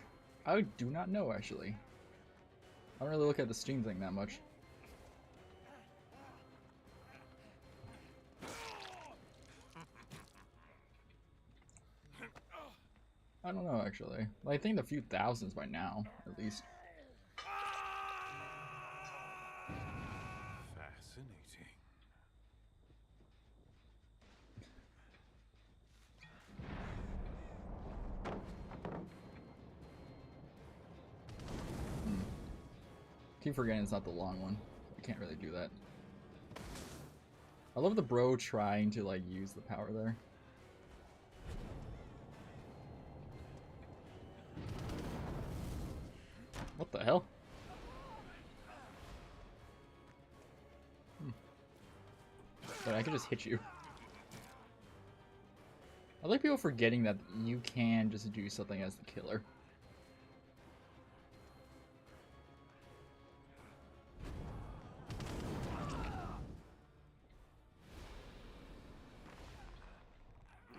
I do not know actually. I don't really look at the Steam thing that much. I don't know actually. I think a few thousands by now, at least. Fascinating. Keep forgetting it's not the long one. I can't really do that. I love the bro trying to like use the power there. What the hell? But I can just hit you. I like people forgetting that you can just do something as the killer.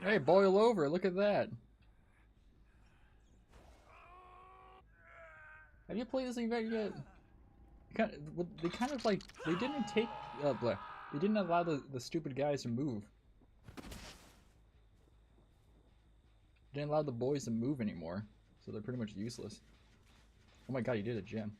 Hey, boil over, look at that. Have you played this thing back yet? They kind of like, they didn't take, they didn't allow the stupid guys to move. They didn't allow the boys to move anymore, so they're pretty much useless. Oh my god, he did a gem.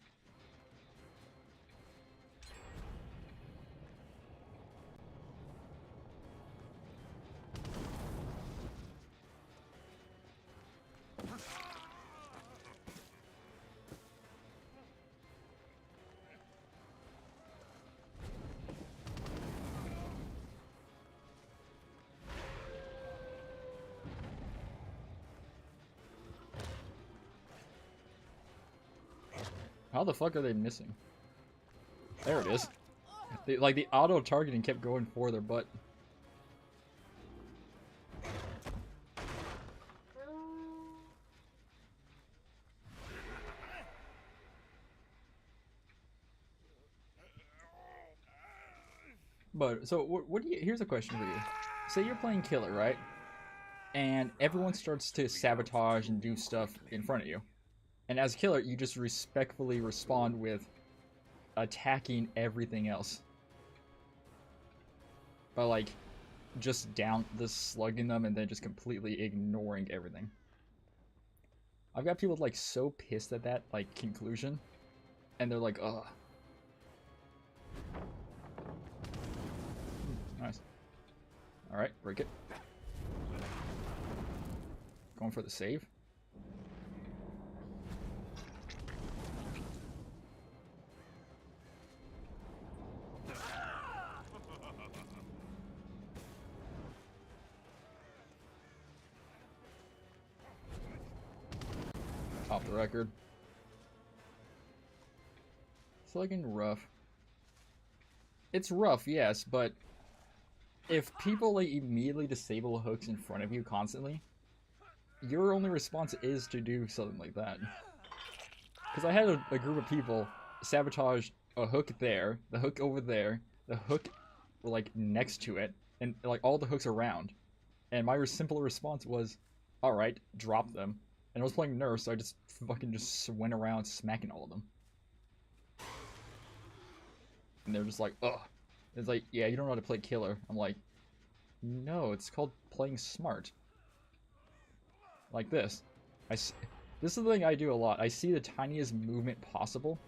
How the fuck are they missing? There it is. Like the auto targeting kept going for their butt. But so what do you? Here's a question for you. Say you're playing killer, right? And everyone starts to sabotage and do stuff in front of you. And as a killer, you just respectfully respond with attacking everything else. By like just slugging them and then just completely ignoring everything. I've got people like so pissed at that like conclusion, and they're like, ugh. Nice. Alright, break it. Going for the save. Off the record. It's looking rough. It's rough, yes, but if people like immediately disable hooks in front of you constantly, your only response is to do something like that. Because I had a group of people sabotage a hook there, the hook over there, the hook like next to it, and like all the hooks around. And my simple response was, alright, drop them. And I was playing nurse, so I just fucking just went around smacking all of them. And they're just like, ugh. It's like, yeah, you don't know how to play killer. I'm like, no, it's called playing smart. Like this. This is the thing I do a lot. I see the tiniest movement possible,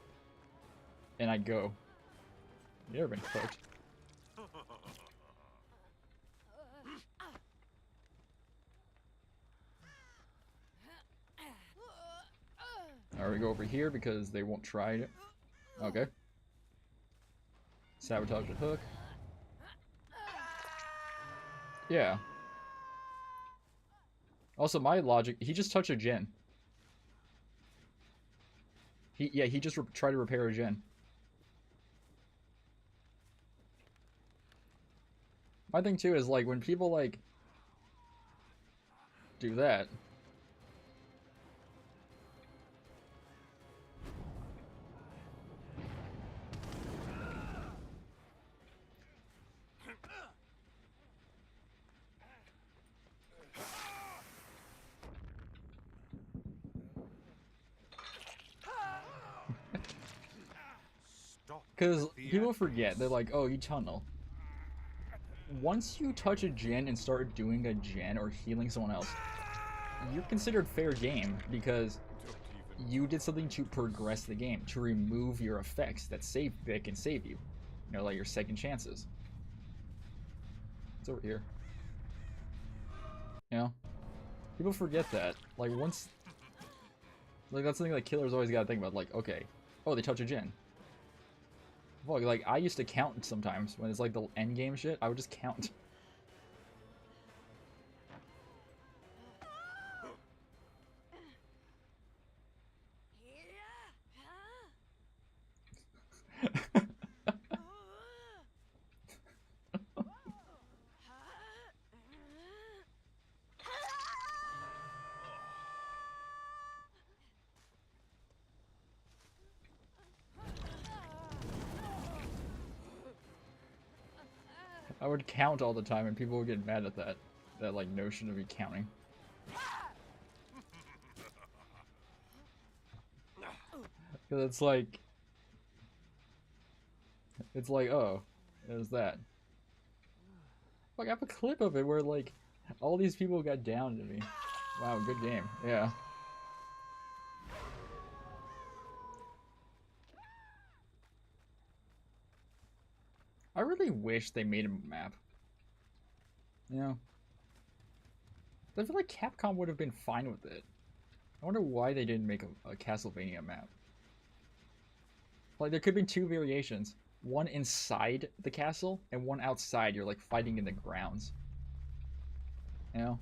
and I go. You ever been cooked? Alright, we go over here because they won't try it. Okay. Sabotage the hook. Yeah. Also, my logic, he just touched a gen. He just tried to repair a gen. My thing too is like when people like do that. Because people forget, they're like, oh, you tunnel. Once you touch a gen and start doing a gen or healing someone else, you're considered fair game because you did something to progress the game, to remove your effects that can save you. You know, like your second chances. It's over here. You know? People forget that. Like, once... Like, that's something that killers always gotta think about. Like, okay. Oh, they touch a gen. Fuck, like, I used to count sometimes. When it's like the end game shit, I would just count. I would count all the time and people would get mad at that. That, like, notion of me counting. Because it's like... It's like, oh, there's that. Like, I have a clip of it where, like, all these people got down to me. Wow, good game. Yeah. I really wish they made a map. You know? I feel like Capcom would have been fine with it. I wonder why they didn't make a Castlevania map. Like, there could be two variations. One inside the castle, and one outside. You're, like, fighting in the grounds. You know?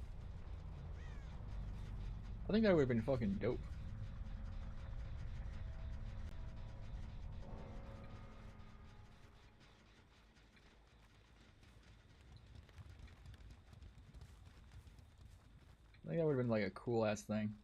I think that would have been fucking dope. I think that would have been, like, a cool-ass thing.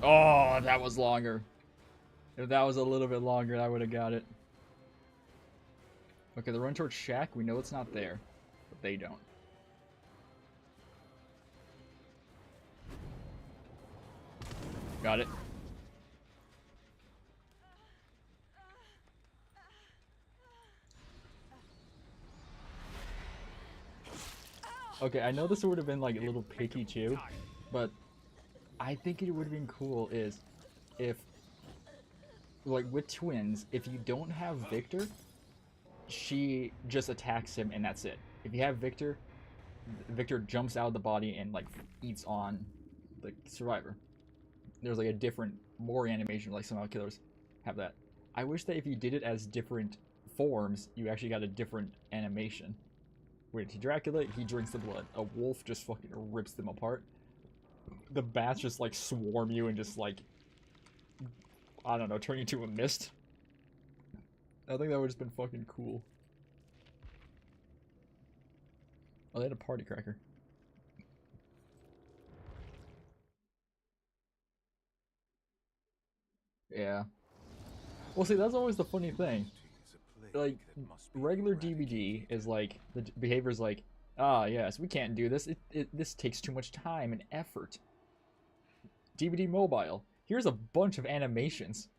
Oh, that was longer. If that was a little bit longer, I would have got it. Okay, the run towards Shack, we know it's not there. But they don't. Got it. Okay, I know this would have been like a little picky too, but I think it would have been cool is if, like with twins, if you don't have Victor, she just attacks him and that's it. If you have Victor, Victor jumps out of the body and like eats on the survivor. There's like a different Mori animation, like some killers have that. I wish that if you did it as different forms, you actually got a different animation. Wait, Dracula, he drinks the blood. A wolf just fucking rips them apart. The bats just like swarm you and just like, I don't know, turn you to a mist. I think that would have just been fucking cool. Oh, they had a party cracker. Yeah. Well, see, that's always the funny thing. Is a plague Like, that must be regular DBD is like, the behavior is like, ah, yes, we can't do this. This takes too much time and effort. DBD Mobile. Here's a bunch of animations.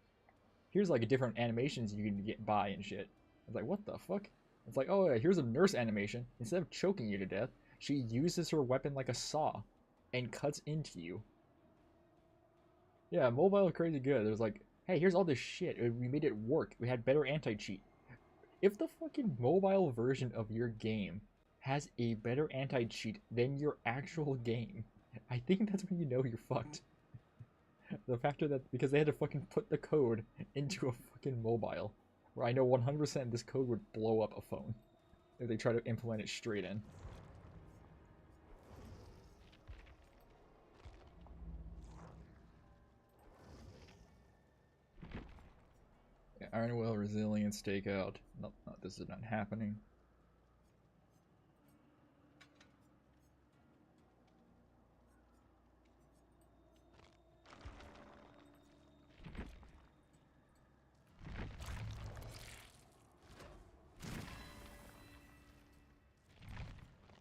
Here's like different animations you can get by and shit. It's like, what the fuck? It's like, oh yeah, here's a nurse animation. Instead of choking you to death, she uses her weapon like a saw and cuts into you. Yeah, mobile is crazy good. There's like, hey, here's all this shit. We made it work. We had better anti-cheat. If the fucking mobile version of your game has a better anti-cheat than your actual game, I think that's when you know you're fucked. The factor that, because they had to fucking put the code into a fucking mobile, where I know 100% this code would blow up a phone if they try to implement it straight in. Yeah, Iron Will, Resilience, Stakeout. No, this is not happening.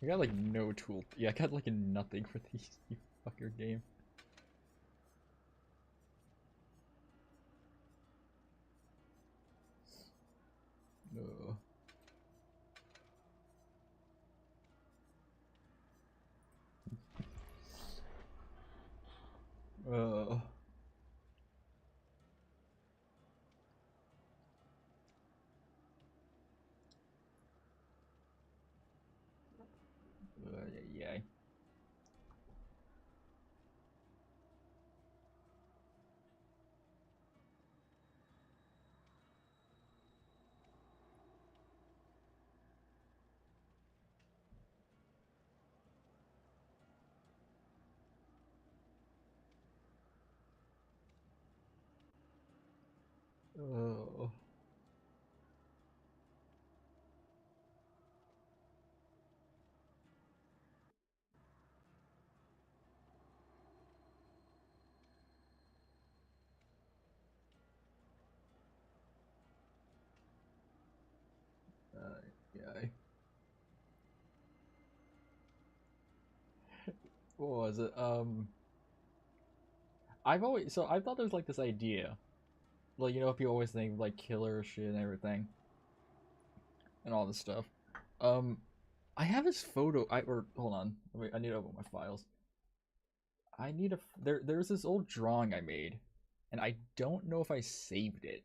I got like no tool. Yeah, I got like nothing for these, you fucker game. Ugh. Uh, yeah. Oh. Yeah. What was it? I thought there was like this idea. Like, you know, people always think of, like, killer shit and everything. And all this stuff. Um, I have this photo, hold on. Wait, I need to open my files. I need a, there's this old drawing I made. And I don't know if I saved it.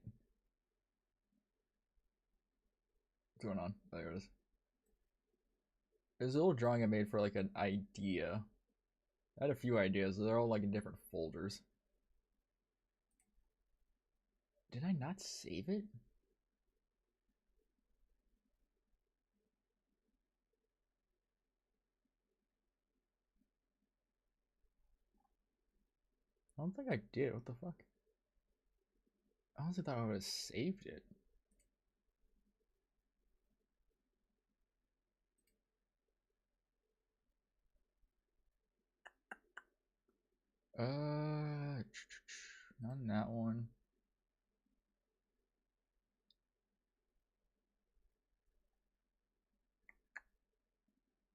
What's going on? There it is. There's an old drawing I made for, like, an idea. I had a few ideas. They're all, like, in different folders. Did I not save it? I don't think I did. What the fuck? I honestly thought I would have saved it. Not in that one.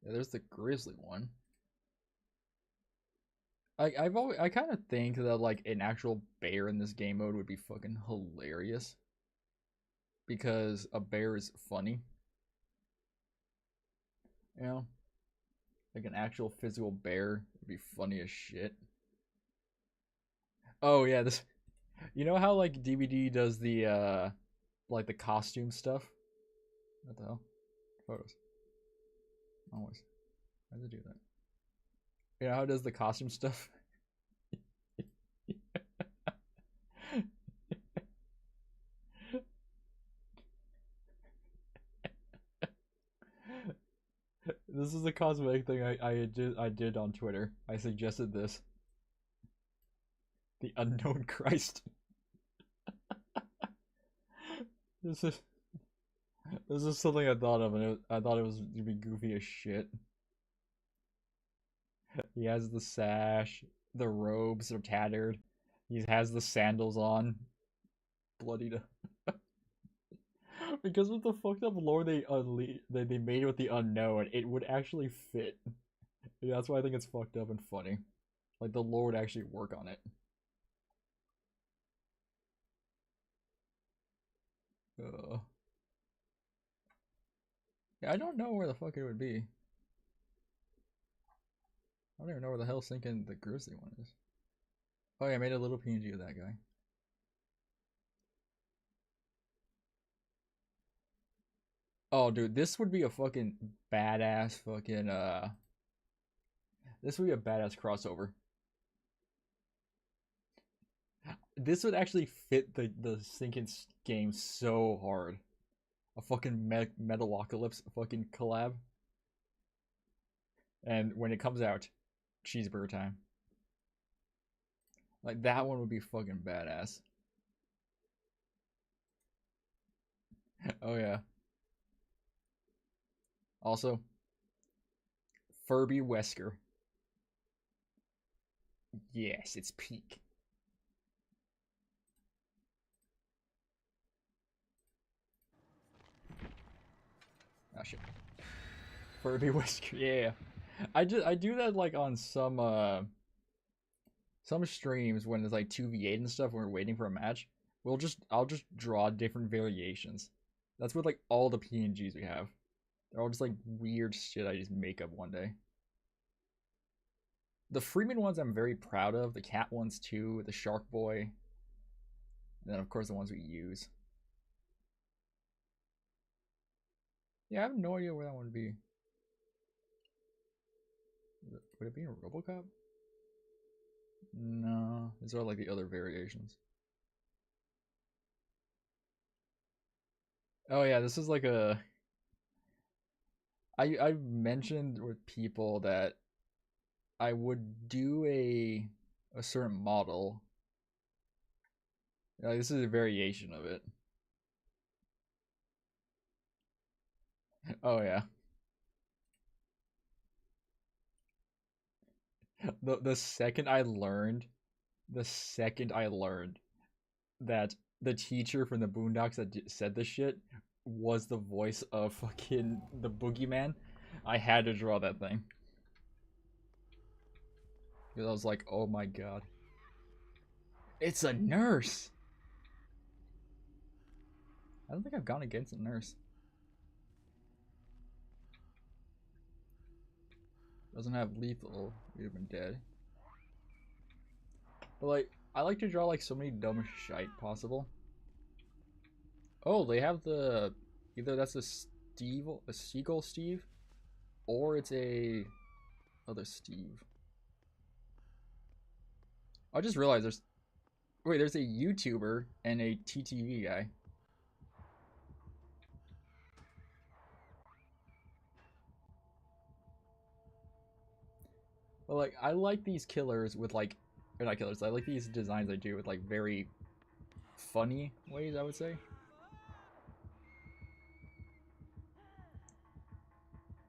Yeah, there's the grizzly one. I kind of think that like an actual bear in this game mode would be fucking hilarious because a bear is funny. You know, like an actual physical bear would be funny as shit. Oh yeah, this. You know how like DVD does the like the costume stuff? What the hell? Photos. Always. How does it do that? You know how it does the costume stuff? This is the cosmetic thing I did on Twitter. I suggested this. The unknown Christ. This is this is something I thought of, and I thought it was gonna be goofy as shit. He has the sash, the robes are tattered. He has the sandals on. bloodied. Because of the fucked up lore they made with the unknown, it would actually fit. Yeah, that's why I think it's fucked up and funny. Like the lore would actually work on it. Yeah, I don't know where the fuck it would be. I don't even know where the hell sinking the grizzly one is. Oh yeah, I made a little PNG of that guy. Oh dude, this would be a fucking badass fucking this would be a badass crossover. This would actually fit the sinking game so hard. A fucking Metalocalypse fucking collab. And when it comes out, cheeseburger time. Like that one would be fucking badass. Oh yeah. Also, Furby Wesker. Yes, it's peak. Oh shit. Furby Wesker, yeah. I do that like on some streams when it's like 2v8 and stuff when we're waiting for a match. I'll just draw different variations. That's with like all the PNGs we have. They're all just like weird shit I just make up one day. The Freeman ones I'm very proud of. The cat ones too, the Shark Boy. And then of course the ones we use. Yeah, I have no idea where that one would be. Would it be in RoboCop? No, these are like the other variations. Oh yeah, this is like a... I've mentioned with people that I would do a certain model. This is a variation of it. Oh yeah. The second I learned that the teacher from the Boondocks that said this shit was the voice of fucking the Boogeyman, I had to draw that thing. Because I was like, oh my god. It's a nurse! I don't think I've gone against a nurse. Doesn't have lethal, we'd have been dead. But like, I like to draw like so many dumb shite possible. Oh, they have the... Either that's a Seagull Steve, or it's a other Steve. I just realized there's a YouTuber and a TTV guy. But like, I like these killers with like, or not killers, I like these designs I do with like very funny ways, I would say.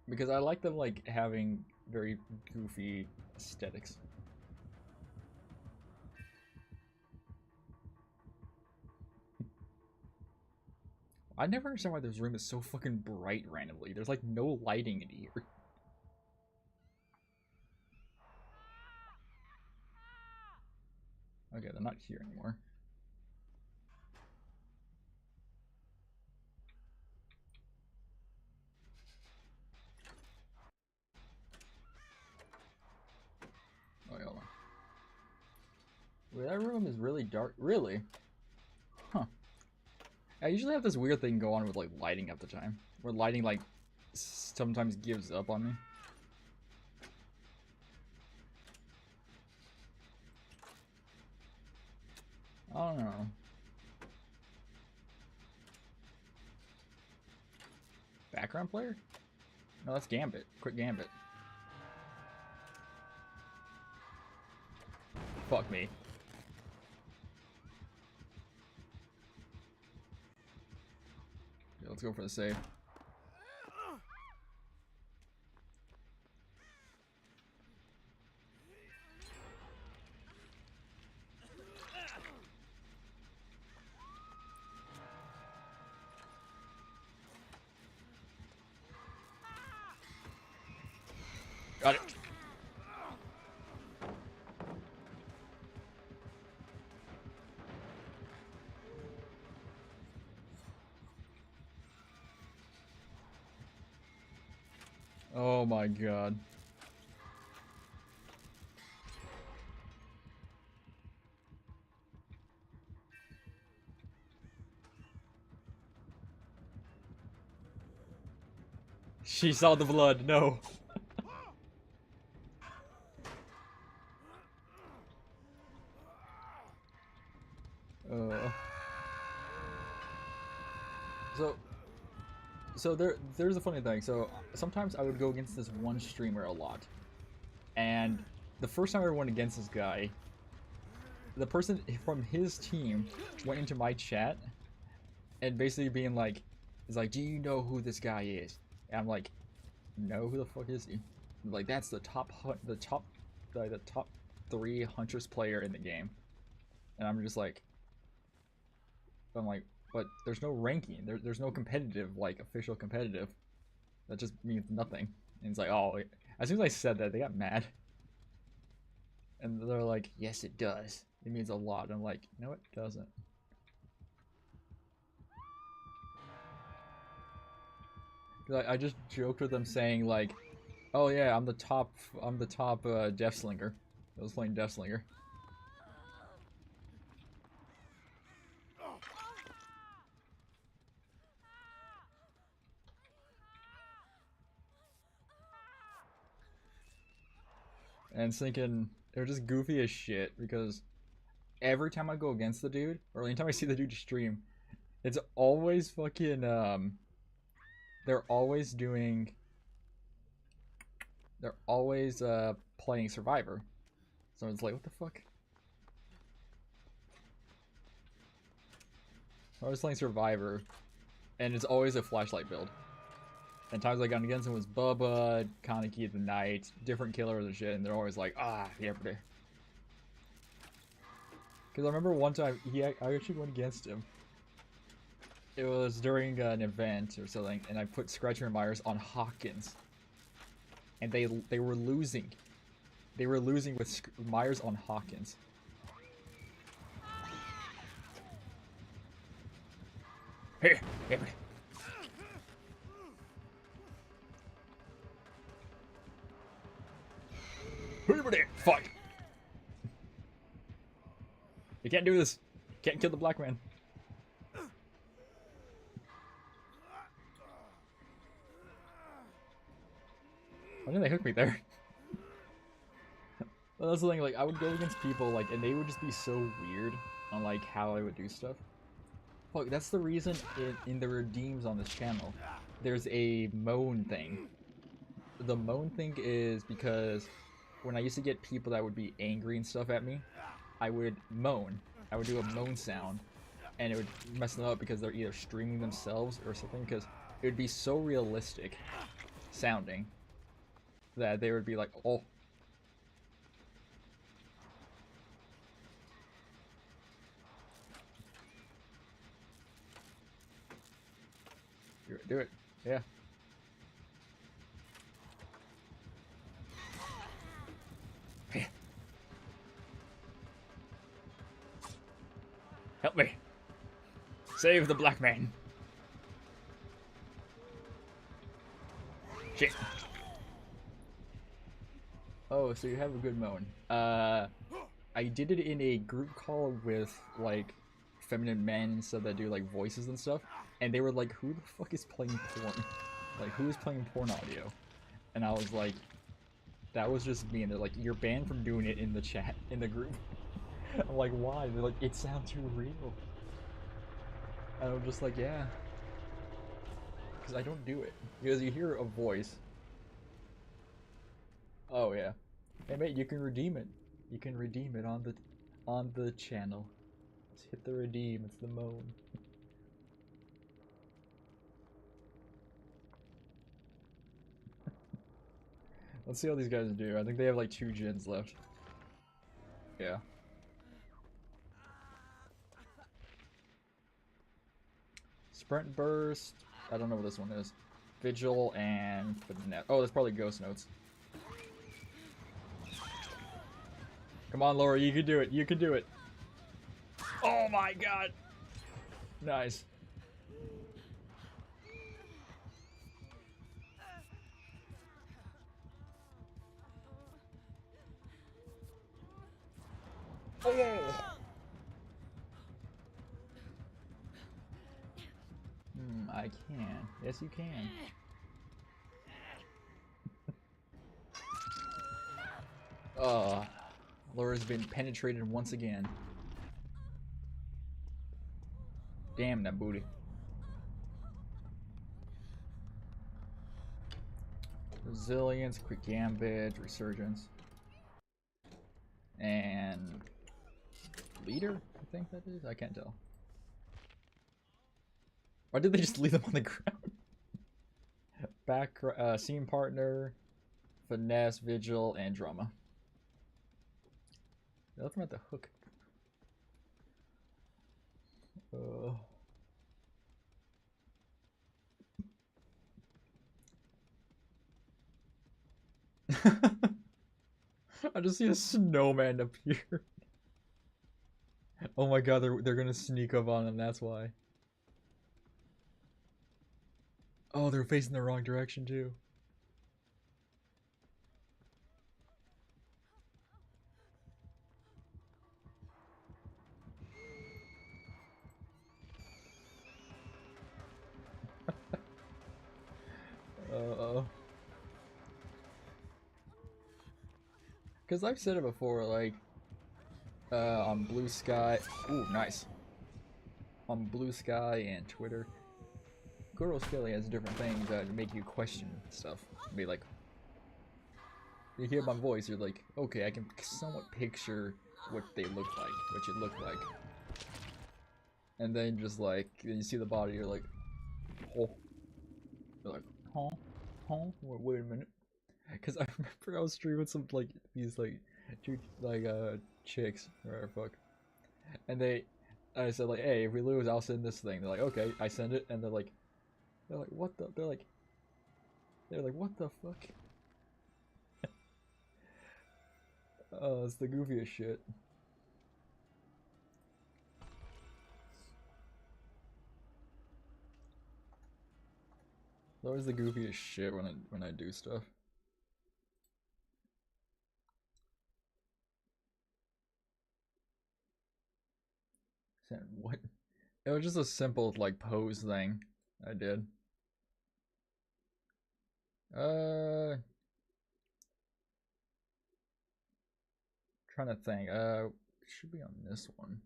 Because I like them like having very goofy aesthetics. I never understand why this room is so fucking bright randomly. There's like no lighting in here. Okay, they're not here anymore. Oh, hold on. Wait, that room is really dark. Really? Huh. I usually have this weird thing go on with like lighting at the time. Where lighting like sometimes gives up on me. I don't know. Background player? No, that's Gambit. Quick Gambit. Fuck me. Okay, let's go for the save. Got it. Oh my god. She saw the blood, no. So there's a funny thing. So sometimes I would go against this one streamer a lot, and the first time I ever went against this guy, the person from his team went into my chat and basically being like, "Is like, do you know who this guy is?" And I'm like, "No, who the fuck is he?" Like, that's the top 3 Huntress player in the game, and I'm like, but there's no ranking. There's no competitive, like, official competitive. That just means nothing. And it's like, oh, as soon as I said that, they got mad. And they're like, yes, it does. It means a lot. And I'm like, no, it doesn't. I just joked with them saying, like, oh yeah, I'm the top Death Slinger. I was playing Death Slinger. And thinking they're just goofy as shit because every time I go against the dude, or anytime I see the dude stream, it's always fucking they're always playing Survivor. So it's like, what the fuck? I was playing Survivor, and it's always a flashlight build. And times I got against him was Bubba, Kaneki the Knight, different killers and shit, and they're always like, ah, yeah, every day. Because I remember one time, I actually went against him. It was during an event or something, and I put Scratcher and Myers on Hawkins. And they were losing. They were losing with Myers on Hawkins. Here, everybody. Everybody, fight! You can't do this. You can't kill the black man. Why didn't they hook me there? Well, that's the thing, like, I would go against people, like, and they would just be so weird on, like, how I would do stuff. Fuck, that's the reason in the redeems on this channel, there's a moan thing. The moan thing is because when I used to get people that would be angry and stuff at me, I would moan. I would do a moan sound, and it would mess them up because they're either streaming themselves or something, because it would be so realistic sounding that they would be like, oh. Do it. Yeah. Help me. Save the black man. Shit. Oh, so you have a good moan. I did it in a group call with, like, feminine men and stuff that do, like, voices and stuff. And they were like, who the fuck is playing porn? Like, who is playing porn audio? And I was like, that was just me. And they're like, you're banned from doing it in the chat, in the group. I'm like, why? They're like, it sounds too real. And I'm just like, yeah. Because I don't do it. Because you hear a voice. Oh, yeah. Hey, mate, you can redeem it. You can redeem it on the channel. Just hit the redeem. It's the moan. Let's see how these guys do. I think they have like 2 gens left. Yeah. Sprint Burst. I don't know what this one is. Vigil and Finesse. Oh, that's probably Ghost Notes. Come on, Laura, you can do it. You can do it. Oh my god. Nice. Oh. I can. Yes, you can. Laura's been penetrated once again. Damn that booty. Resilience, quick gambit, resurgence. And leader, I think that is? I can't tell. Why did they just leave them on the ground? Back, scene partner, finesse, vigil, and drama. They left them at the hook. I just see a snowman appear. Oh my god, they're gonna sneak up on him, that's why. Oh, they're facing the wrong direction too. Uh-oh. Because I've said it before, like, on Blue Sky. Ooh, nice. On Blue Sky and Twitter, good old Skelly has different things that make you question stuff. Be like, you hear my voice, you're like, okay, I can somewhat picture what they look like, what you look like. And then just like, you see the body, you're like, oh. You're like, huh? Huh? Wait a minute. Because I remember I was streaming some, like, these, like, two, like, chicks, or whatever, fuck. And I said, like, hey, if we lose, I'll send this thing. They're like, okay, I send it, and they're like, what the, they're like, what the fuck? Oh, it's the goofiest shit. It's always the goofiest shit when I do stuff. What? It was just a simple like pose thing I did. Trying to think. Should be on this one.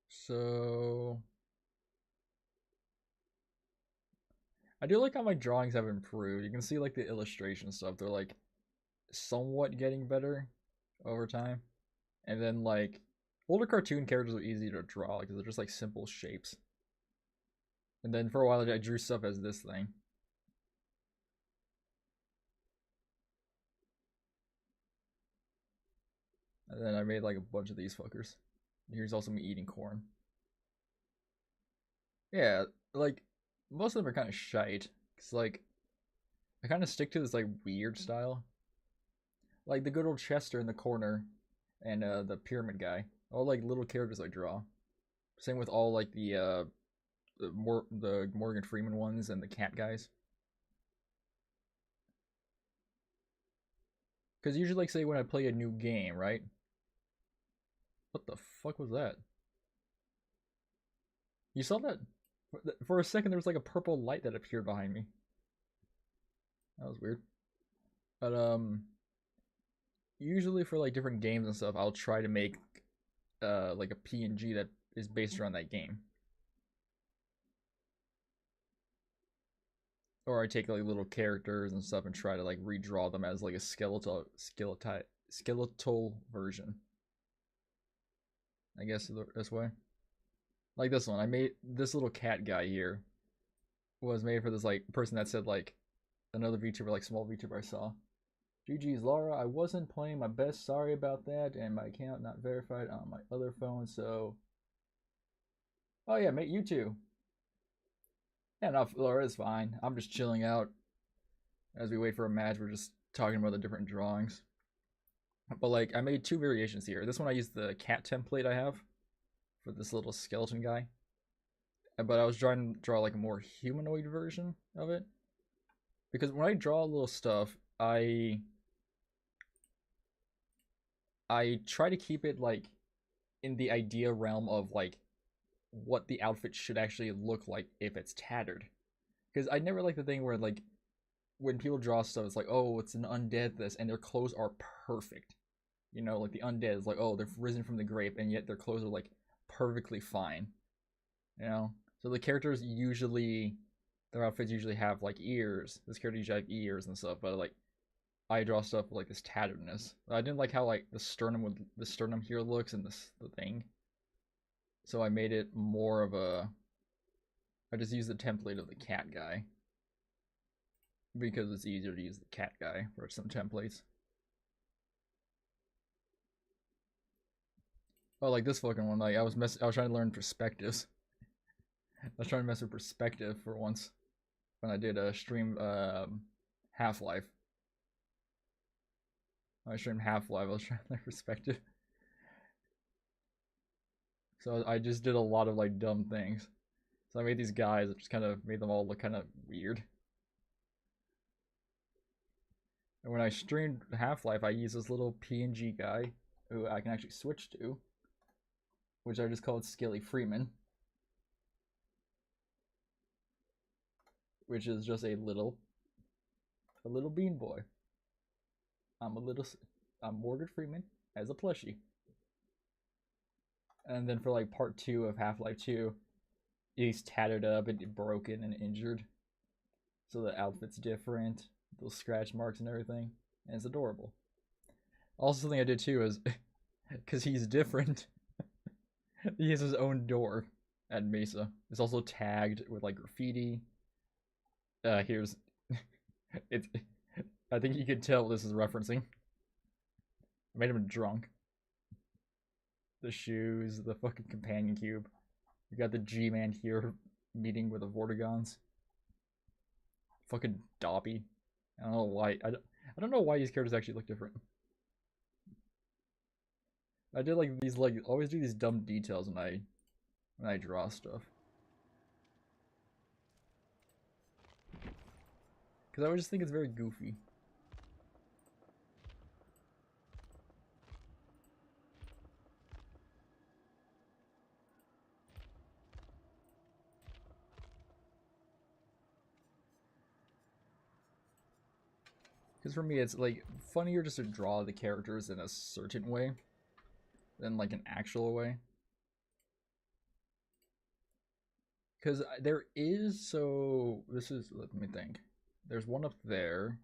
So I do like how my drawings have improved. You can see like the illustration stuff. They're like somewhat getting better over time. And then like older cartoon characters are easy to draw because they're just like simple shapes. And then for a while I drew stuff as this thing. And then I made like a bunch of these fuckers. Here's also me eating corn. Yeah, like most of them are kind of shite. Cause like I kind of stick to this like weird style. Like the good old Chester in the corner and the pyramid guy. All like little characters I draw. Same with all like the Morgan Freeman ones and the cat guys. Because usually, like, say when I play a new game, right? What the fuck was that? You saw that? For a second, there was like a purple light that appeared behind me. That was weird. But usually for like different games and stuff, I'll try to make like a PNG that is based around that game. Or I take like little characters and stuff and try to like redraw them as like a skeletal version. I guess this way. Like this one, I made this little cat guy here was made for this like person that said like another VTuber, like small VTuber I saw. GG's Laura, I wasn't playing my best, sorry about that, and my account not verified on my other phone, so oh yeah, mate, you too. Yeah, no, Laura is fine. I'm just chilling out as we wait for a match. We're just talking about the different drawings. But like I made two variations here. This one I used the cat template I have for this little skeleton guy. But I was trying to draw like a more humanoid version of it. Because when I draw little stuff, I try to keep it like in the idea realm of like what the outfit should actually look like if it's tattered. Because I never like the thing where like when people draw stuff, it's like, oh, it's an undead this, and their clothes are perfect. You know, like the undead is like, oh, they've risen from the grave, and yet their clothes are like perfectly fine. You know, so the characters usually, their outfits usually have like ears. This character usually have ears and stuff, but like I draw stuff with like this tatteredness. I didn't like how like the sternum here looks and the thing. So I made it more of a. I just used the template of the cat guy because it's easier to use the cat guy for some templates. Oh, like this fucking one. Like I was trying to learn perspectives. I was trying to mess with perspective for once when I did a stream Half-Life. I streamed Half-Life. I was trying to learn perspective. So I just did a lot of like dumb things. So I made these guys that just kind of made them all look kind of weird. And when I streamed Half-Life, I used this little PNG guy who I can actually switch to, which I just called Skelly Freeman, which is just a little bean boy. I'm Morgan Freeman as a plushie. And then for like part 2 of Half-Life 2, he's tattered up and broken and injured. So the outfit's different, those scratch marks and everything, and it's adorable. Also, something I did too is, because he's different, he has his own door at Mesa. It's also tagged with like graffiti. Here's, it's, I think you can tell this is referencing. I made him drunk. The shoes, the fucking companion cube. We got the G-Man here meeting with the Vortigons. Fucking Dobby. I don't know why. I don't know why these characters actually look different. I did like these always do these dumb details when I draw stuff. Because I always just think it's very goofy. Because for me, it's like funnier just to draw the characters in a certain way than like an actual way. Because there is, so this is, let me think. There's one up there.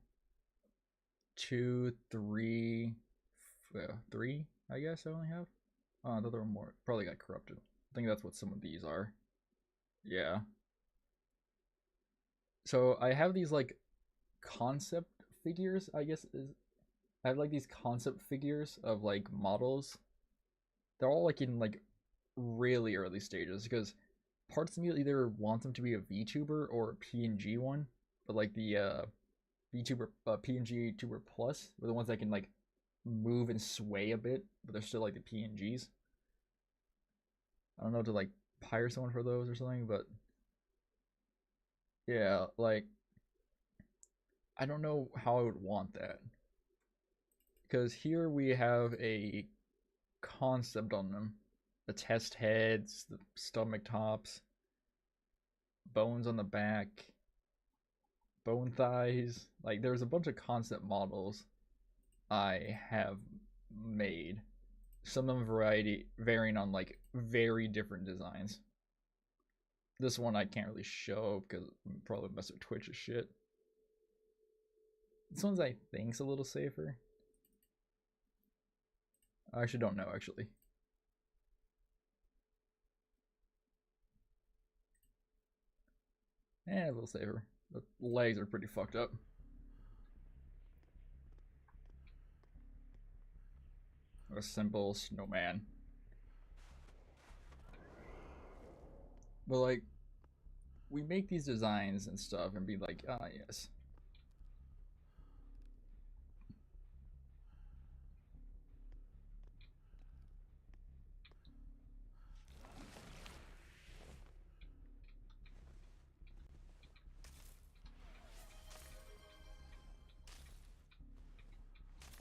2, 3, 3, I guess I only have. Oh, I thought there were more. Probably got corrupted. I think that's what some of these are. Yeah. So I have these like concept figures, I guess is. I have like these concept figures of like models. They're all like in like really early stages because parts of me either want them to be a VTuber or a PNG one, but like the VTuber PNG Tuber Plus were the ones that can like move and sway a bit, but they're still like the PNGs. I don't know to like hire someone for those or something, but yeah, like I don't know how I would want that. Because here we have a concept on them. The test heads, the stomach tops, bones on the back, bone thighs. Like there's a bunch of concept models I have made. Some of them varying on like very different designs. This one I can't really show because I'm probably mess with Twitch as shit. This one's I think's a little safer. I actually don't know actually. A little safer. The legs are pretty fucked up. A simple snowman. But like, we make these designs and stuff and be like, ah, yes.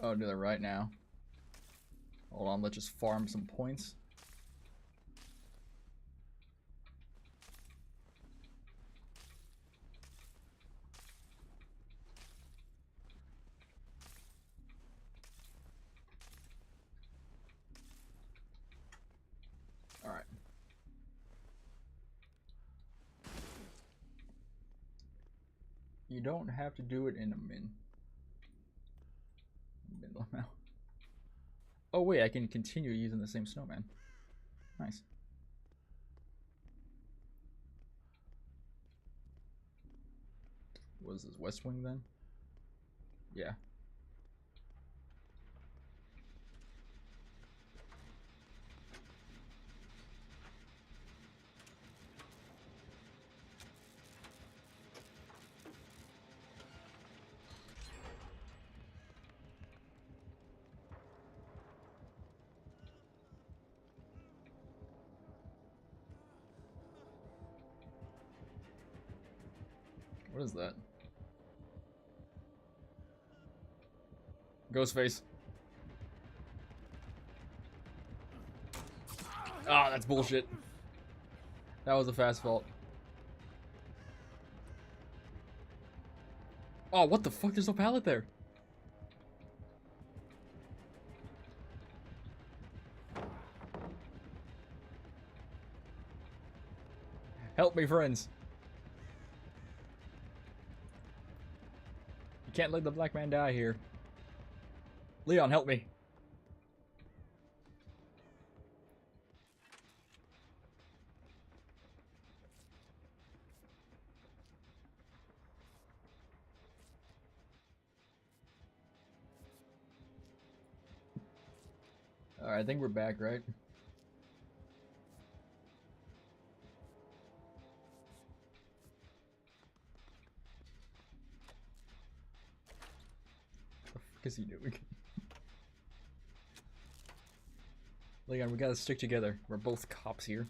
I'll do that right now. Hold on, let's just farm some points. Alright. You don't have to do it in a min amount. Oh wait, I can continue using the same snowman. Nice. What is this, West Wing then? Yeah. What is that? Ghostface. Ah, that's bullshit. That was a fast fault. Oh, what the fuck? There's no pallet there. Help me, friends. You can't let the black man die here. Leon, help me. Alright, I think we're back, right? What the fuck is he doing? Leon, we gotta stick together. We're both cops here.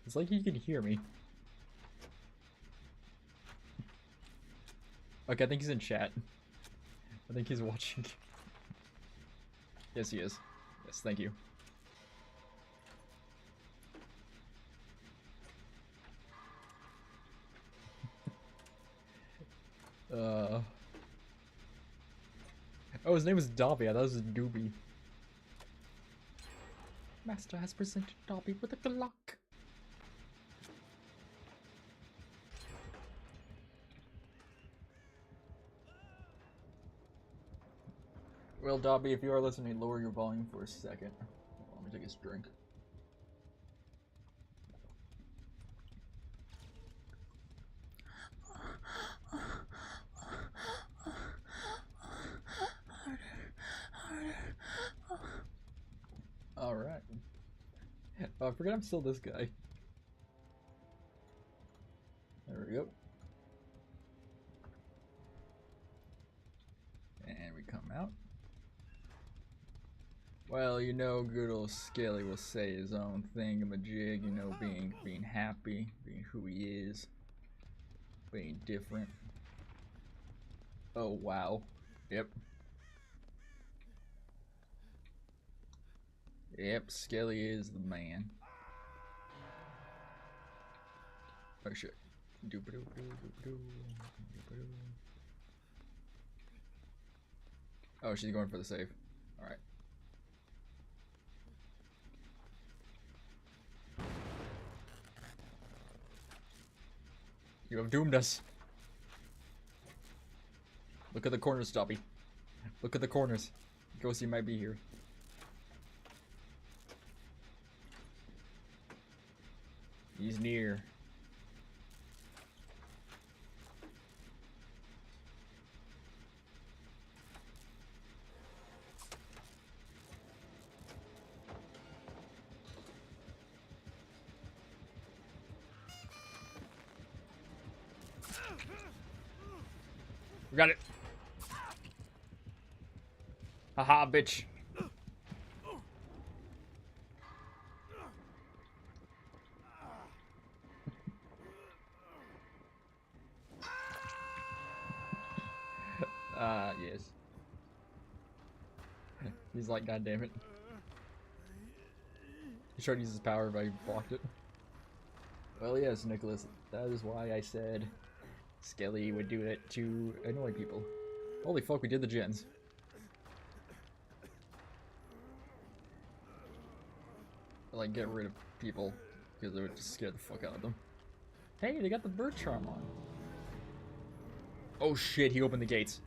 It's like he can hear me. Okay, I think he's in chat. I think he's watching. Yes, he is. Yes, thank you. Oh, his name is Dobby. I thought it was Doobie. Master has presented Dobby with a Glock. Well, Dobby, if you are listening, lower your volume for a second. Let me take a drink. Alright. Oh, I forget I'm still this guy. There we go. And we come out. Well, you know, good old Skelly will say his own thingamajig, you know, being happy, being who he is, being different. Oh, wow. Yep. Yep, Skelly is the man. Oh shit. Oh, she's going for the save. Alright. You have doomed us. Look at the corners, Dobby. Look at the corners. Ghosty might be here. He's near. We got it. Haha, bitch. like, God damn it. He tried to use his power, but I blocked it. Well, yes, Nicholas, that is why I said Skelly would do it to annoy people. Holy fuck, we did the gens. Like, get rid of people, because it would just scare the fuck out of them. Hey, they got the bird charm on. Oh shit, he opened the gates.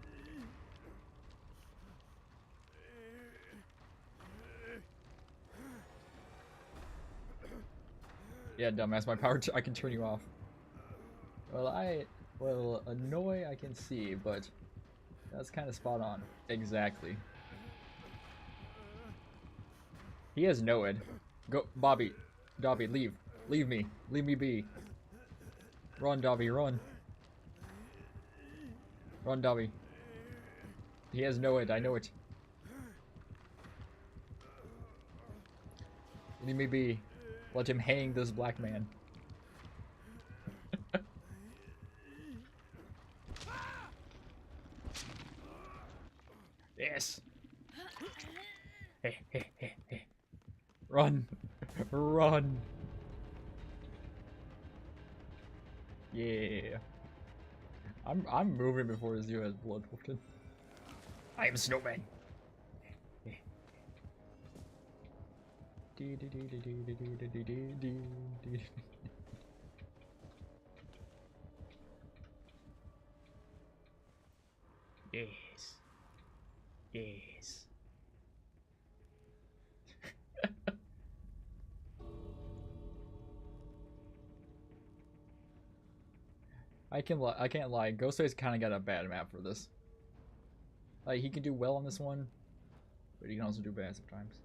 Yeah, dumbass, my power, I can turn you off. Well, annoy I can see, but that's kind of spot on. Exactly. He has no ed. Go, Bobby. Dobby, leave. Leave me. Leave me be. Run, Dobby, run. Run, Dobby. He has no ed, I know it. Leave me be. Let him hang this black man. Yes. Run. Run. Yeah. I'm moving before his has blood wolfed. I am Snowman. Yes. Yes. I can't lie. Ghostface kind of got a bad map for this. Like, he can do well on this one, but he can also do bad sometimes.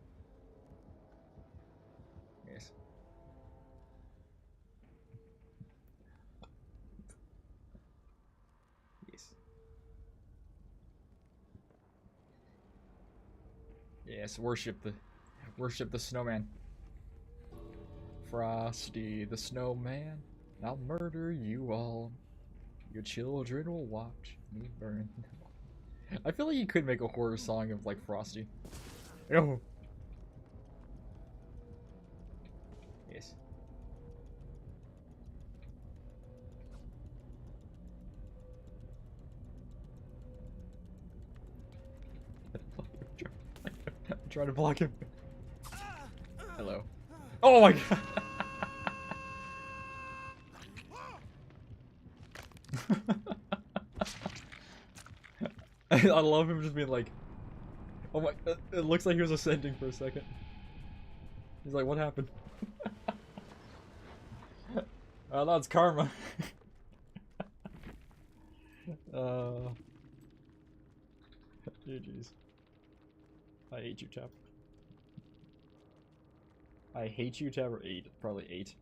Yes. Yes. Yes, worship the snowman. Frosty the snowman, I'll murder you all. Your children will watch me burn. I feel like you could make a horror song of like Frosty. Oh. Yes. I'm trying to block him. Hello. Oh my god. I love him just being like, oh my, it looks like he was ascending for a second. He's like, what happened? Oh, that's karma. GG's. I hate you, Tap. I hate you, Tab, or 8. Probably 8.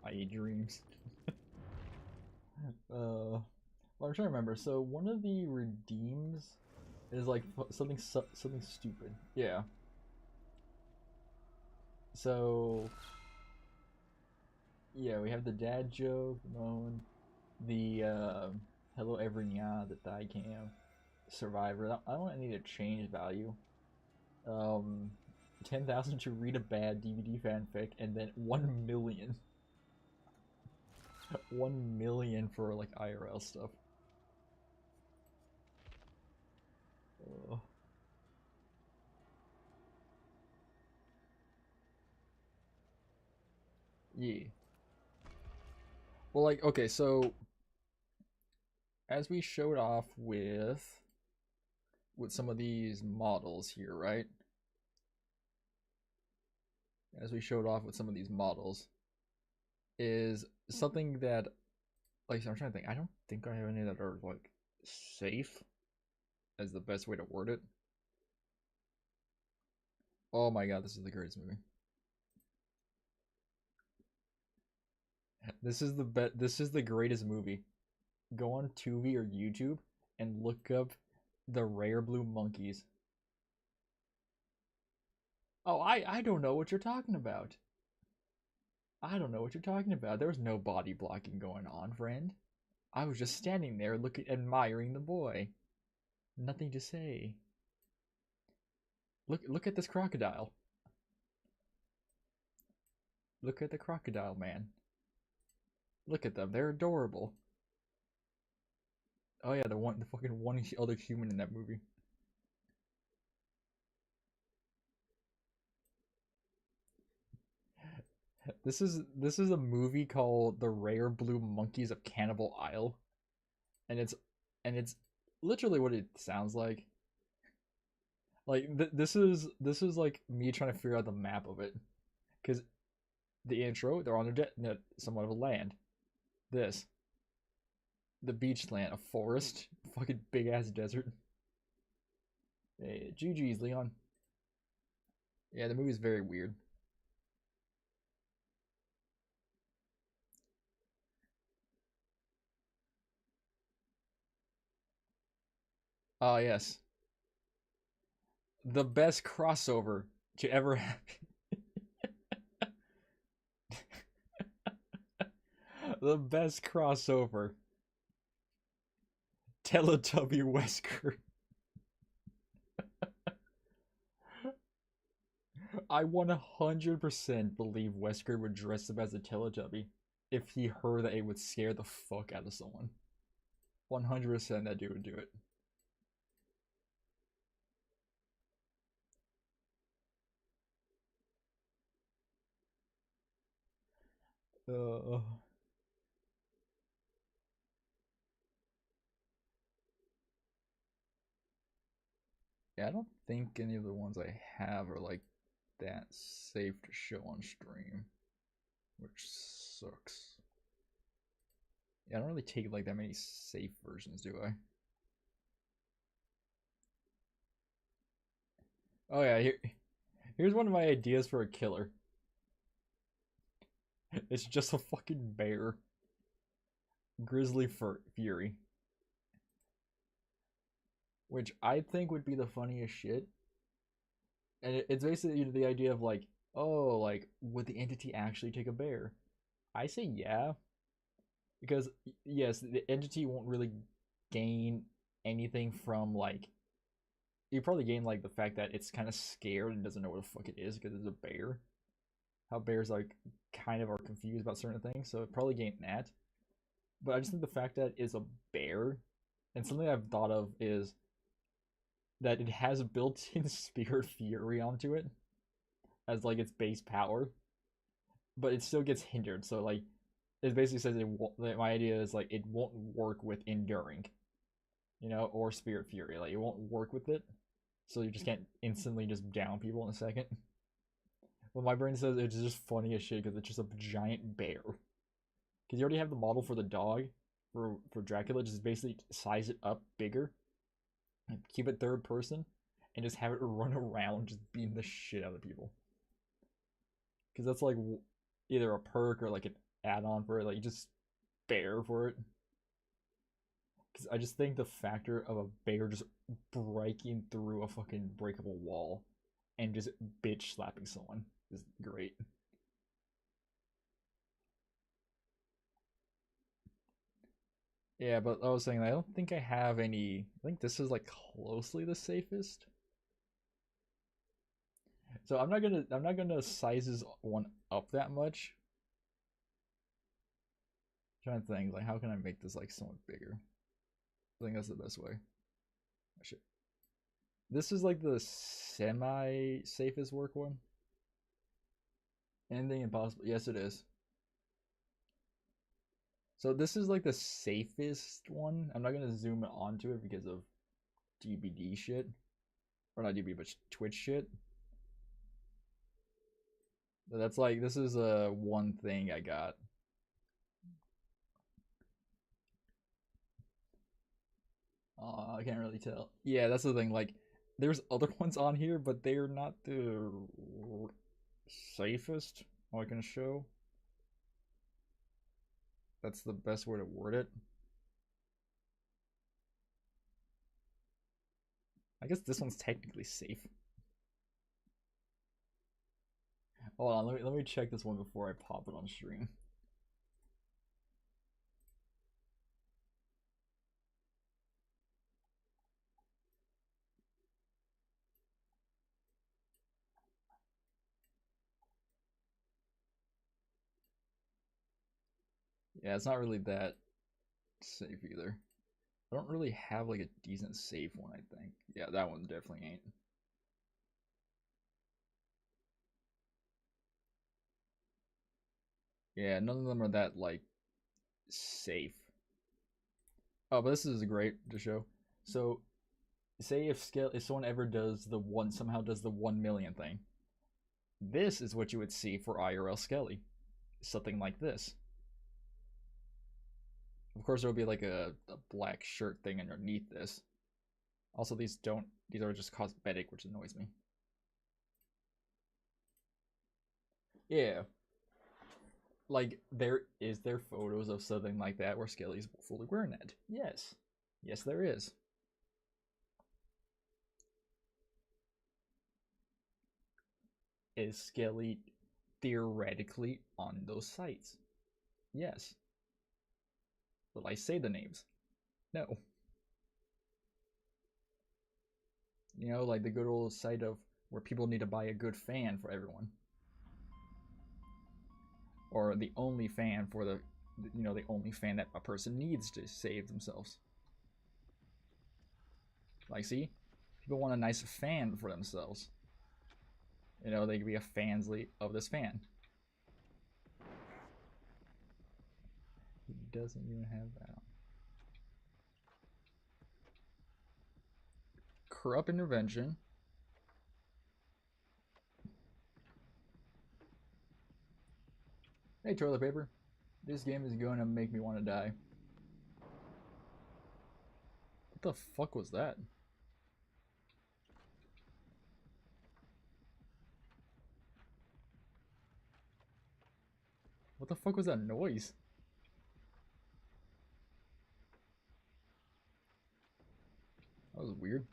I eat dreams. Well, I'm trying to remember. So one of the redeems is like something stupid. Yeah. So yeah, we have the dad joke, Moan, the hello everyone, the thigh cam, survivor. I don't want any to change value. 10,000 to read a bad DVD fanfic, and then 1 million. 1 million for like IRL stuff. Yeah. Well, like, okay, so as we showed off with some of these models here, right? As we showed off with some of these models, is something that, like, I'm trying to think. I don't think I have any that are like safe, as the best way to word it. Oh my god, this is the greatest movie. This is the greatest movie. Go on Tubi or YouTube and look up the rare blue monkeys. Oh, I don't know what you're talking about. I don't know what you're talking about. There was no body blocking going on, friend. I was just standing there looking, admiring the boy. Nothing to say. Look at this crocodile. Look at the crocodile, man. Look at them. They're adorable. Oh yeah, the fucking one other human in that movie. This is a movie called The Rare Blue Monkeys of Cannibal Isle, and it's literally what it sounds like. Like this is like me trying to figure out the map of it, because the intro they're on somewhat of a land. This the beach land, a forest, fucking big ass desert. Hey, GG's Leon. Yeah, the movie's very weird. Ah, yes. The best crossover to ever happen. The best crossover. Teletubby Wesker. I 100% believe Wesker would dress up as a Teletubby if he heard that it would scare the fuck out of someone. 100% that dude would do it. Uh, yeah, I don't think any of the ones I have are like that safe to show on stream, which sucks. Yeah, I don't really take like that many safe versions, do I? Oh yeah, here's one of my ideas for a killer. It's just a fucking bear. Grizzly Fury. Which I think would be the funniest shit. And it's basically the idea of like, oh, like, would the entity actually take a bear? I say yeah. Because, yes, the entity won't really gain anything from, like, you probably gain, like, the fact that it's kind of scared and doesn't know what the fuck it is because it's a bear. How bears, like, kind of are confused about certain things, so it probably gain that. But I just think the fact that it's a bear, and something I've thought of is that it has built-in Spirit Fury onto it as like its base power, but it still gets hindered. So like, it basically says my idea is like it won't work with Enduring, or Spirit Fury. Like it won't work with it, so you just can't instantly just down people in a second. Well, my brain says it's just funny as shit because it's just a giant bear. Because you already have the model for the dog for Dracula, just basically size it up bigger, and keep it third person, and just have it run around just beating the shit out of people. Because that's like either a perk or like an add-on for it. Like you just bear for it. Because I just think the factor of a bear just breaking through a fucking breakable wall and just bitch slapping someone is great. Yeah, but I was saying I don't think I have any. I think this is like closely the safest. So I'm not gonna size this one up that much. I'm trying to think like how can I make this like somewhat bigger? I think that's the best way. This is like the semi safest work one. Anything impossible? Yes, it is. So this is like the safest one. I'm not gonna zoom onto it because of DBD shit, or not DBD, but Twitch shit. But that's like this is one thing I got. I can't really tell. Yeah, that's the thing. Like, there's other ones on here, but they're not the safest I can show. That's the best way to word it. I guess this one's technically safe. Hold on, let me check this one before I pop it on stream. Yeah, it's not really that safe either. I don't really have like a decent safe one, I think. Yeah, that one definitely ain't. Yeah, none of them are that like safe. Oh, but this is great to show. So, say if someone ever does the one somehow does the 1 million thing, this is what you would see for IRL Skelly, something like this. Of course, there will be like a black shirt thing underneath this. Also, these are just cosmetic, which annoys me. Yeah, like there photos of something like that where Skelly's fully wearing that. Yes, yes, there is. Is Skelly theoretically on those sites? Yes. Will I say the names? No. You know, like the good old site of where people need to buy a good fan for everyone. Or the only fan for the only fan that a person needs to save themselves. Like, see? People want a nice fan for themselves. You know, they could be a fansly of this fan. He doesn't even have that on. Corrupt intervention. Hey, toilet paper. This game is going to make me want to die. What the fuck was that? What the fuck was that noise? That was weird.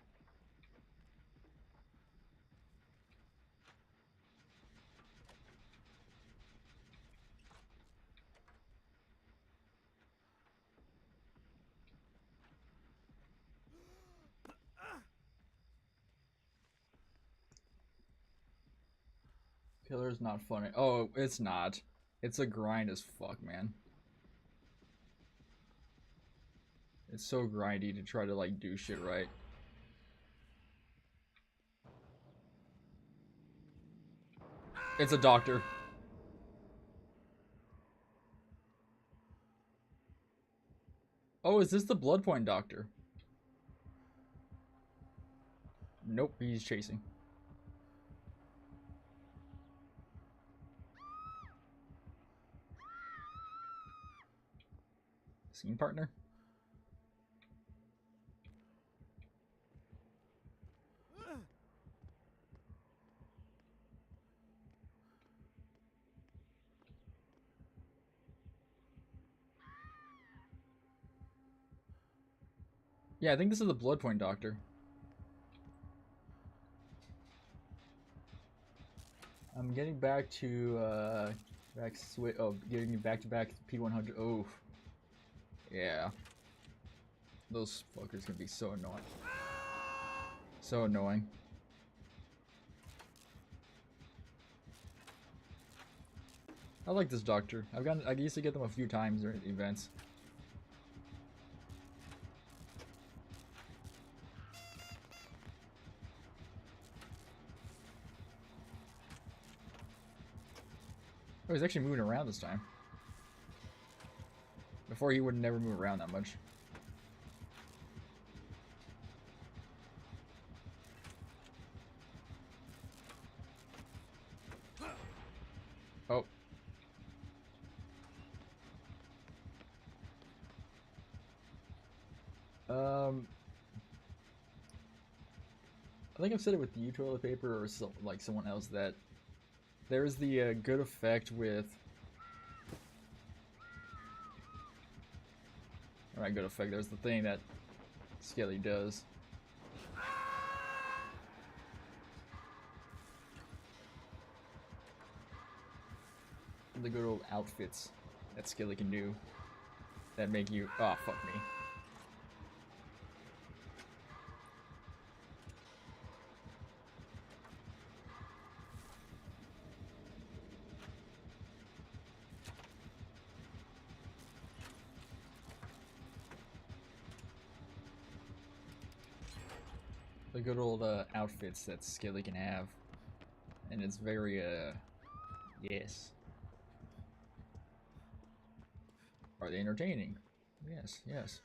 Killer's not funny. Oh, it's not. It's a grind as fuck, man. It's so grindy to try to like do shit right. It's a doctor. Oh, is this the blood point doctor? Nope, he's chasing. Scene partner? Yeah, I think this is the blood point doctor. I'm getting back to getting back to P100. Oh, yeah. Those fuckers can be so annoying. So annoying. I like this doctor. I used to get them a few times during events. Oh, he's actually moving around this time. Before he would never move around that much. Oh. I think I've said it with you, toilet paper, or like someone else, that there's the good effect with. Alright, good effect. There's the thing that Skelly does. The good old outfits that Skelly can do that make you. Oh, fuck me. the good old outfits that Skelly can have, and it's very yes. Are they entertaining? Yes, yes.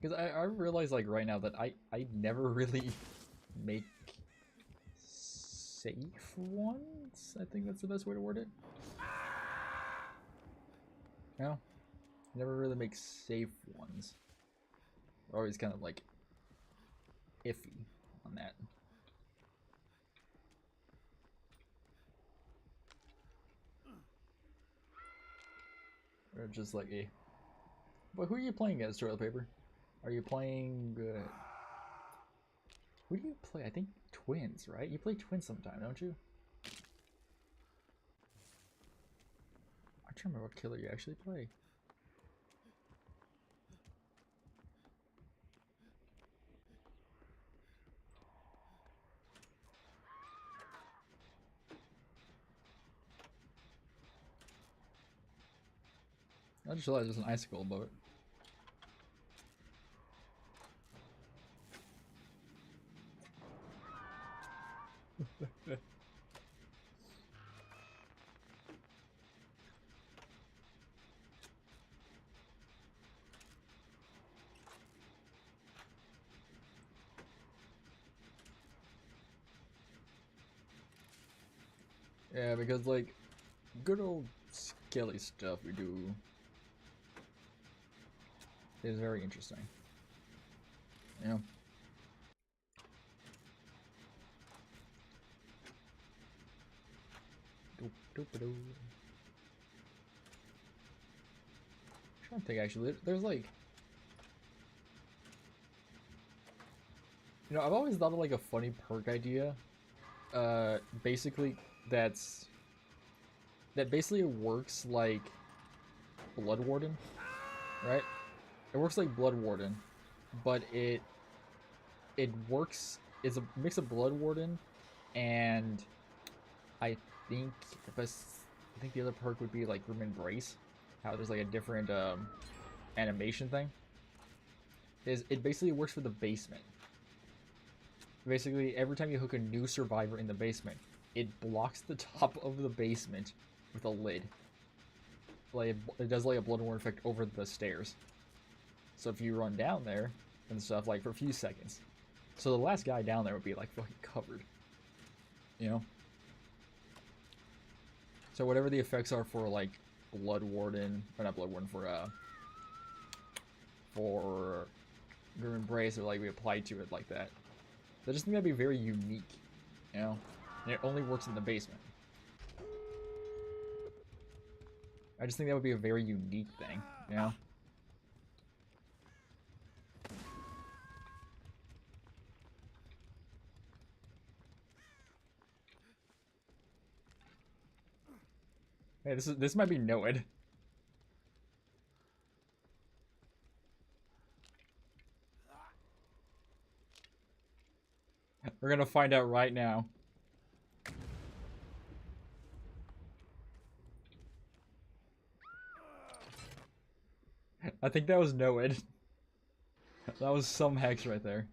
Because I realize like right now that I never really make safe ones. I think that's the best way to word it. No, never really make safe ones. Always kind of like iffy on that. Or just like a. But who are you playing as, Toilet Paper? Are you playing? Who do you play? I think twins, right? You play twins sometime, don't you? I can't remember what killer you actually play. I just realized there's an icicle above it. Yeah, because like good old Skelly stuff we do is very interesting. Yeah. I'm trying to think actually. There's like, you know, I've always thought of like a funny perk idea. Basically that basically works like Blood Warden, right? It works like Blood Warden, but it works. It's a mix of Blood Warden and I think I think the other perk would be like Room Embrace. How there's like a different animation thing. It basically works for the basement. Basically, every time you hook a new survivor in the basement, it blocks the top of the basement with a lid. Like it does like a blood warden effect over the stairs. So if you run down there and stuff, like for a few seconds, so the last guy down there would be like fucking covered. You know. So whatever the effects are for like Blood Warden, or not Blood Warden, for Grim Embrace, or like we apply to it like that. I just think that'd be very unique, you know? And it only works in the basement. I just think that would be a very unique thing, you know? Hey, this might be Noed. We're gonna find out right now. I think that was Noed. That was some hex right there.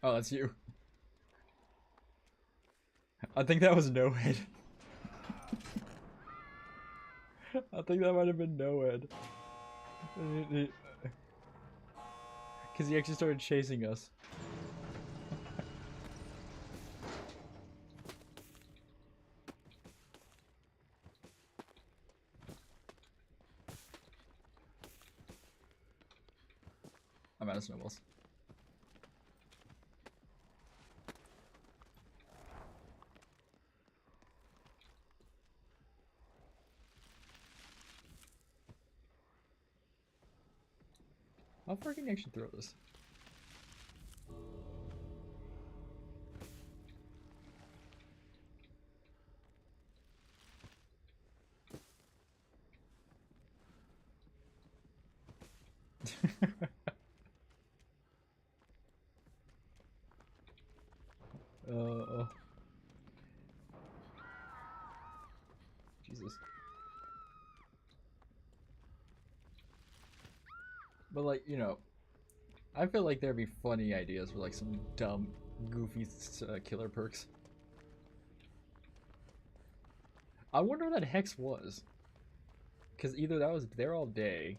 Oh, that's you. I think that was Noed. I think that might have been Noed. Because he actually started chasing us. I'm out of snowballs. How far can you actually throw this? Jesus. But like, you know, I feel like there'd be funny ideas for like some dumb, goofy killer perks. I wonder what that hex was. Because either that was there all day.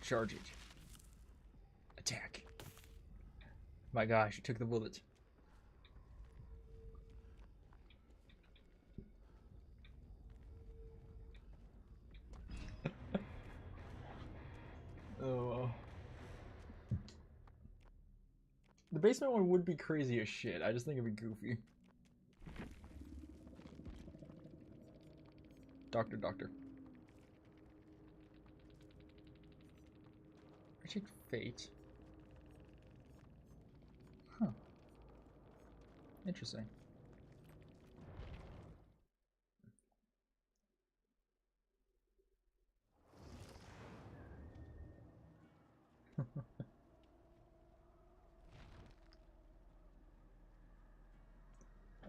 Charge it. Attack. My gosh, you took the bullet. Oh. The basement one would be crazy as shit. I just think it'd be goofy. Doctor. I take fate. Huh. Interesting.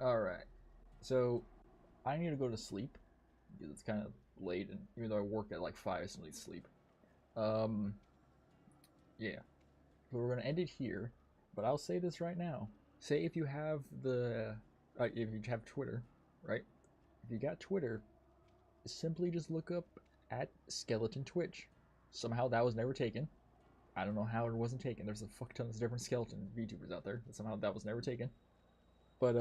Alright. So, I need to go to sleep. Because it's kind of late, and even though I work at like 5, I still need sleep. Yeah. So we're gonna end it here, but I'll say this right now. Say if you have the, if you have Twitter, right? If you got Twitter, simply just look up at Skeleton Twitch. Somehow that was never taken. I don't know how it wasn't taken. There's a fuck ton of different skeleton VTubers out there, but somehow that was never taken. But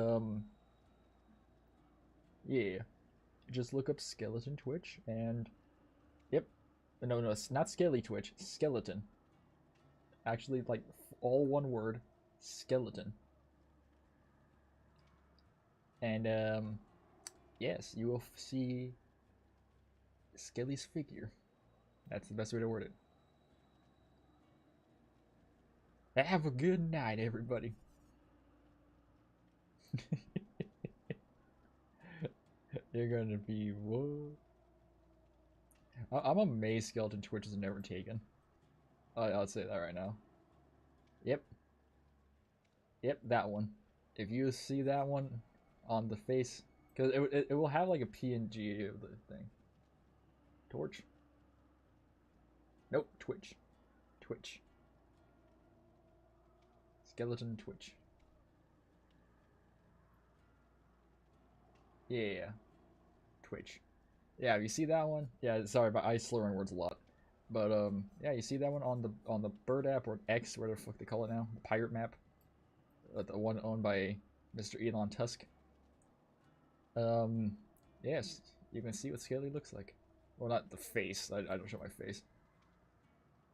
yeah, just look up Skeleton Twitch, and yep, no, it's not Skelly Twitch, Skeleton. Actually, like all one word, skeleton. And yes, you will see Skelly's figure. That's the best way to word it. Have a good night, everybody. You're gonna be what? I'm amazed Skeleton Twitch is never taken. I'll say that right now. Yep, that one. If you see that one on the face, because it will have like a PNG of the thing. Torch. Nope, Twitch. Skeleton Twitch. Yeah. Twitch. Yeah, you see that one? Yeah, sorry, but I slur on words a lot. But yeah, you see that one on the Bird app or X, whatever the fuck they call it now, the pirate map, the one owned by Mr. Elon Tusk. Yes, you can see what Skelly looks like. Well, not the face. I don't show my face.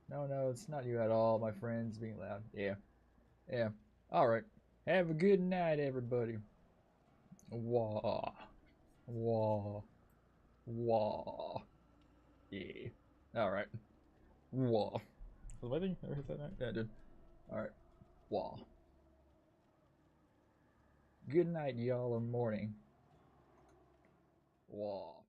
No, it's not you at all, my friends. Being loud. Yeah. All right. Have a good night, everybody. Wah. Yeah. All right. Wah. Was my thing? Ever hit that night? Yeah, I did. All right. Wah. Good night, y'all, or morning. Wah.